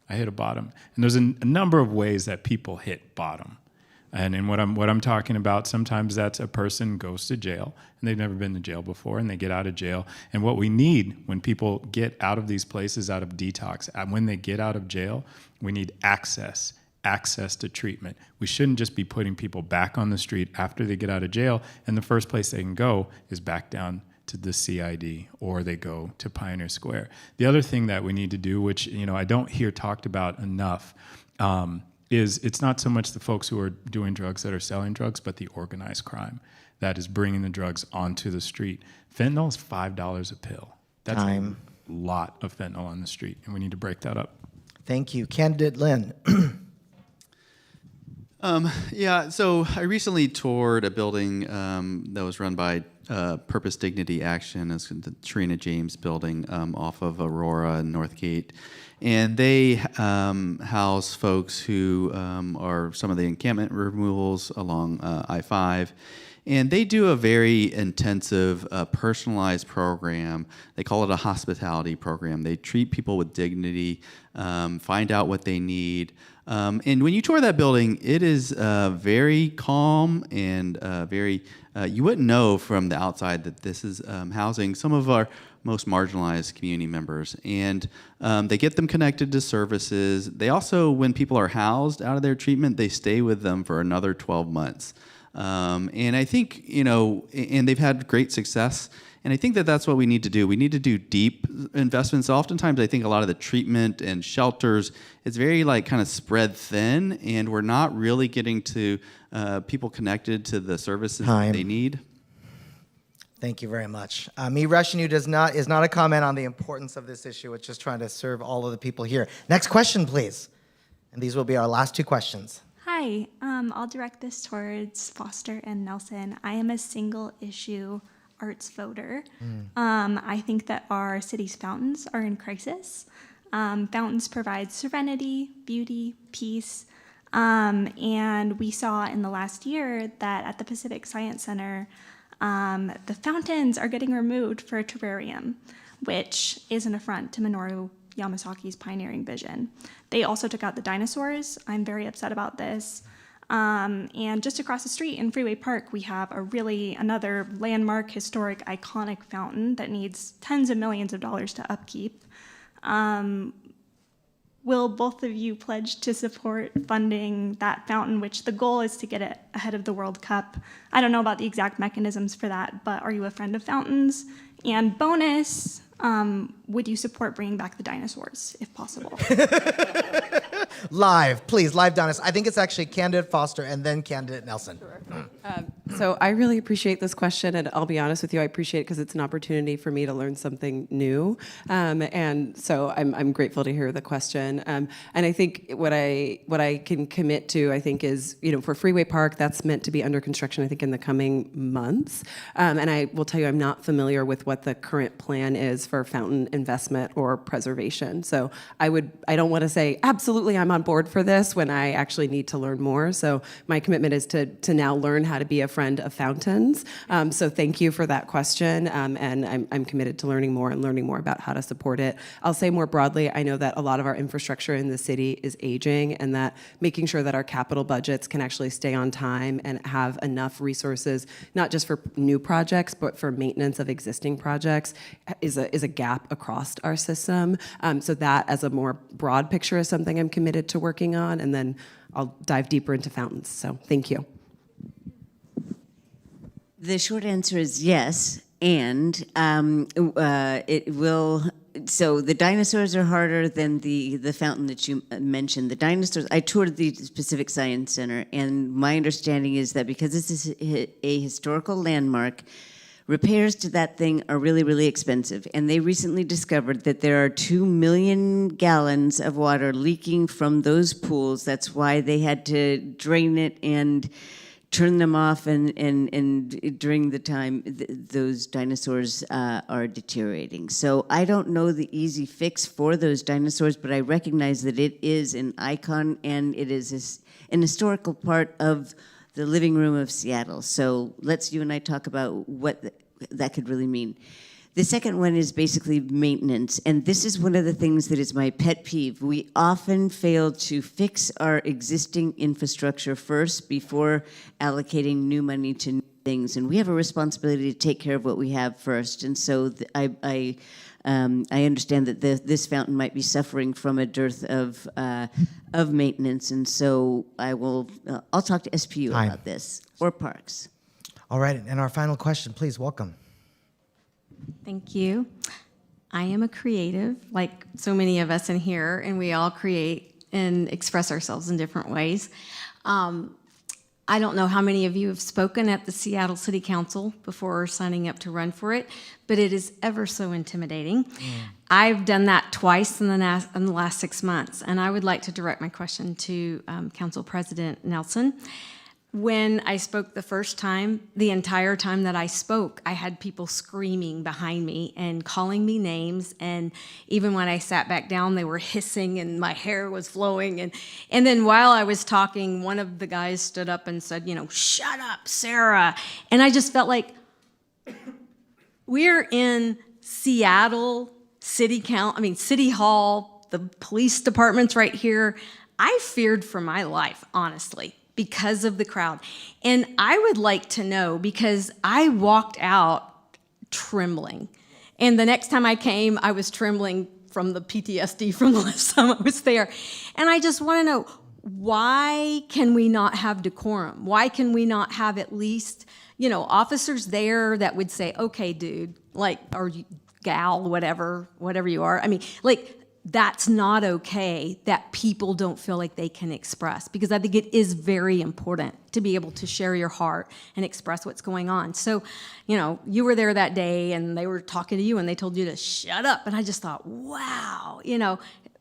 And there's a number of ways that people hit bottom. And what I'm talking about, sometimes that's a person goes to jail and they've never been to jail before and they get out of jail. And what we need when people get out of these places, out of detox, when they get out of jail, we need access to treatment. We shouldn't just be putting people back on the street after they get out of jail, and the first place they can go is back down to the CID or they go to Pioneer Square. The other thing that we need to do, which I don't hear talked about enough, is it's not so much the folks who are doing drugs that are selling drugs, but the organized crime that is bringing the drugs onto the street. Fentanyl is $5 a pill. That's a lot of fentanyl on the street, and we need to break that up. Thank you. Candidate Lynn. So I recently toured a building that was run by Purpose Dignity Action. It's the Trina James building off of Aurora and Northgate. And they house folks who are some of the encampment removals along I-5. And they do a very intensive, personalized program. They call it a hospitality program. They treat people with dignity, find out what they need. And when you tour that building, it is very calm and you wouldn't know from the outside that this is housing some of our most marginalized community members. And they get them connected to services. They also, when people are housed out of their treatment, they stay with them for another 12 months. And I think, and they've had great success. And I think that that's what we need to do. We need to do deep investments. Oftentimes, I think a lot of the treatment and shelters, it's very kind of spread thin, and we're not really getting to people connected to the services that they need. Thank you very much. Me rushing you is not a comment on the importance of this issue. It's just trying to serve all of the people here. Next question, please. And these will be our last 2 questions. Hi, Hi, I'll direct this towards Foster and Nelson. I am a single issue arts voter. I think that our city's fountains are in crisis. Fountains provide serenity, beauty, peace. And we saw in the last year that at the Pacific Science Center, the fountains are getting removed for a terrarium, which is an affront to Minoru Yamasaki's pioneering vision. They also took out the dinosaurs. I'm very upset about this. And just across the street in Freeway Park, we have another landmark, historic, iconic fountain that needs tens of millions of dollars to upkeep. Will both of you pledge to support funding that fountain, which the goal is to get it ahead of the World Cup? I don't know about the exact mechanisms for that, but are you a friend of fountains? And bonus, would you support bringing back the dinosaurs, if possible? Live, please, live dinosaurs. I think it's actually candidate Foster and then candidate Nelson. So I really appreciate this question, and I'll be honest with you, I appreciate it because it's an opportunity for me to learn something new, and so I'm grateful to hear the question. And I think what I can commit to, I think, is for Freeway Park, that's meant to be under construction, I think, in the coming months. And I will tell you, I'm not familiar with what the current plan is for fountain investment or preservation. So I don't want to say absolutely I'm on board for this when I actually need to learn more. So my commitment is to now learn how to be a friend of fountains. So thank you for that question. And I'm committed to learning more about how to support it. I'll say more broadly, I know that a lot of our infrastructure in the city is aging, and that making sure that our capital budgets can actually stay on time and have enough resources, not just for new projects, but for maintenance of existing projects is a gap across our system. So that as a more broad picture is something I'm committed to working on, and then I'll dive deeper into fountains. So thank you. The short answer is yes, and it will. So the dinosaurs are harder than the fountain that you mentioned. The dinosaurs. I toured the Pacific Science Center, and my understanding is that because this is a historical landmark, repairs to that thing are really, really expensive. And they recently discovered that there are 2 million gallons of water leaking from those pools. That's why they had to drain it and turn them off, and during the time those dinosaurs are deteriorating. So I don't know the easy fix for those dinosaurs, but I recognize that it is an icon and it is an historical part of the living room of Seattle. So let's you and I talk about what that could really mean. The second one is basically maintenance, and this is one of the things that is my pet peeve. We often fail to fix our existing infrastructure first before allocating new money to new things, and we have a responsibility to take care of what we have first. And so I understand that this fountain might be suffering from a dearth of maintenance, and so I'll talk to SPU about this, or parks. All right, and our final question, please welcome. Thank you. I am a creative, like so many of us in here, and we all create and express ourselves in different ways. I don't know how many of you have spoken at the Seattle City Council before signing up to run for it, but it is ever so intimidating. I've done that twice in the last 6 months, and I would like to direct my question to Council President Nelson. When I spoke the first time, the entire time that I spoke, I had people screaming behind me and calling me names. And even when I sat back down, they were hissing and my hair was flowing. And then while I was talking, one of the guys stood up and said, "Shut up, Sarah." And I just felt like we're in Seattle City Hall, the police department's right here. I feared for my life, honestly, because of the crowd. And I would like to know, because I walked out trembling. And the next time I came, I was trembling from the PTSD from the last time I was there. And I just want to know, why can we not have decorum? Why can we not have at least, officers there that would say, "Okay, dude," or gal, whatever you are. That's not okay that people don't feel like they can express, because I think it is very important to be able to share your heart and express what's going on. So, you were there that day and they were talking to you and they told you to shut up. And I just thought, wow,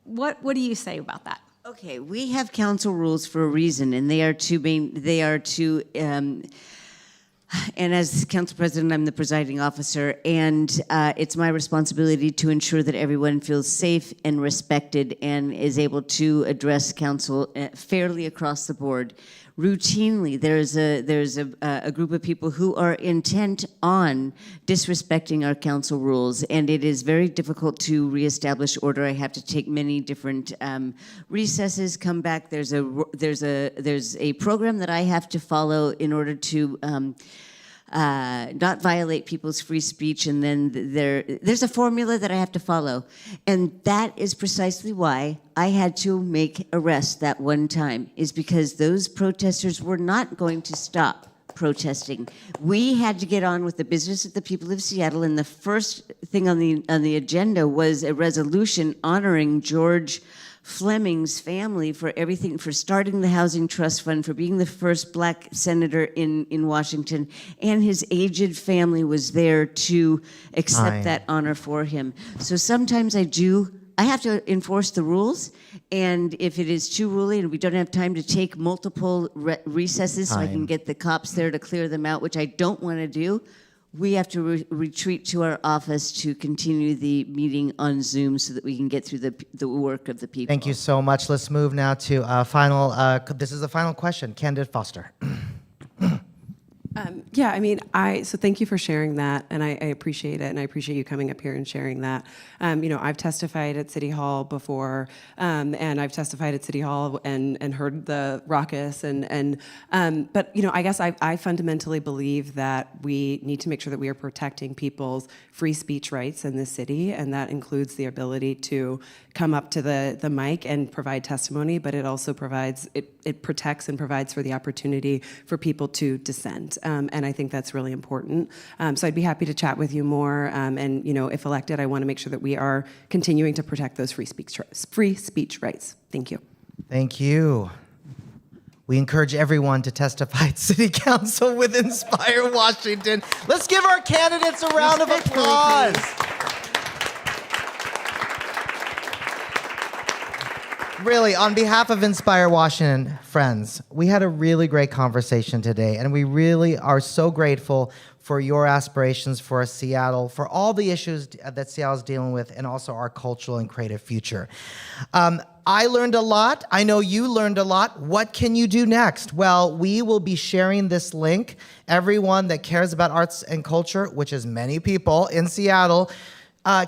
what do you say about that? Okay, we have council rules for a reason, and they are and as council president, I'm the presiding officer, and it's my responsibility to ensure that everyone feels safe and respected and is able to address council fairly across the board. Routinely, there's a group of people who are intent on disrespecting our council rules, and it is very difficult to reestablish order. I have to take many different recesses, come back. There's a program that I have to follow in order to not violate people's free speech, and then there's a formula that I have to follow. And that is precisely why I had to make arrests that one time, is because those protesters were not going to stop protesting. We had to get on with the business of the people of Seattle, and the first thing on the agenda was a resolution honoring George Fleming's family for everything, for starting the Housing Trust Fund, for being the first black senator in Washington, and his aged family was there to accept that honor for him. So sometimes I have to enforce the rules, and if it is too ruly and we don't have time to take multiple recesses so I can get the cops there to clear them out, which I don't want to do, we have to retreat to our office to continue the meeting on Zoom so that we can get through the work of the people. Thank you so much. Let's move now to final. This is the final question. Candidate Foster. Yeah, I mean, so thank you for sharing that, and I appreciate it, and I appreciate you coming up here and sharing that. I've testified at City Hall before, and I've testified at City Hall and heard the raucous, but I guess I fundamentally believe that we need to make sure that we are protecting people's free speech rights in this city, and that includes the ability to come up to the mic and provide testimony, but it also it protects and provides for the opportunity for people to dissent. And I think that's really important. So I'd be happy to chat with you more. And if elected, I want to make sure that we are continuing to protect those free speech rights. Thank you. Thank you. We encourage everyone to testify at City Council with Inspire Washington. Let's give our candidates a round of applause. Really, on behalf of Inspire Washington, friends, we had a really great conversation today, and we really are so grateful for your aspirations for Seattle, for all the issues that Seattle's dealing with, and also our cultural and creative future. I learned a lot. I know you learned a lot. What can you do next? Well, we will be sharing this link. Everyone that cares about arts and culture, which is many people in Seattle,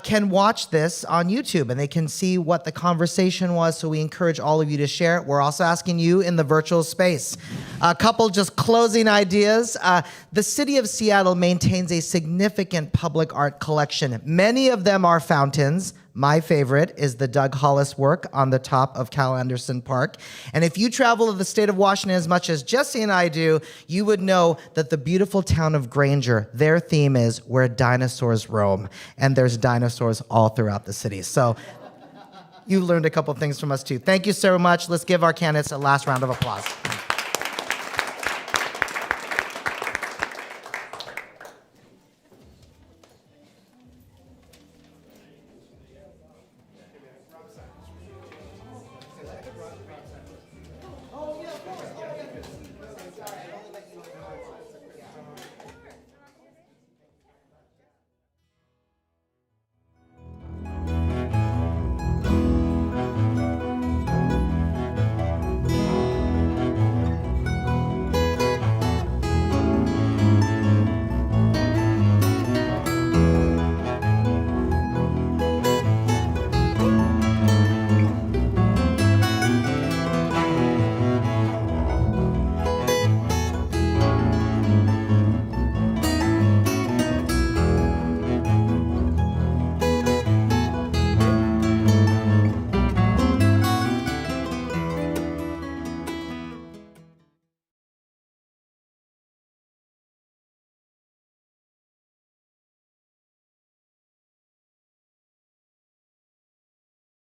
can watch this on YouTube, and they can see what the conversation was, so we encourage all of you to share it. We're also asking you in the virtual space. A couple just closing ideas. The city of Seattle maintains a significant public art collection. Many of them are fountains. My favorite is the Doug Hollis work on the top of Cal Anderson Park. And if you travel to the state of Washington as much as Jesse and I do, you would know that the beautiful town of Granger, their theme is where dinosaurs roam. And there's dinosaurs all throughout the city. So you learned a couple things from us too. Thank you so much. Let's give our candidates a last round of applause.